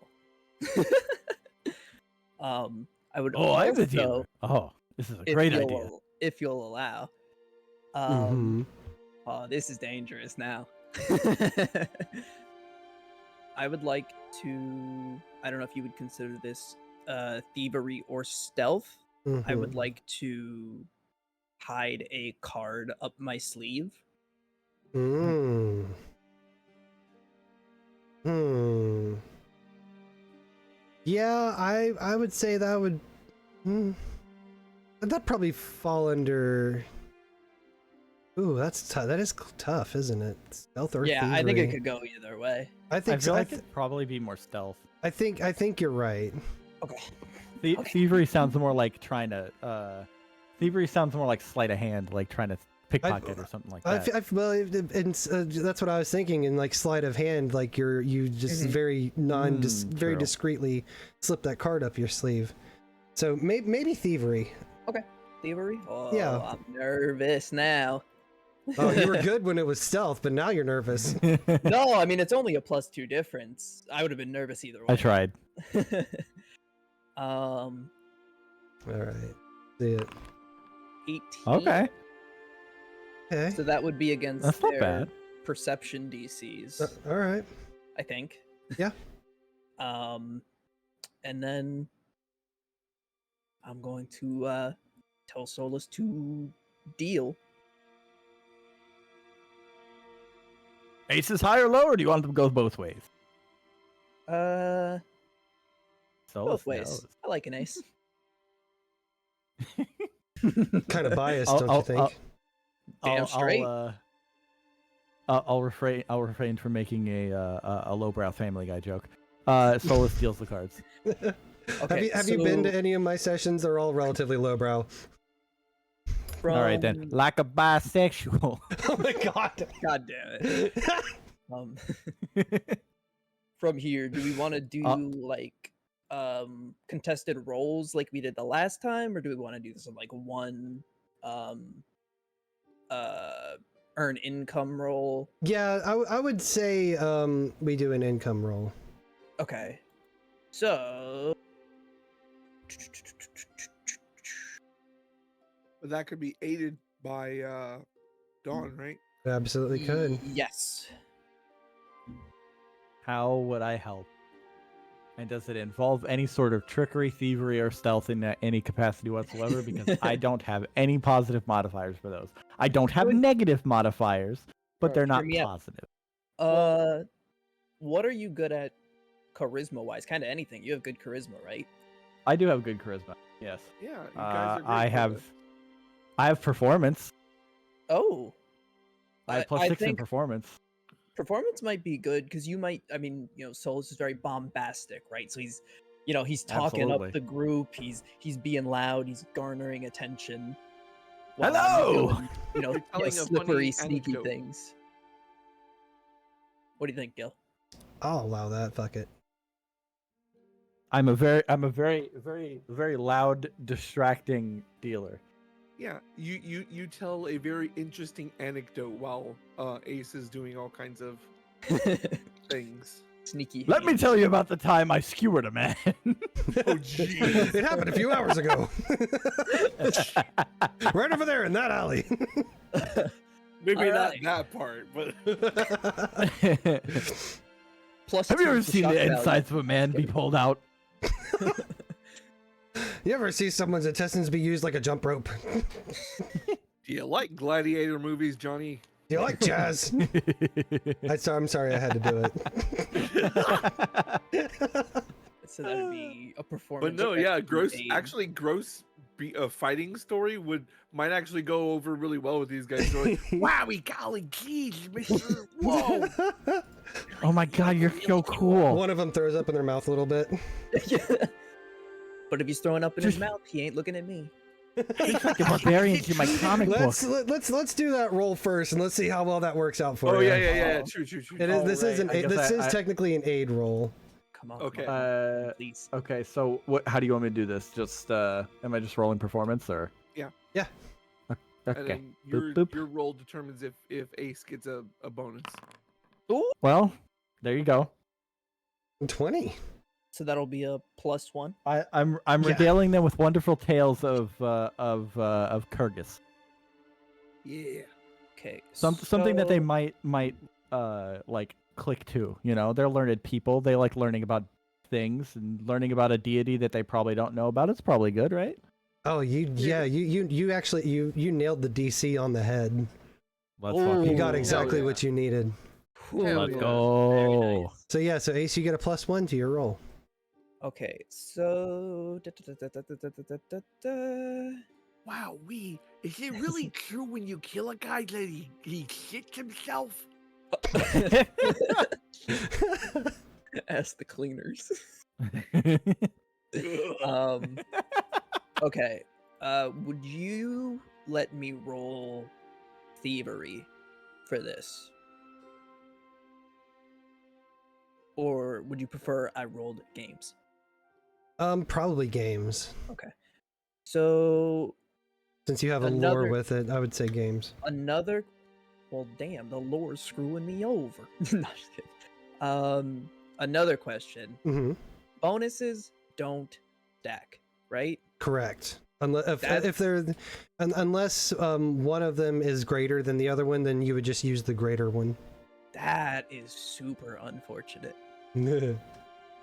I would. Oh, I'm the also, dealer. Oh, this is a great idea. If you'll allow. Oh, this is dangerous now. I would like to. I don't know if you would consider this thievery or stealth. I would like to hide a card up my sleeve. Yeah, I would say that would. That'd probably fall under. Ooh, that's tough. That is tough, isn't it? Stealth or thievery. I think it could go either way. I think I feel like it'd probably be more stealth. I think you're right. Okay. Thievery sounds more like trying to. Thievery sounds more like sleight of hand, like trying to pickpocket or something like that. That's what I was thinking. In like sleight of hand, like you just very very discreetly slip that card up your sleeve. So maybe thievery. Okay, thievery. Oh, yeah. I'm nervous now. Oh, you were good when it was stealth, but now you're nervous. No, I mean it's only a +2 difference. I would have been nervous either way. I tried. All right. See it. 18. Okay. Okay. So that would be against That's not their bad. perception DCs. All right. I think. Yeah. And then I'm going to tell Solus to deal. Ace is high or low, or do you want them to go both ways? Both Solus ways. knows. I like an ace. Kind of biased, don't you think? Damn straight. I'll refrain from making a lowbrow Family Guy joke. Solus steals the cards. Okay, have you been to any of my sessions? They're all relatively lowbrow. All right then, like a bisexual. Oh my god! God damn it. From here, do we want to do like contested roles like we did the last time, or do we want to do this in like one earn income roll? Yeah, I would say we do an income roll. Okay, so But that could be aided by Dawn, right? It absolutely could. Yes. How would I help? And does it involve any sort of trickery, thievery, or stealth in any capacity whatsoever? Because I don't have any positive modifiers for those. I don't have negative modifiers, but they're not positive. What are you good at charisma-wise? Kind of anything. You have good charisma, right? I do have good charisma. Yes. Yeah, you guys are great I with it. have performance. Oh. I have +6 in performance. Performance might be good because you might. I mean, Solus is very bombastic, right? So he's, he's talking Absolutely. up the group. He's being loud. He's garnering attention. Hello! You're doing, telling a slippery, funny sneaky anecdote. things. What do you think, Gil? I'll allow that. Fuck it. I'm a very, very loud, distracting dealer. Yeah, you tell a very interesting anecdote while Ace is doing all kinds of things. Sneaky. Let me tell you about the time I skewered a man. Oh jeez. It happened a few hours ago. Right over there in that alley. Maybe not Alright. that part, but Plus Have you two ever for seen shock the value. insides of a man be pulled out? You ever see someone's intestines be used like a jump rope? do you like gladiator movies, Johnny? Do you like jazz? I'm sorry I had to do it. So that'd be a performance. But no, yeah, effect gross. aid. Actually, gross. A fighting story might actually go over really well with these guys. Going, wowie, golly, geez, Mister. Whoa. Oh my god, you're so cool. One of them throws up in their mouth a little bit. Yeah. But if he's throwing up in his mouth, he ain't looking at me. He's like the barbarians in my comic book. Let's do that roll first and let's see how well that works out for Oh you. yeah. True. It is. This is Alright, this is I- technically an aid roll. Come on. Okay. Come on, please. Okay, so how do you want me to do this? Just am I just rolling performance or? Yeah. Yeah. And Okay. then your roll determines if Ace gets a bonus. Well, there you go. 20. So that'll be a +1. I'm Yeah. regaling them with wonderful tales of Kyrgyz. Yeah. Okay. Something that they so- might like click to. They're learned people. They like learning about things and learning about a deity that they probably don't know about. It's probably good, right? Oh, you actually you nailed the DC on the head. Let's Ooh. You fucking got Hell exactly yeah. what you needed. Hell let's yeah. go. Very nice. So yeah, so Ace, you get a +1 to your roll. Okay, so Wow, is it really true when you kill a guy that he shits himself? ask the cleaners. Okay. Would you let me roll thievery for this? Or would you prefer I rolled games? Probably games. Okay. So Since you have a lore Another- with it, I would say games. well, damn, the lore's screwing me over. Not just kidding. Another question. Mm-hmm. Bonuses don't stack, right? Correct. Unless That- if they're unless one of them is greater than the other one, then you would just use the greater one. That is super unfortunate.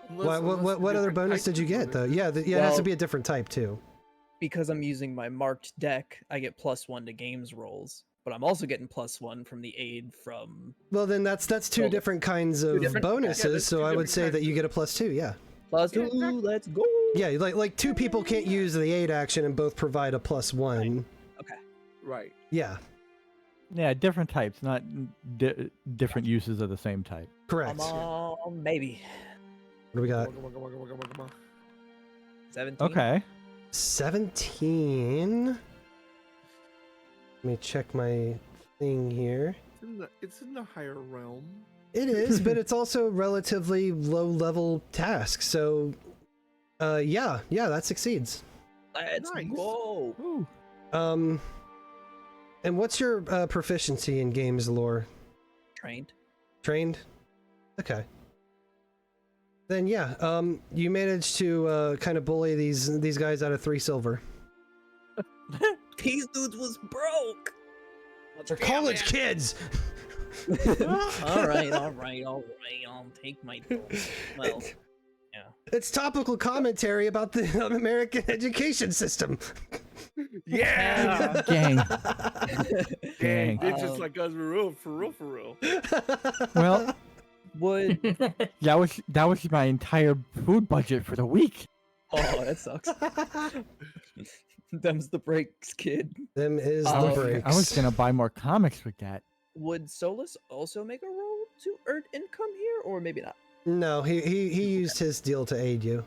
What other bonus did you get though? Yeah, it has to Well- be a different type too. Because I'm using my marked deck, I get +1 to games rolls, but I'm also getting +1 from the aid from Well, then that's two Well, different kinds of different- bonuses. yeah, that's so two I would different say that kinds you of- get a +2. Yeah. +2. Yeah, exactly. Let's go. Yeah, like two people can't use the aid action and both provide a +1. Okay. Right. Yeah, Yeah, different types, not different uses of the same type. correct. Come on, maybe. What do we got? Come on. 17. Okay. 17. Let me check my thing here. It's in the higher realm. It is, but it's also a relatively low-level task. So, yeah, that succeeds. Let's Nice. go. Ooh. And what's your proficiency in games lore? Trained. Trained? Okay. Then yeah, you managed to kind of bully these guys out of 3 silver. These dudes was broke. They're college kids. all right. I'll take my. Well, It's topical commentary about the American education system. Yeah. Gang. Dang, Gang. they're just like us for real. Well, Would that was my entire food budget for the week. oh that sucks. Them's the breaks, kid. Them is I the was- breaks. I was gonna buy more comics with that. Would Solus also make a roll to earn income here, or maybe not? No, he used his deal to aid you.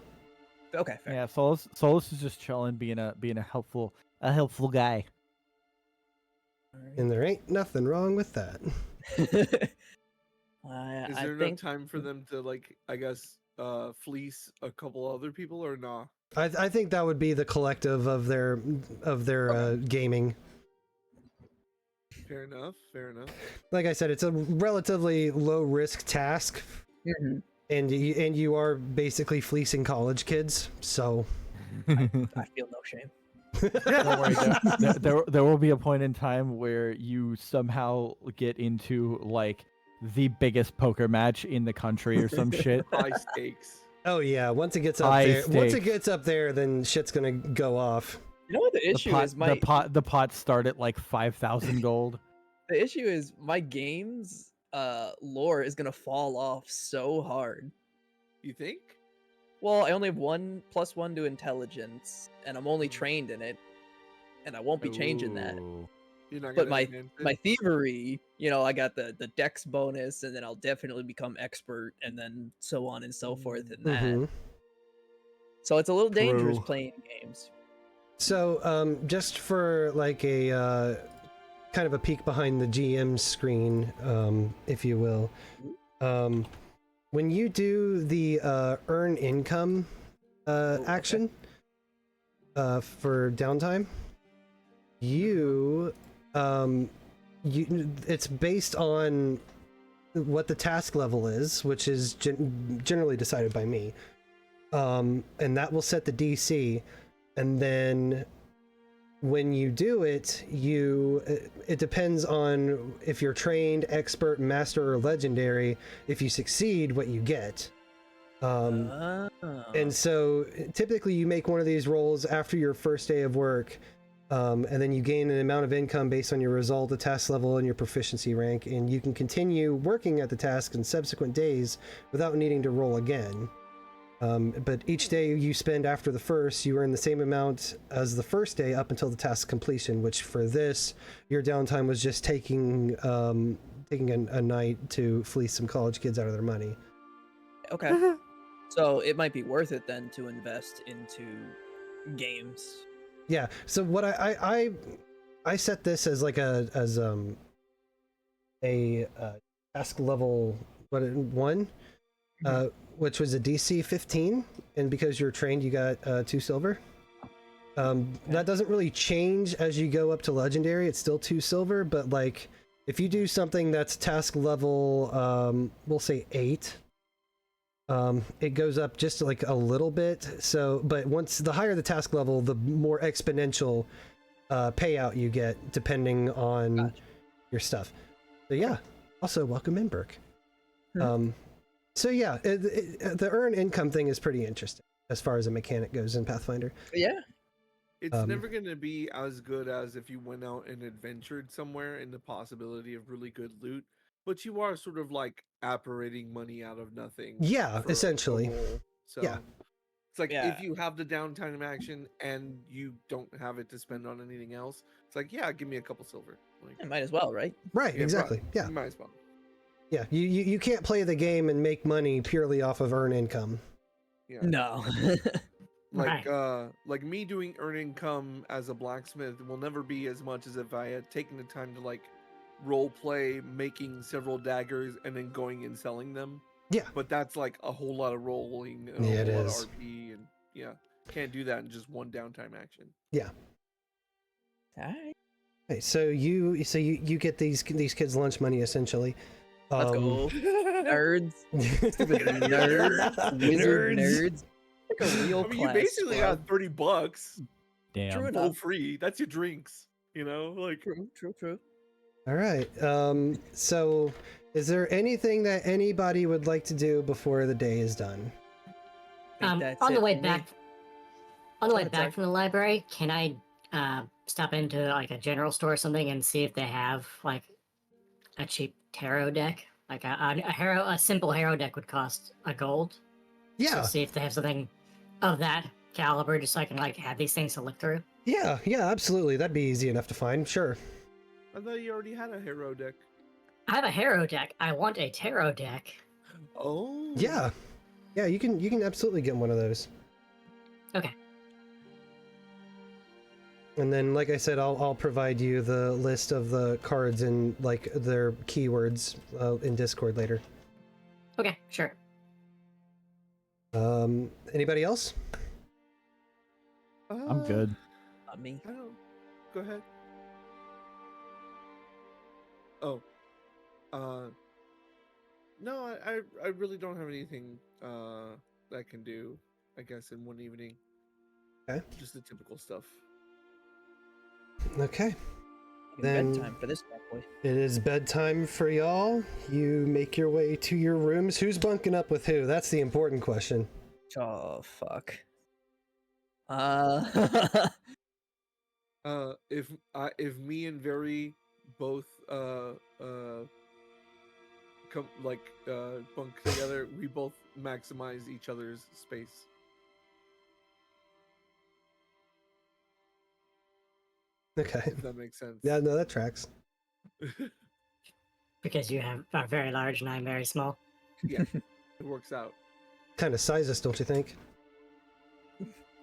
Okay, fair. Yeah, Solus is just chilling, being a helpful guy. And there ain't nothing wrong with that. Is I there think enough time for them to like, I guess, fleece a couple other people or not? I think that would be the collective of their gaming. Fair enough. Like I said, it's a relatively low risk task, Mhm. and you are basically fleecing college kids. So I feel no shame. Don't worry, there will be a point in time where you somehow get into like the biggest poker match in the country or some shit. High stakes. oh yeah, once it gets up High there, once it stakes. gets up there, then shit's gonna go off. You know what the issue is? The pot start at like 5,000 gold. The issue is my game's lore is gonna fall off so hard. You think? Well, I only have +1 to intelligence, and I'm only trained in it, and I won't be changing that. Ooh. You're not But gonna enhance it? my thievery, I got the dex bonus, and then I'll definitely become expert, and then so on and so forth in that. Mhm. So it's a little dangerous True. playing games. So just for like a kind of a peek behind the GM screen, if you will, when you do the earn income action for downtime, it's based on what the task level is, which is generally decided by me, and that will set the DC. And then when you do it, it depends on if you're trained, expert, master, or legendary. If you succeed, what you get. And so typically you make one of these rolls after your first day of work, and then you gain an amount of income based on your result, the task level, and your proficiency rank, and you can continue working at the task in subsequent days without needing to roll again. But each day you spend after the first, you earn the same amount as the first day up until the task completion, which for this, your downtime was just taking a night to fleece some college kids out of their money. Okay. So it might be worth it then to invest into games. Yeah. So what I set this as like a task level 1, which was a DC 15, and because you're trained, you got 2 silver. That doesn't really change as you go up to legendary. It's still 2 silver, but like if you do something that's task level, we'll say 8. It goes up just like a little bit. So, but once the higher the task level, the more exponential payout you get depending on your stuff. So yeah. Also, welcome in, Burke. So yeah, the earn income thing is pretty interesting as far as a mechanic goes in Pathfinder. Yeah. It's never going to be as good as if you went out and adventured somewhere in the possibility of really good loot, but you are sort of like apparating money out of nothing. Yeah, for a essentially. role. So Yeah. it's like Yeah. if you have the downtime action and you don't have it to spend on anything else, it's like, yeah, give me a couple silver. Like, It might as well, right? Right, yeah, exactly. right, Yeah. you might as well. Yeah, you can't play the game and make money purely off of earn income. Yeah. No. Like me doing earn income as a blacksmith will never be as much as if I had taken the time to like role play making several daggers and then going and selling them. Yeah. But that's like a whole lot of rolling and Yeah, a it whole lot is. of RP, and yeah, can't do that in just one downtime action. Alright. Okay, so you get these kids lunch money essentially. Let's go. Nerds. Stupid nerds. Wizard nerds. Like a real I mean, you class basically squad. got $30 Damn. True full enough. free. That's your drinks, like. True. All right. So is there anything that anybody would like to do before the day is done? think that's on the it way for me. back, on the Go way ahead, back sorry. from the library, can I stop into like a general store or something and see if they have like a cheap tarot deck? Like a simple hero deck would cost a gold. So Yeah, see if they have something of that caliber, just so I can like have these things to look through. yeah, absolutely. That'd be easy enough to find. Sure. I thought you already had a hero deck. I have a hero deck. I want a tarot deck. Oh. Yeah, you can absolutely get one of those. Okay. And then, like I said, I'll provide you the list of the cards and like their keywords in Discord later. Okay, sure. Anybody else? I'm good. Not me. I don't. Go ahead. Oh. No, I really don't have anything that I can do, I guess, in one evening. Okay. Just the typical stuff. Okay. Fucking Then- bedtime for this bad boy. It is bedtime for y'all. You make your way to your rooms. Who's bunking up with who? That's the important question. Oh fuck. If me and Vaeri both come bunk together, we both maximize each other's space. Okay. If that makes sense. Yeah, no, that tracks. Because you are very large and I'm very small. Yeah, it works out. Kind of sizes, don't you think?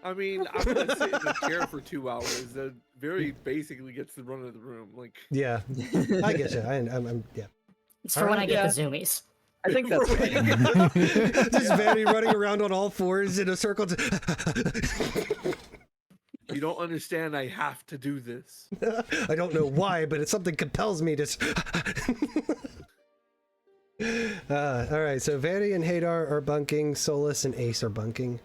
I mean, I'm gonna sit in a chair for 2 hours. That very basically gets the run of the room. Like, Yeah, I get you. I'm yeah. It's for when I Alright, get yeah. the zoomies. I think that's right. Just Vanny running around on all fours in a circle. you don't understand. I have to do this. I don't know why, but it's something compels me to. All right, so Vaeri and Hadar are bunking. Solus and Ace are bunking.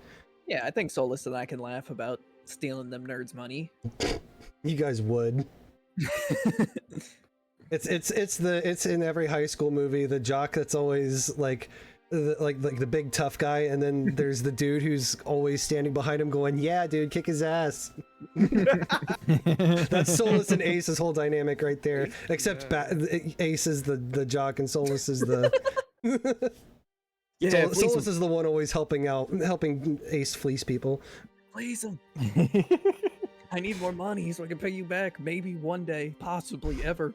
Yeah, I think Solus and I can laugh about stealing them nerds' money. You guys would. It's in every high school movie, the jock that's always like the big tough guy, and then there's the dude who's always standing behind him going, yeah dude, kick his ass. That's Solus and Ace's whole dynamic right there, except Ace is the jock and Solus is the Yeah, Solus is the one always helping Ace fleece people. Please him. I need more money so I can pay you back. Maybe one day, possibly ever.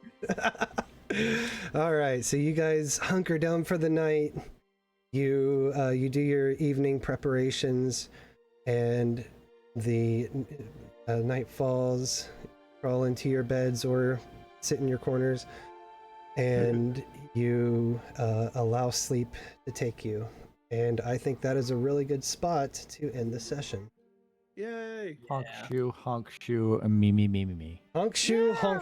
All right, so you guys hunker down for the night. You do your evening preparations, and the night falls. Crawl into your beds or sit in your corners, and you allow sleep to take you. And I think that is a really good spot to end the session. Yay! Honk shoe, me. Honk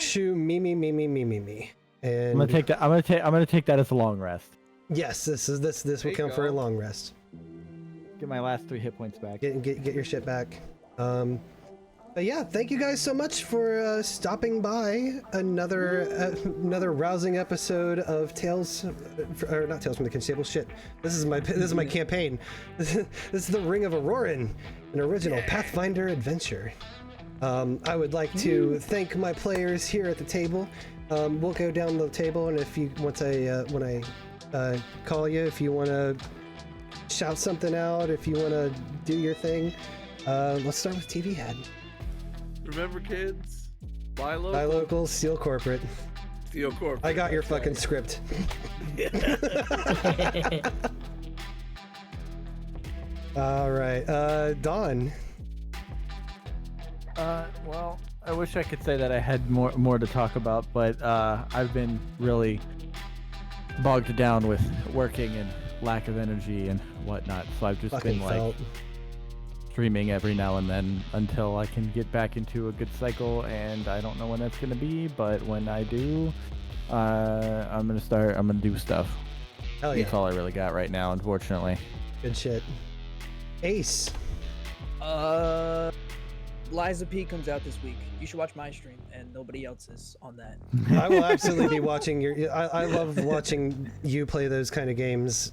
shoe, me. And I'm gonna take that. I'm gonna take that as a long rest. yes, this will There you count for a go. long rest. Get my last 3 hit points back. Get your shit back. But yeah, thank you guys so much for stopping by. Another rousing episode of Tales, or not Tales from the Kitchen Table. Shit, this is my campaign. This is the Ring of Arorynn, an original Pathfinder adventure. I would like to thank my players here at the table. We'll go down the table, and if you when I call you, if you want to shout something out, if you want to do your thing, let's start with TVHEADD. Remember, kids, buy local, Buy local, steal corporate. steal corporate. I got your That's fucking right. script. All right, Dawn. Well, I wish I could say that I had more to talk about, but I've been really bogged down with working and lack of energy and whatnot. So I've just Fucking been like felt. streaming every now and then until I can get back into a good cycle, and I don't know when that's gonna be, but when I do, I'm gonna do stuff. Hell yeah, That's all I really got right now, unfortunately. good shit. Ace. Liza P comes out this week. You should watch my stream and nobody else's on that. I will absolutely be watching your. I love watching you play those kind of games.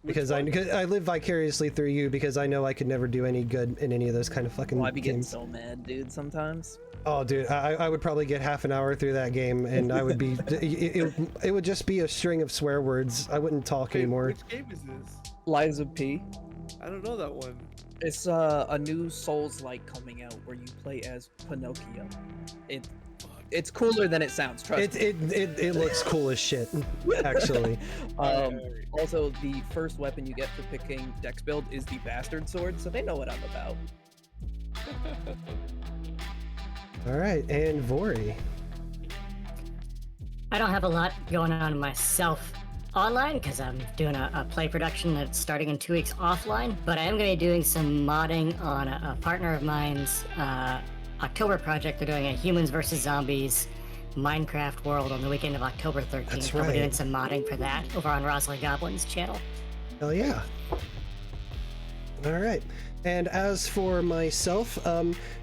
Because I live vicariously through you because I know I could never do any good in any of those kind of fucking I'd be getting games. so mad, dude, sometimes. Oh, dude, I would probably get half an hour through that game, and I would be it would just be a string of swear words. I wouldn't talk anymore. Which game is this? Liza P. I don't know that one. It's a new Souls-like coming out where you play as Pinocchio. It's cooler than it sounds. Trust me. It looks cool as shit, actually. Also, the first weapon you get for picking Dex build is the Bastard Sword, so they know what I'm about. All right, and Vori. I don't have a lot going on myself online because I'm doing a play production that's starting in 2 weeks offline, but I am going to be doing some modding on a partner of mine's October project. They're doing a Humans vs. Zombies Minecraft world on the weekend of October 13th. That's I'll right. be doing some modding for that over on Rosalind Goblin's channel. Hell yeah. All right. And as for myself,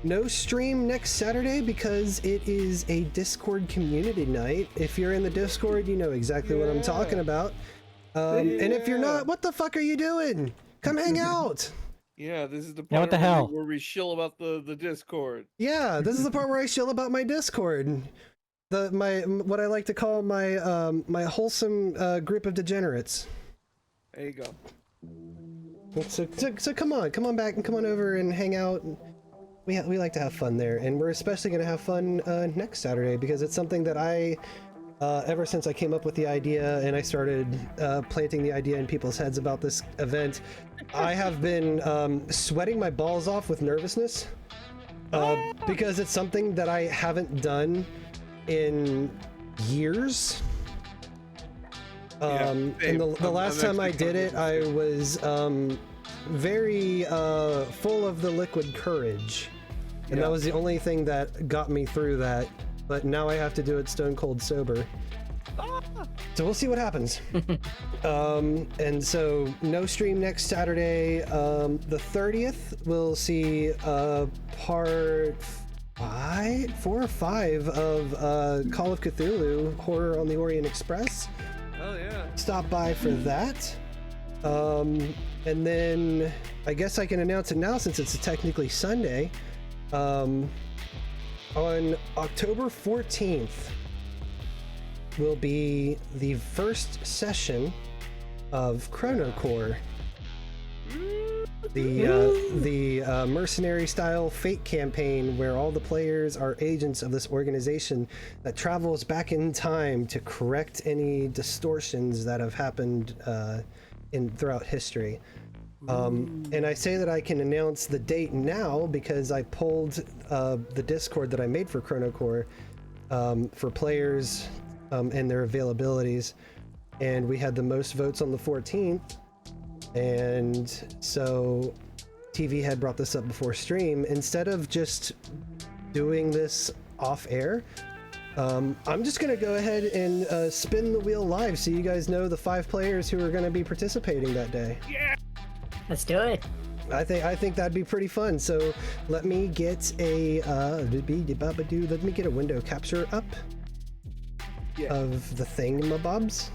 no stream next Saturday because it is a Discord community night. If you're in the Discord, you know exactly what I'm talking about. And if you're not, what the fuck are you doing? Come hang out. Yeah, this is the part Yeah, what the where hell? where we shill about the Discord. Yeah, this is the part where I shill about my Discord. What I like to call my wholesome group of degenerates. There you go. So come on back and come on over and hang out. We like to have fun there, and we're especially going to have fun next Saturday because it's something that I, ever since I came up with the idea and I started planting the idea in people's heads about this event, I have been sweating my balls off with nervousness because it's something that I haven't done in years. And the last time I did it, I was very full of the liquid courage, and that was the only thing that got me through that. But now I have to do it stone cold sober. So we'll see what happens. And so no stream next Saturday. The 30th we'll see part 4 or 5 of Call of Cthulhu Horror on the Orient Express. Oh yeah. Stop by for that. And then I guess I can announce it now since it's technically Sunday. On October 14th will be the first session of Chrono Core. The mercenary style fate campaign where all the players are agents of this organization that travels back in time to correct any distortions that have happened throughout history. And I say that I can announce the date now because I pulled the Discord that I made for Chrono Core for players and their availabilities, and we had the most votes on the 14th. And so TVHEADD brought this up before stream. Instead of just doing this off air, I'm just gonna go ahead and spin the wheel live so you guys know the 5 players who are gonna be participating that day. Yeah. Let's do it. I think that'd be pretty fun. So let me get a window capture up of the thingamabobs.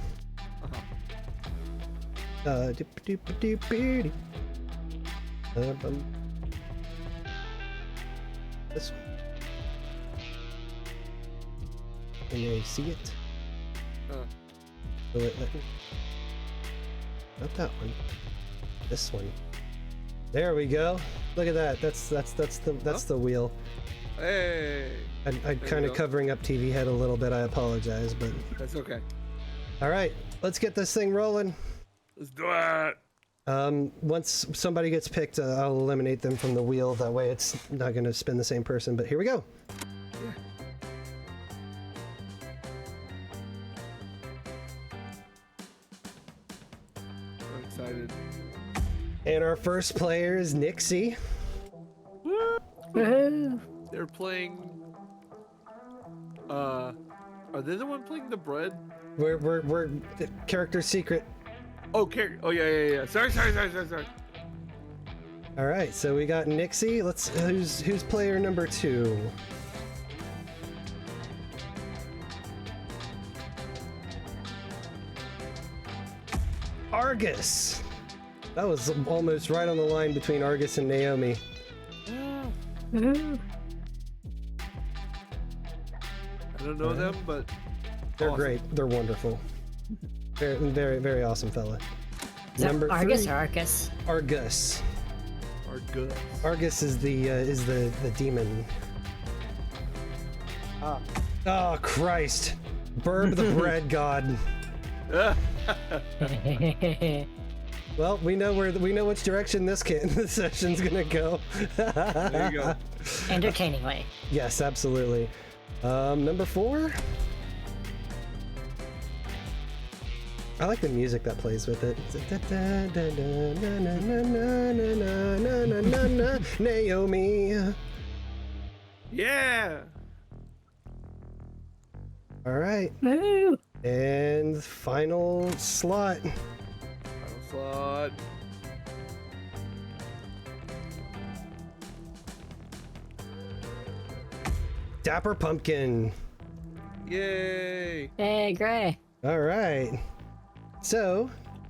This one. Can you see it? Will it let me? Not that one. This one. There we go. Look at that. That's the wheel. Hey. I'm kind of covering up TVHEADD a little bit. I apologize, but That's okay. all right. Let's get this thing rolling. Let's do it. Once somebody gets picked, I'll eliminate them from the wheel. That way it's not going to spin the same person, but here we go. I'm excited. And our first player is Nixie. Woohoo! They're playing. Are they the one playing the bread? We're character secret. Oh, oh yeah. Sorry. All right, so we got Nixie. Who's player number 2? Argus. That was almost right on the line between Argus and Naomi. Woohoo. I don't know them, but They're awesome. great. They're wonderful. Very, very, very awesome fella. Is that Number Argus 3, or Arcus? Argus. Are good. Argus is the demon. Ah. Oh Christ! Burb the bread god. Well, we know which direction this session's gonna go. There you go. Entertainingly. Yes, absolutely. Number 4. I like the music that plays with it. Naomi. Yeah. All right, Woo! and final slot. Final slot. Dapper Pumpkin. Yay. Hey, Gray. All right. So,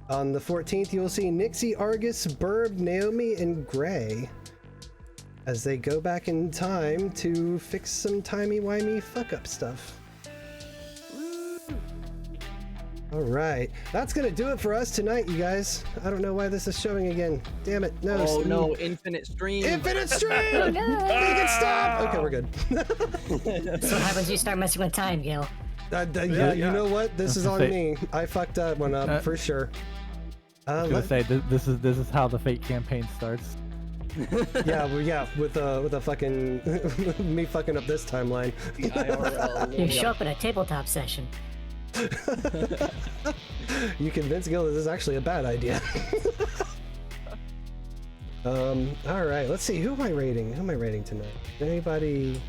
on the 14th, you'll see Nixie, Argus, Burb, Naomi, and Gray as they go back in time to fix some timey-wimey fuck-up stuff. All right. That's going to do it for us tonight, you guys. I don't know why this is showing again. Damn it. No. Oh no, infinite stream. Infinite stream! Oh, no. Make it stop! Okay, we're good. So what happens when you start messing with time, Gil? You know what? This is on Say- me. I fucked that one up for sure. I was gonna say this is how the Fate campaign starts. with a fucking me fucking up this timeline. The IRL. You show up in a tabletop session. You convince Gil this is actually a bad idea. All right, let's see. Who am I rating? Who am I rating tonight? Anybody?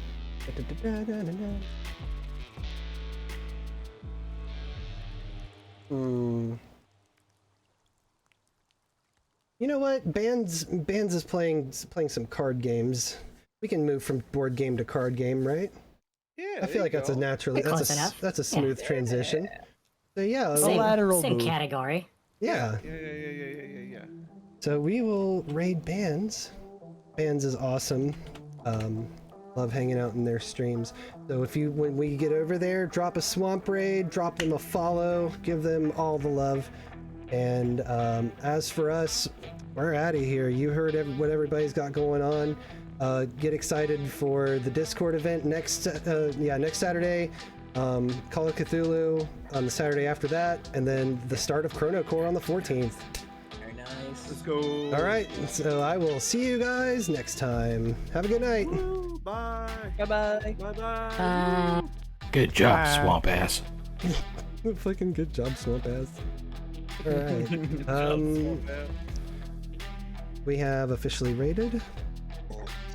You know what? Bands is playing some card games. We can move from board game to card game, right? Yeah. I feel like that's a naturally Close enough. that's a smooth transition. So yeah, Same, lateral same move. category. yeah. Yeah. So we will raid Bands. Bands is awesome. Love hanging out in their streams. So when we get over there, drop a swamp raid, drop them a follow, give them all the love. And as for us, we're out of here. You heard what everybody's got going on. Get excited for the Discord event next Saturday. Call of Cthulhu on the Saturday after that, and then the start of Chrono Core on the 14th. Very nice. Let's go. All right, so I will see you guys next time. Have a good night. Woo, bye. Bye-bye. Bye. Good job, swamp ass. Fucking good job, swamp ass. All right. We have officially rated.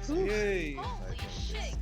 Yay. Holy shit,